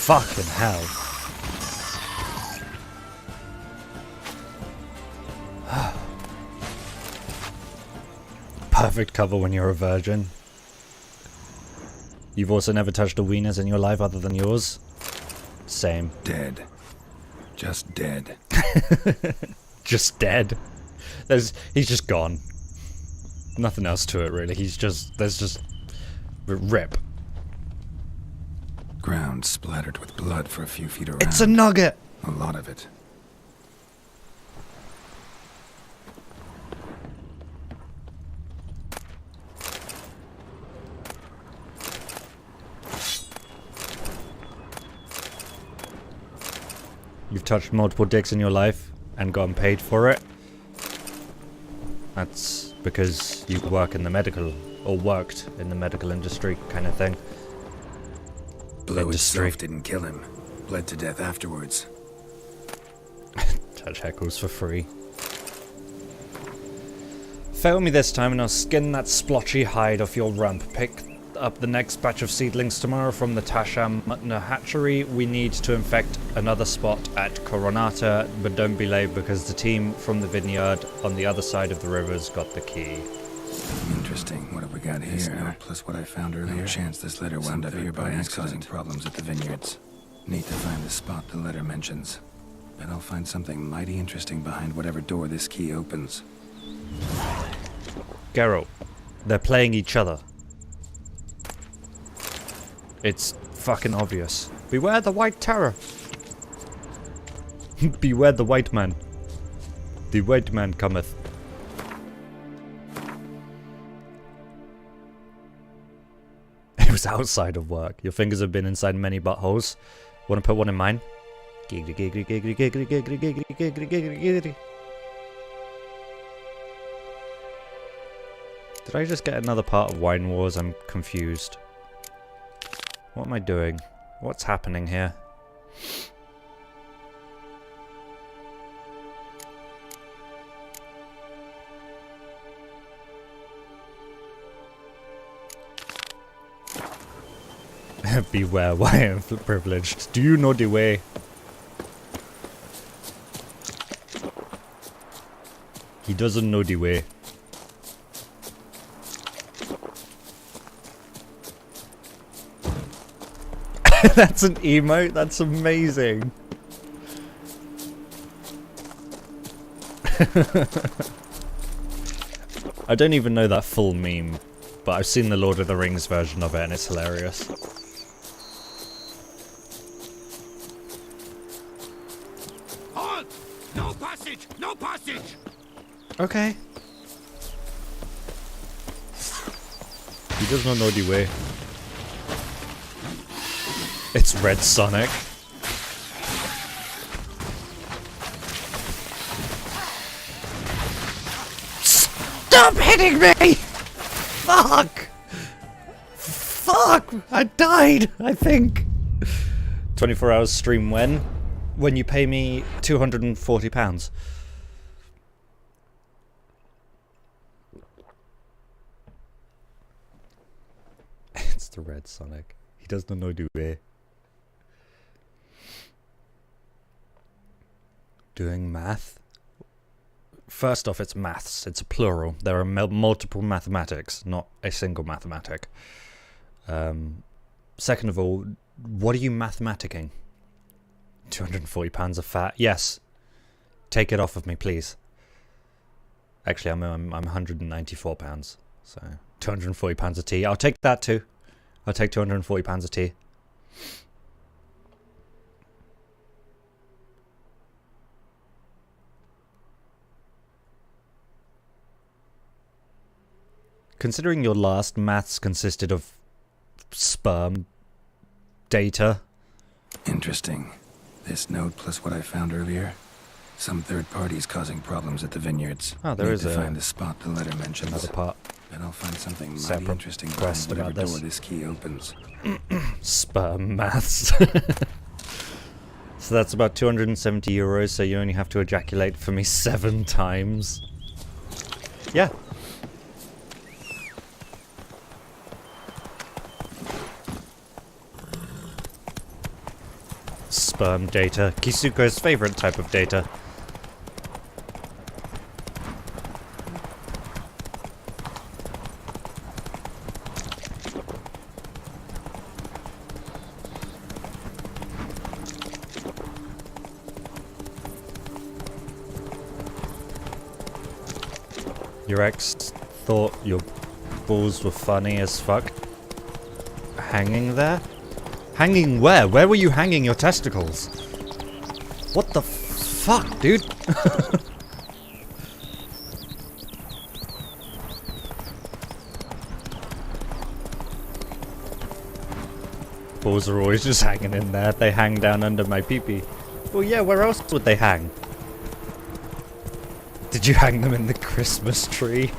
Fucking hell. Perfect cover when you're a virgin. You've also never touched a wieners in your life other than yours? Same. Dead. Just dead. Just dead. He's just gone. Nothing else to it really. There's just rip. Ground splattered with blood for a few feet around. It's a nugget. A lot of it. You've touched multiple dicks in your life and gotten paid for it. That's because you work in the medical, or worked in the medical industry kind of thing. Blow itself didn't kill him. bled to death afterwards. Touch heckles for free. Fail me this time and I'll skin that splotchy hide off your rump. Pick up the next batch of seedlings tomorrow from the Touissant hatchery. We need to infect another spot at Coronata, but don't be late because the team from the vineyard on the other side of the river's got the key. Interesting. What have we got here? Plus what I found earlier. No chance this letter wound up here by accident. Causing problems at the vineyards. Need to find the spot the letter mentions. Bet I'll find something mighty interesting behind whatever door this key opens. Geralt, they're playing each other. It's fucking obvious. Beware the white terror. Beware the white man. The white man cometh. It was outside of work. Your fingers have been inside many buttholes. Want to put one in mine? Giggity, giggity, giggity, giggity, giggity, giggity, giggity, giggity, giggity. Did I just get another part of Wine Wars? I'm confused. What am I doing? What's happening here? Beware, why I am privileged. Do you know the way? He doesn't know the way. That's an emote? That's amazing. I don't even know that full meme, but I've seen the Lord of the Rings version of it and it's hilarious. Halt! No passage! No passage! Okay. He does not know the way. It's Red Sonic. Stop hitting me! Fuck! Fuck! I died, I think. 24 hours stream when? When you pay me £240. It's the Red Sonic. He does not know the way. Doing math? First off, it's maths. It's a plural. There are multiple mathematics, not a single mathematic. Second of all, what are you mathematicking? £240 of fat? Yes. Take it off of me, please. Actually, I'm £194, so £240 of tea. I'll take that too. I'll take £240 of tea. Considering your last maths consisted of sperm data. Interesting. This note plus what I found earlier. Some third parties causing problems at the vineyards. Oh, there is to find the spot the letter mentions. Another part. And I'll find something mighty Separate interesting quest behind whatever about door this. this key opens. Sperm maths. So that's about 270 euros, so you only have to ejaculate for me 7 times. Yeah. Sperm data. Kisuko's favorite type of data. Your ex thought your balls were funny as fuck. Hanging there? Hanging where? Where were you hanging your testicles? What the fuck, dude? Balls are always just hanging in there. They hang down under my pee-pee. Well, yeah, where else would they hang? Did you hang them in the Christmas tree?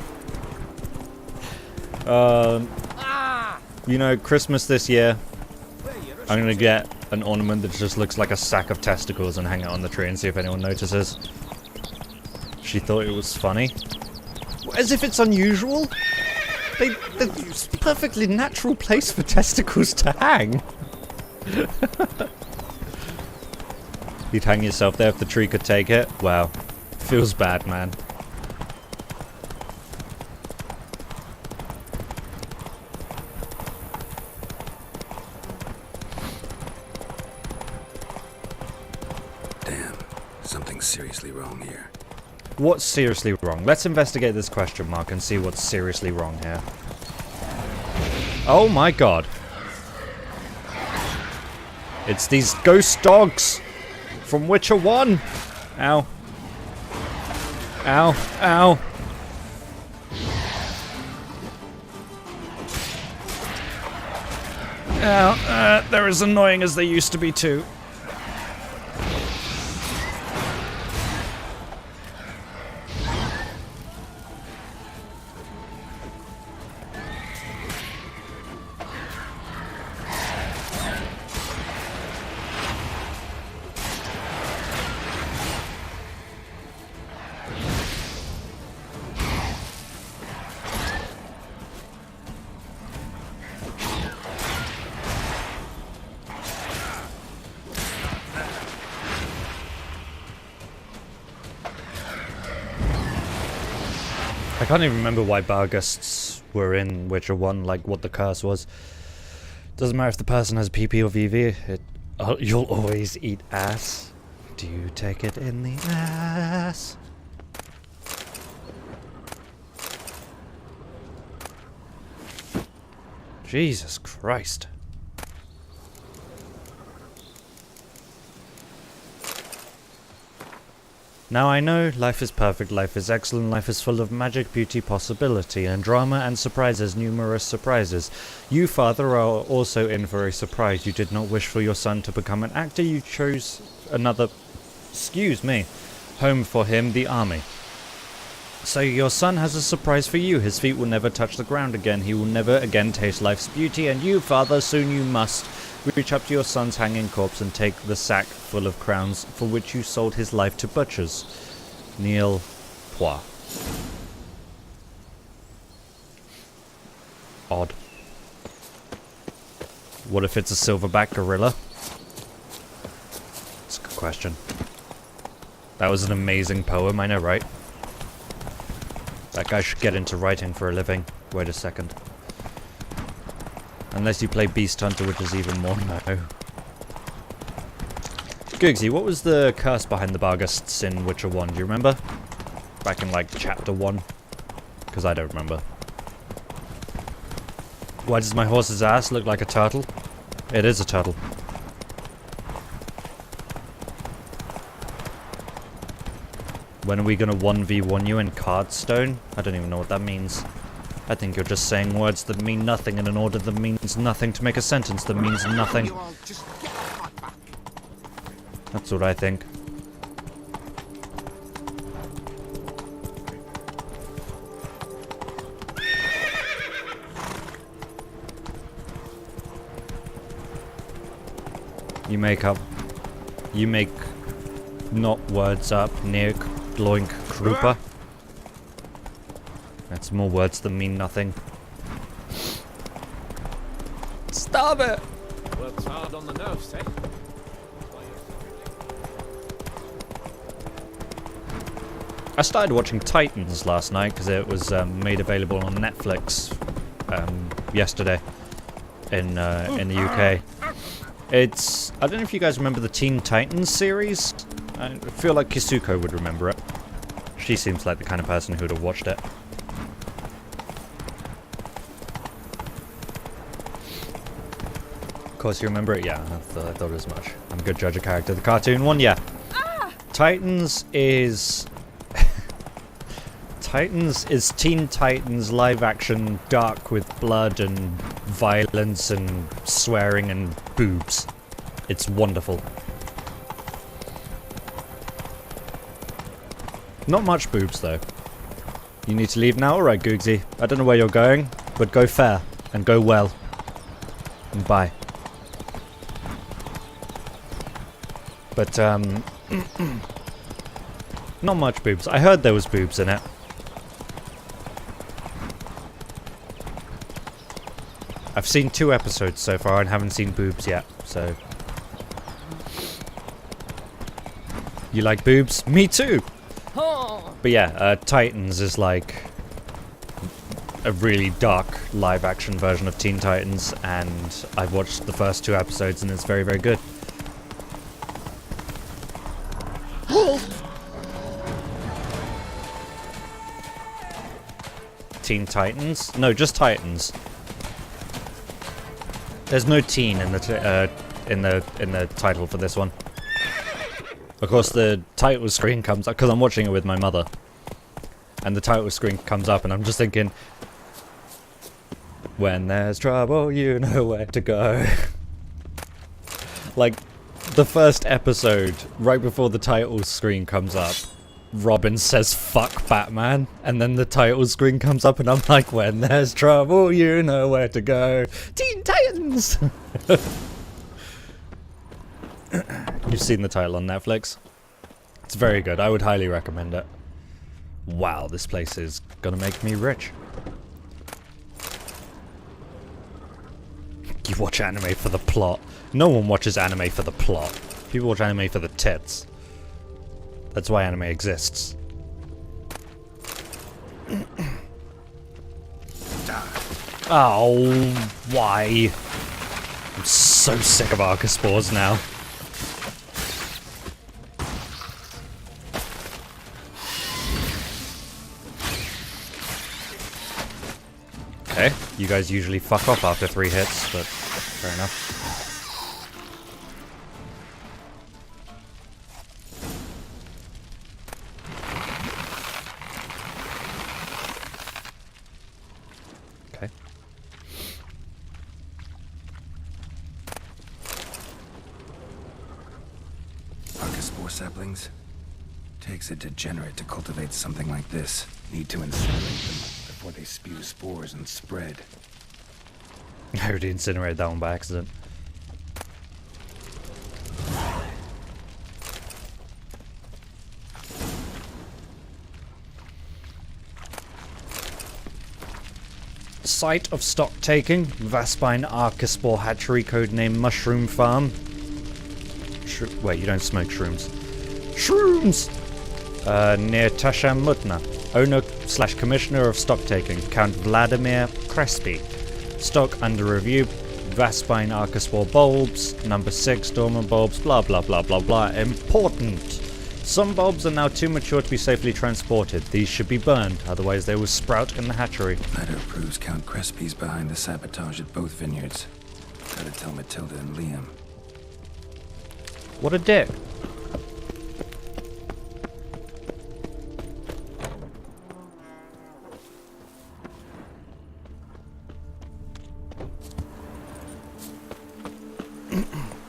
You know, Christmas this year, I'm gonna get an ornament that just looks like a sack of testicles and hang it on the tree and see if anyone notices. She thought it was funny. As if it's unusual. They're a perfectly natural place for testicles to hang. You'd hang yourself there if the tree could take it. Wow. Feels bad, man. Damn. Something's seriously wrong here. What's seriously wrong? Let's investigate this question mark and see what's seriously wrong here. Oh my god. It's these ghost dogs from Witcher 1. Ow. Ow. Ow. Ow. They're as annoying as they used to be too. I can't even remember why Barghasts were in Witcher 1, like what the curse was. Doesn't matter if the person has PP or VV, you'll always eat ass. Do you take it in the ass? Jesus Christ. Now I know life is perfect, life is excellent, life is full of magic, beauty, possibility, and drama and surprises, numerous surprises. You, father, are also in for a surprise. You did not wish for your son to become an actor, you chose another, home for him, the army. So your son has a surprise for you. His feet will never touch the ground again. He will never again taste life's beauty, and you, father, soon you must reach up to your son's hanging corpse and take the sack full of crowns for which you sold his life to butchers. Neil Poix. Odd. What if it's a silverback gorilla? That's a good question. That was an amazing poem, I know, right? That guy should get into writing for a living. Wait a second. Unless you play Beast Hunter, which is even more no. Googsy, what was the curse behind the Barghasts in Witcher 1? Do you remember? Back in, like, Chapter 1? Because I don't remember. Why does my horse's ass look like a turtle? It is a turtle. When are we gonna 1v1 you in Cardstone? I don't even know what that means. I think you're just saying words that mean nothing in an order that means nothing to make a sentence that means nothing. That's what I think. You make not words up, Nick Gloink Krupa. That's more words that mean nothing. Stop it! Works hard on the nerves, eh? I started watching Titans last night because it was made available on Netflix yesterday in the UK. It's, I don't know if you guys remember the Teen Titans series. I feel like Kisuko would remember it. She seems like the kind of person who would have watched it. Of course you remember it? Yeah, I thought as much. I'm a good judge of character. The cartoon one, yeah. Titans is... Titans is Teen Titans live action, dark with blood and violence and swearing and boobs. It's wonderful. Not much boobs though. You need to leave now? Alright, Googsy. I don't know where you're going, but go fair and go well. And bye. But, not much boobs. I heard there was boobs in it. I've seen 2 episodes so far and haven't seen boobs yet, so... You like boobs? Me too! But yeah, Titans is like a really dark live-action version of Teen Titans, and I've watched the first 2 episodes and it's very, very good. Teen Titans? No, just Titans. There's no teen in the title for this one. Of course, the title screen comes up because I'm watching it with my mother, and the title screen comes up, and I'm just thinking, when there's trouble, you know where to go. Like, the first episode, right before the title screen comes up, Robin says "fuck Batman," and then the title screen comes up, and I'm like, when there's trouble, you know where to go. Teen Titans! You've seen the title on Netflix. It's very good. I would highly recommend it. Wow, this place is gonna make me rich. You watch anime for the plot. No one watches anime for the plot. People watch anime for the tits. That's why anime exists. Oh, why? I'm so sick of Archospores now. Okay, you guys usually fuck off after 3 hits, but fair enough. Okay. Archospore saplings? Takes a degenerate to cultivate something like this. Need to incinerate them before they spew spores and spread. I already incinerated that one by accident. Site of stock taking, Vaspine Archospore Hatchery, codename Mushroom Farm. Wait, you don't smoke shrooms. Shrooms! Near Tasham Mutna. Owner/Commissioner of stock taking, Count Vladimir Crespi. Stock under review, Vaspine Archospore bulbs, number 6 dormant bulbs, blah blah blah blah blah. Important! Some bulbs are now too mature to be safely transported. These should be burned, otherwise they will sprout in the hatchery. Letter proves Count Crespi's behind the sabotage at both vineyards. Gotta tell Matilda and Liam. What a dick.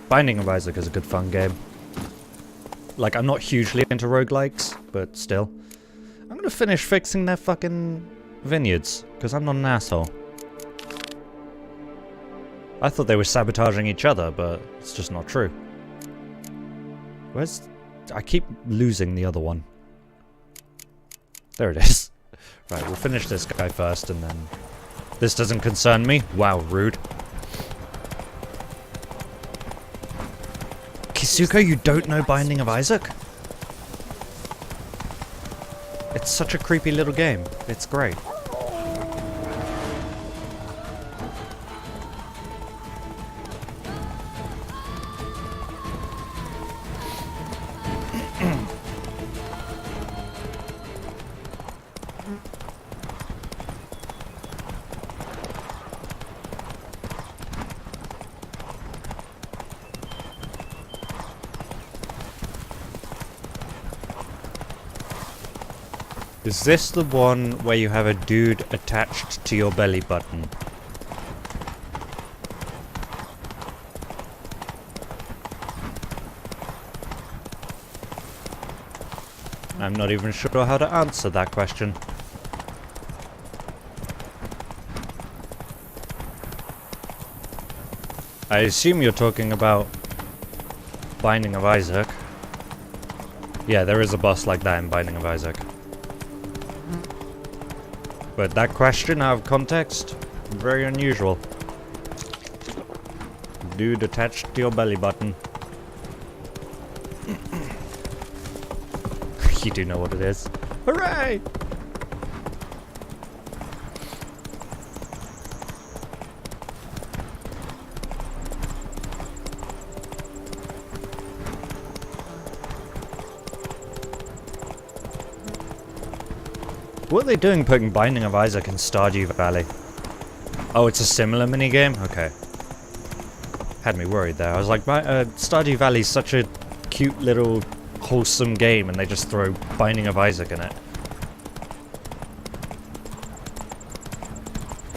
Binding of Isaac is a good fun game. Like, I'm not hugely into roguelikes, but still. I'm gonna finish fixing their fucking vineyards, because I'm not an asshole. I thought they were sabotaging each other, but it's just not true. Where's... I keep losing the other one. There it is. Right, we'll finish this guy first, and then... This doesn't concern me. Wow, rude. Kisuko, you don't know Binding of Isaac? It's such a creepy little game. It's great. Is this the one where you have a dude attached to your belly button? I'm not even sure how to answer that question. I assume you're talking about Binding of Isaac. Yeah, there is a boss like that in Binding of Isaac. But that question out of context, very unusual. Dude attached to your belly button. You do know what it is. Hooray! What are they doing putting Binding of Isaac in Stardew Valley? Oh, it's a similar minigame? Okay. Had me worried there. I was like, Stardew Valley's such a cute little wholesome game and they just throw Binding of Isaac in it.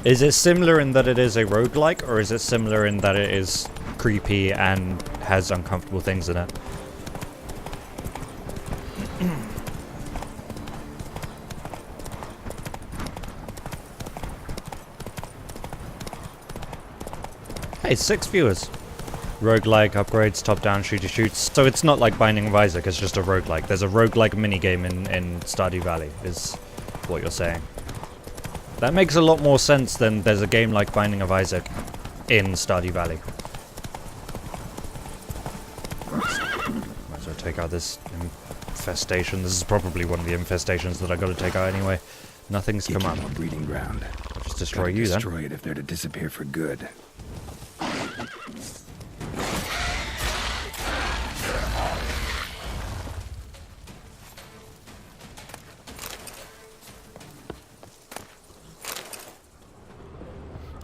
Is it similar in that it is a roguelike, or is it similar in that it is creepy and has uncomfortable things in it? Hey, 6 viewers. Roguelike, upgrades, top-down, shooty-shoots. So it's not like Binding of Isaac, it's just a roguelike. There's a roguelike minigame in Stardew Valley, is what you're saying. That makes a lot more sense than there's a game like Binding of Isaac in Stardew Valley. Might as well take out this infestation. This is probably one of the infestations that I gotta take out anyway. Nothing's come up. More breeding ground. I'll just destroy you then. Destroy it if they're to disappear for good.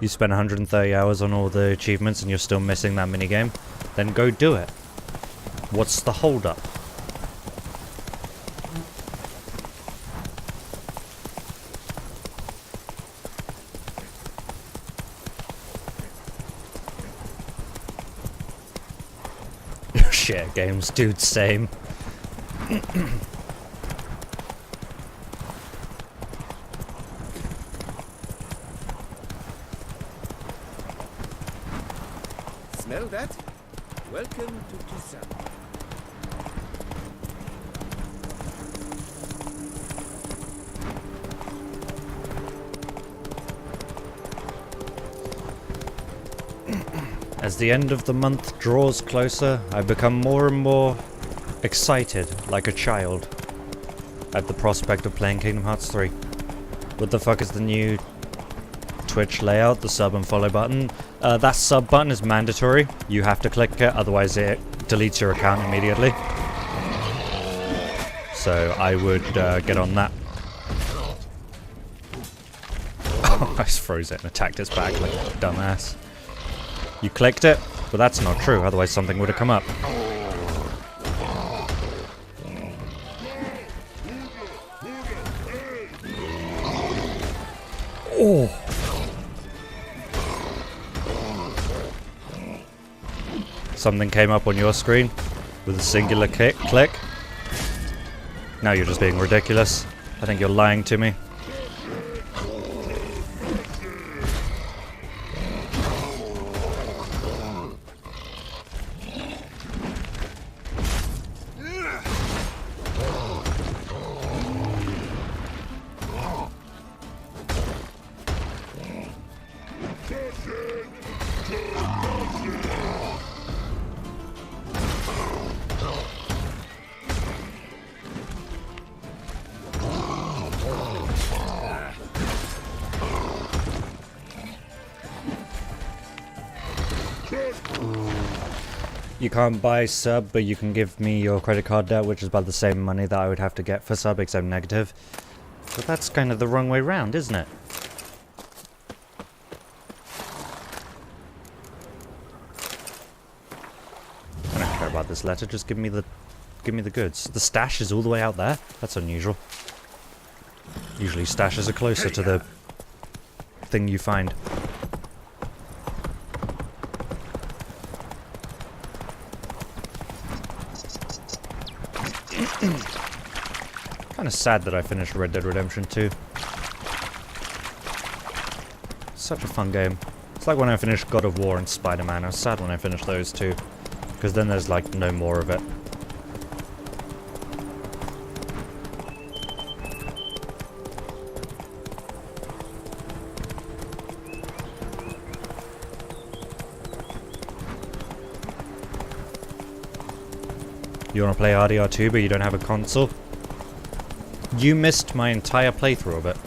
You spent 130 hours on all the achievements and you're still missing that minigame? Then go do it. What's the holdup? Shit, games, dude, same. Smell that? Welcome to Touissant. As the end of the month draws closer, I become more and more excited, like a child, at the prospect of playing Kingdom Hearts 3. What the fuck is the new Twitch layout, the sub and follow button? That sub button is mandatory. You have to click it, otherwise it deletes your account immediately. So I would get on that. Oh, I just froze it and attacked its back like a dumbass. You clicked it, but that's not true, otherwise something would have come up. Oh! Something came up on your screen with a singular click. Now you're just being ridiculous. I think you're lying to me. You can't buy sub, but you can give me your credit card debt, which is about the same money that I would have to get for sub, except negative. But that's kind of the wrong way round, isn't it? I don't care about this letter, just give me the goods. The stash is all the way out there? That's unusual. Usually stashes are closer to the thing you find. Kind of sad that I finished Red Dead Redemption 2. Such a fun game. It's like when I finished God of War and Spider-Man. I was sad when I finished those two. because then there's like no more of it. You want to play RDR2 but you don't have a console? You missed my entire playthrough of it.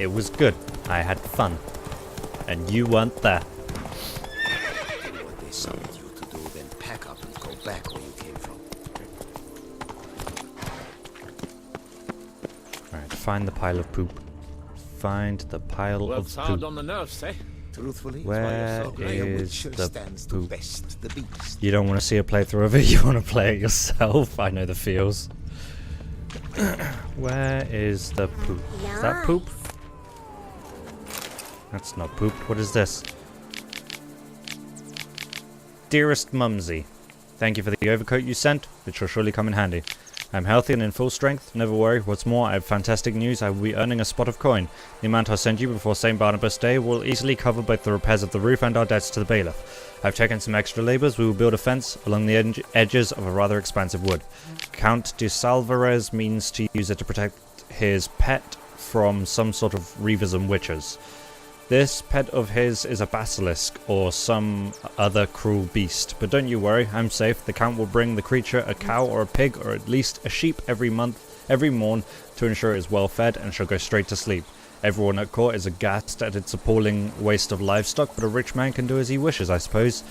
It was good. I had fun. And you weren't there. Do what they summoned you to do, then pack up and go back where you came from. Alright, find the pile of poop. Find the pile Well, of it's hard poop. on the nerves, eh? Truthfully, Where is Witcher the stands to poop? best the beast. You don't want to see a playthrough of it, you want to play it yourself. I know the feels. Where is the poop? Is that poop? That's not poop. What is this? Dearest Mumsy, thank you for the overcoat you sent. It shall surely come in handy. I'm healthy and in full strength. Never worry. What's more, I have fantastic news. I will be earning a spot of coin. The amount I'll send you before St. Barnabas Day will easily cover both the repairs of the roof and our debts to the bailiff. I've taken some extra labours. We will build a fence along the edges of a rather expansive wood. Count de Salvarez means to use it to protect his pet from some sort of reavers and witches. This pet of his is a basilisk or some other cruel beast, but don't you worry, I'm safe. The Count will bring the creature a cow or a pig or at least a sheep every morn to ensure it is well fed and shall go straight to sleep. Everyone at court is aghast at its appalling waste of livestock, but a rich man can do as he wishes, I suppose.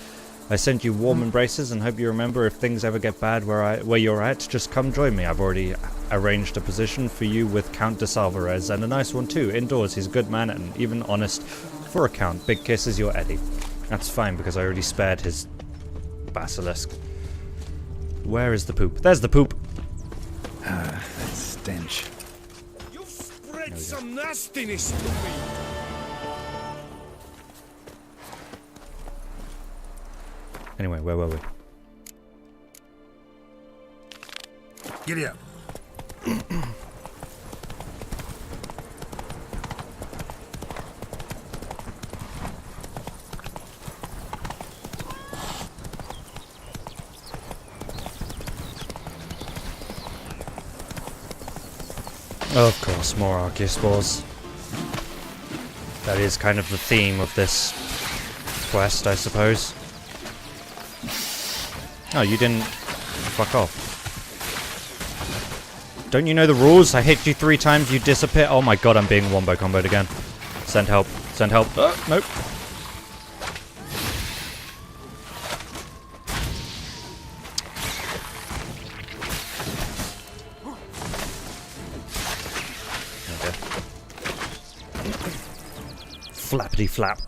I sent you warm embraces and hope you remember if things ever get bad where you're at, just come join me. I've already arranged a position for you with Count de Salvarez, and a nice one too. Indoors, he's a good man and even honest for a count. Big kisses, your Eddie. That's fine because I already spared his basilisk. Where is the poop? There's the poop! That stench. You've spread some nastiness to me. Anyway, where were we? Giddy up. Of course, more Archaeospores. That is kind of the theme of this quest, I suppose. Oh, you didn't... Fuck off. Don't you know the rules? I hit you 3 times, you disappear. Oh my god, I'm being wombo comboed again. Send help. Send help. Nope. Flappity flap.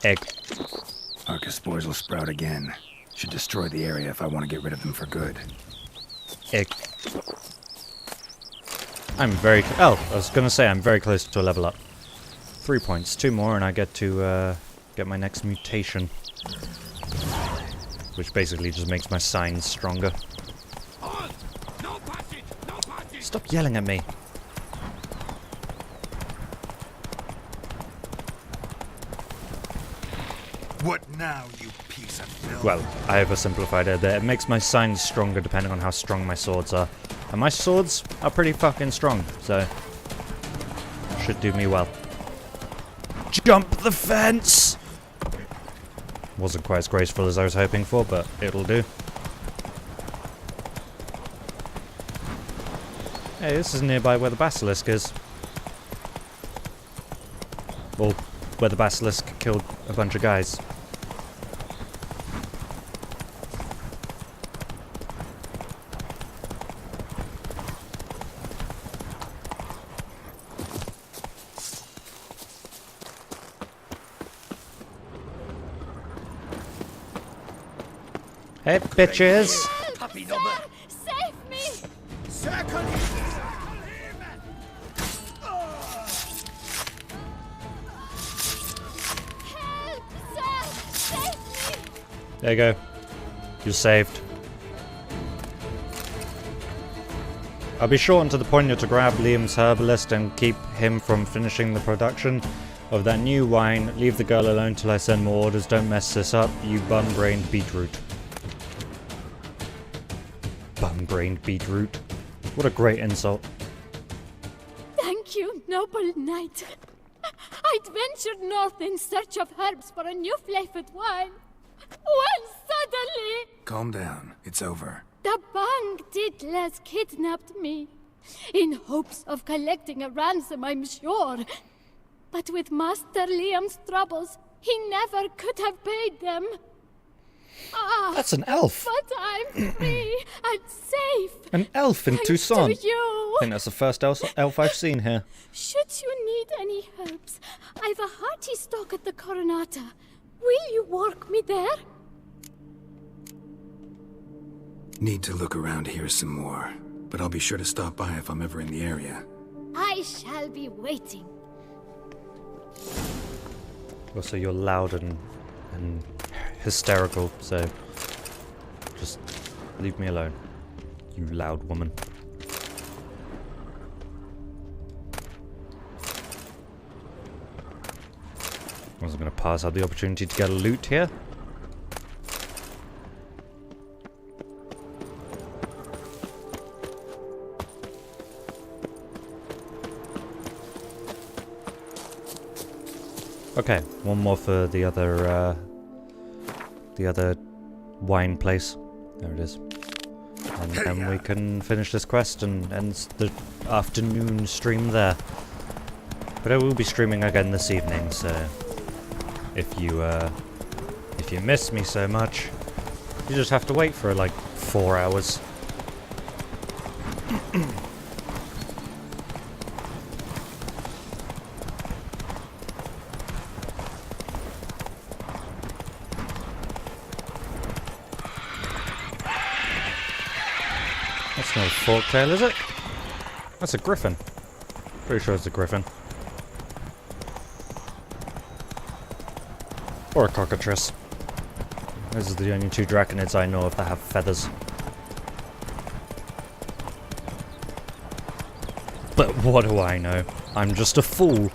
Egg. Archaeospores will sprout again. Should destroy the area if I want to get rid of them for good. Egg. I'm very... Oh, I was going to say I'm very close to a level up. 3 points. 2 more and I get to get my next mutation. Which basically just makes my signs stronger. Stop yelling at me. What now, you piece of filth? Well, I oversimplified it there. It makes my signs stronger depending on how strong my swords are. And my swords are pretty fucking strong, so... should do me well. Jump the fence! Wasn't quite as graceful as I was hoping for, but it'll do. Hey, this is nearby where the basilisk is. Or where the basilisk killed a bunch of guys. Hey, bitches! Puppy nobber. Save me! Circle him! Help, sir! Save me! There you go. You're saved. I'll be shortened to the point to grab Liam's herbalist and keep him from finishing the production of that new wine. Leave the girl alone till I send more orders. Don't mess this up, you bum-brained beetroot. Bum-brained beetroot. What a great insult. Thank you, noble knight. I'd ventured north in search of herbs for a new flavored wine. When suddenly... Calm down. It's over. the banditles kidnapped me. In hopes of collecting a ransom, I'm sure. But with Master Liam's troubles, he never could have paid them. Ah, That's an elf. But I'm free and safe. An elf in Thanks Touissant. to you. I think that's the first elf I've seen here. Should you need any herbs, I've a hearty stock at the Coronata. Will you walk me there? Need to look around here some more, but I'll be sure to stop by if I'm ever in the area. I shall be waiting. Also, you're loud and hysterical, so just leave me alone, you loud woman. I wasn't going to pass up the opportunity to get a loot here. Okay, one more for the other wine place. There it is. And then we can finish this quest and end the afternoon stream there. But I will be streaming again this evening, so if you miss me so much, you just have to wait for like 4 hours. That's not a forktail, is it? That's a griffin. Pretty sure it's a griffin. Or a cockatrice. Those are the only two draconids I know of that have feathers. But what do I know? I'm just a fool.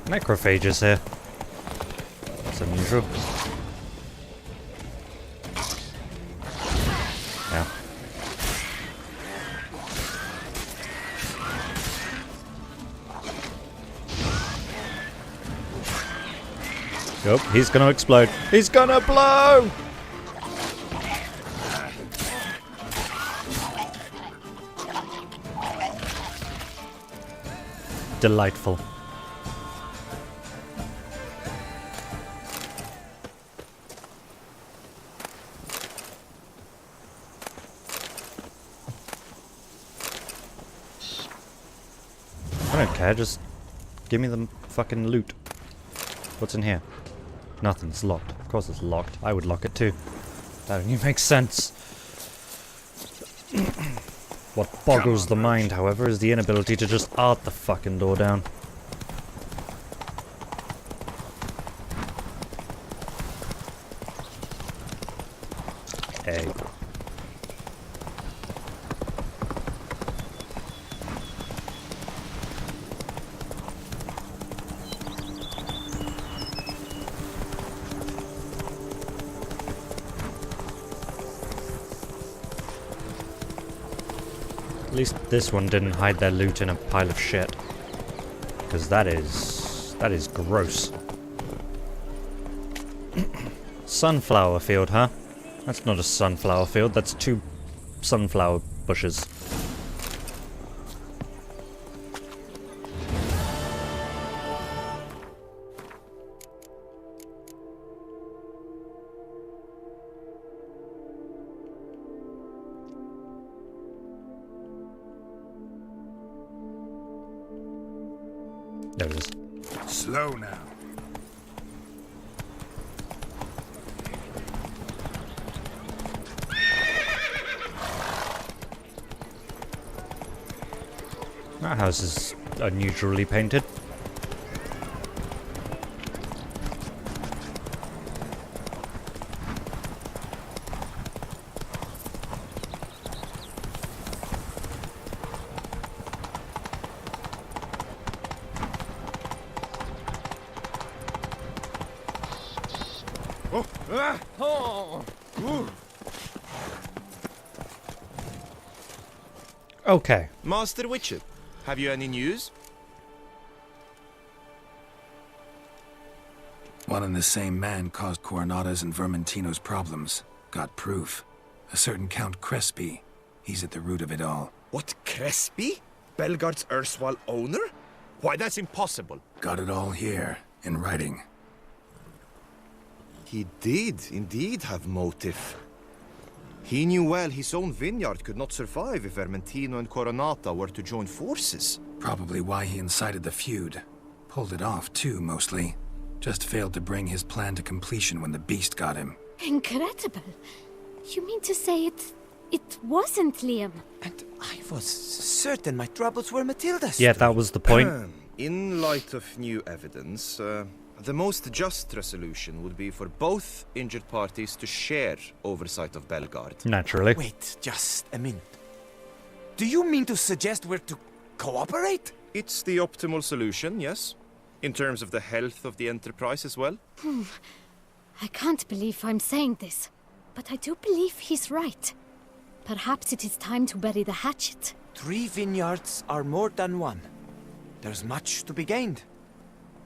Necrophages here. That's unusual. Yeah. Yup, he's gonna explode. He's gonna blow! Delightful. I don't care, just give me the fucking loot. What's in here? Nothing, it's locked. Of course it's locked. I would lock it too. That only makes sense. What boggles the mind, however, is the inability to just art the fucking door down. Hey. At least this one didn't hide their loot in a pile of shit. Because that is gross. Sunflower field, huh? That's not a sunflower field, that's 2 sunflower bushes. There it is. Slow now. That house is unusually painted. Okay. Master Witcher, have you any news? One and the same man caused Coronata's and Vermentino's problems. Got proof. A certain Count Crespi. He's at the root of it all. What, Crespi? Belgard's erstwhile owner? Why, that's impossible. Got it all here, in writing. He did indeed have motive. He knew well his own vineyard could not survive if Vermentino and Coronata were to join forces. Probably why he incited the feud. Pulled it off, too, mostly. Just failed to bring his plan to completion when the beast got him. Incredible. You mean to say it wasn't Liam? And I was certain my troubles were Matilda's. Yeah, that was the point. In light of new evidence, the most just resolution would be for both injured parties to share oversight of Belgard. Naturally. Wait, just a minute. Do you mean to suggest we're to cooperate? It's the optimal solution, yes. In terms of the health of the enterprise as well. I can't believe I'm saying this, but I do believe he's right. Perhaps it is time to bury the hatchet. 3 vineyards are more than 1. There's much to be gained.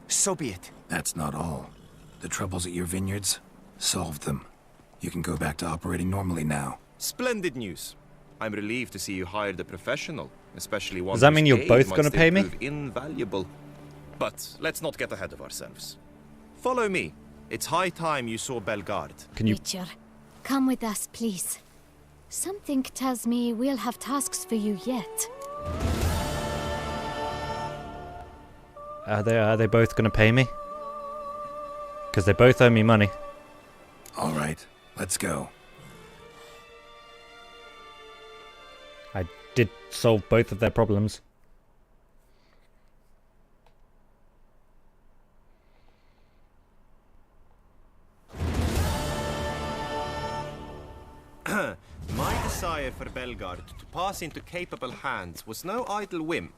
So be it. That's not all. The troubles at your vineyards, solved them. You can go back to operating normally now. Splendid news. I'm relieved to see you hired a professional, especially one. Does that mean whose you're aid both might gonna still pay me? prove invaluable. But let's not get ahead of ourselves. Follow me. It's high time you saw Belgard. Can you... Witcher, come with us, please. Something tells me we'll have tasks for you yet. Are they both gonna pay me? Because they both owe me money. All right, let's go. I did solve both of their problems. My desire for Belgard to pass into capable hands was no idle whim.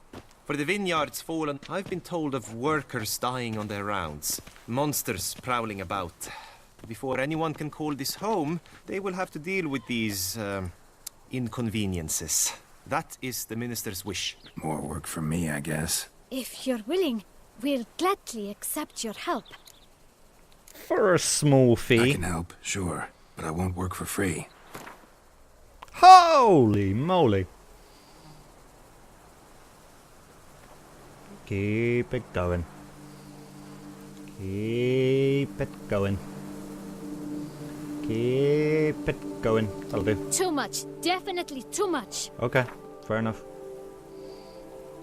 For the vineyards fallen, I've been told of workers dying on their rounds, monsters prowling about. Before anyone can call this home, they will have to deal with these, inconveniences. That is the minister's wish. More work for me, I guess. If you're willing, we'll gladly accept your help. For a small fee. I can help, sure, but I won't work for free. Holy moly. Keep it going. Keep it going. Keep it going. That'll do. Too much. Definitely too much. Okay, fair enough.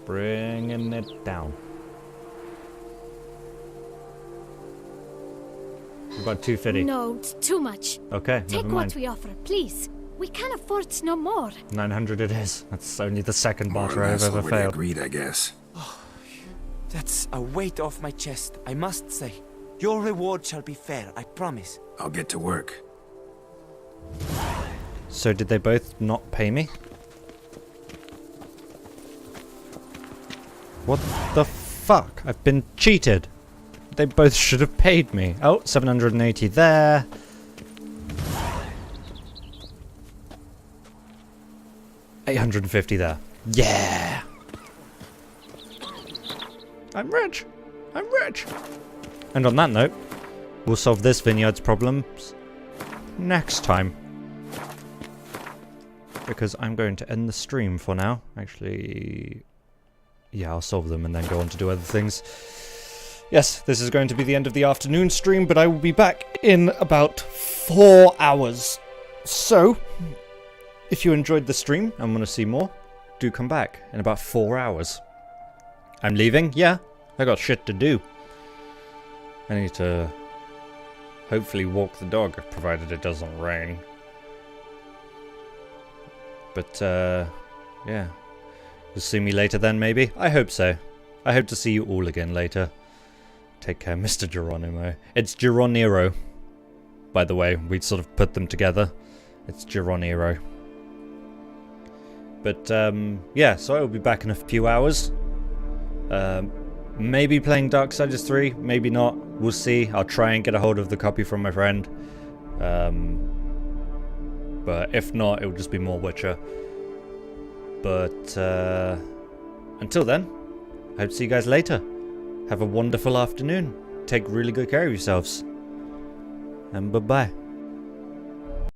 Bringing it down. About 250. No, it's too much. Okay, Take never mind. what we offer, please. We can afford no more. 900 it is. That's only the second barter I've More or less ever already failed. agreed, I guess. That's a weight off my chest, I must say. Your reward shall be fair, I promise. I'll get to work. So did they both not pay me? What the fuck? I've been cheated. They both should have paid me. Oh, 780 there. $850 there. Yeah! I'm rich! I'm rich! And on that note, we'll solve this vineyard's problems next time. Because I'm going to end the stream for now. Actually, yeah, I'll solve them and then go on to do other things. Yes, this is going to be the end of the afternoon stream, but I will be back in about 4 hours. So, if you enjoyed the stream and want to see more, do come back in about 4 hours. I'm leaving? Yeah, I got shit to do. I need to hopefully walk the dog, provided it doesn't rain. But, yeah. You'll see me later then, maybe? I hope so. I hope to see you all again later. Take care, Mr. Geronimo. It's Geroniro. By the way, we sort of put them together. It's Geroniro. But, yeah, so I will be back in a few hours. Maybe playing Darksiders 3, maybe not. We'll see. I'll try and get a hold of the copy from my friend. But if not, it will just be more Witcher. But, until then, I hope to see you guys later. Have a wonderful afternoon. Take really good care of yourselves. And bye-bye.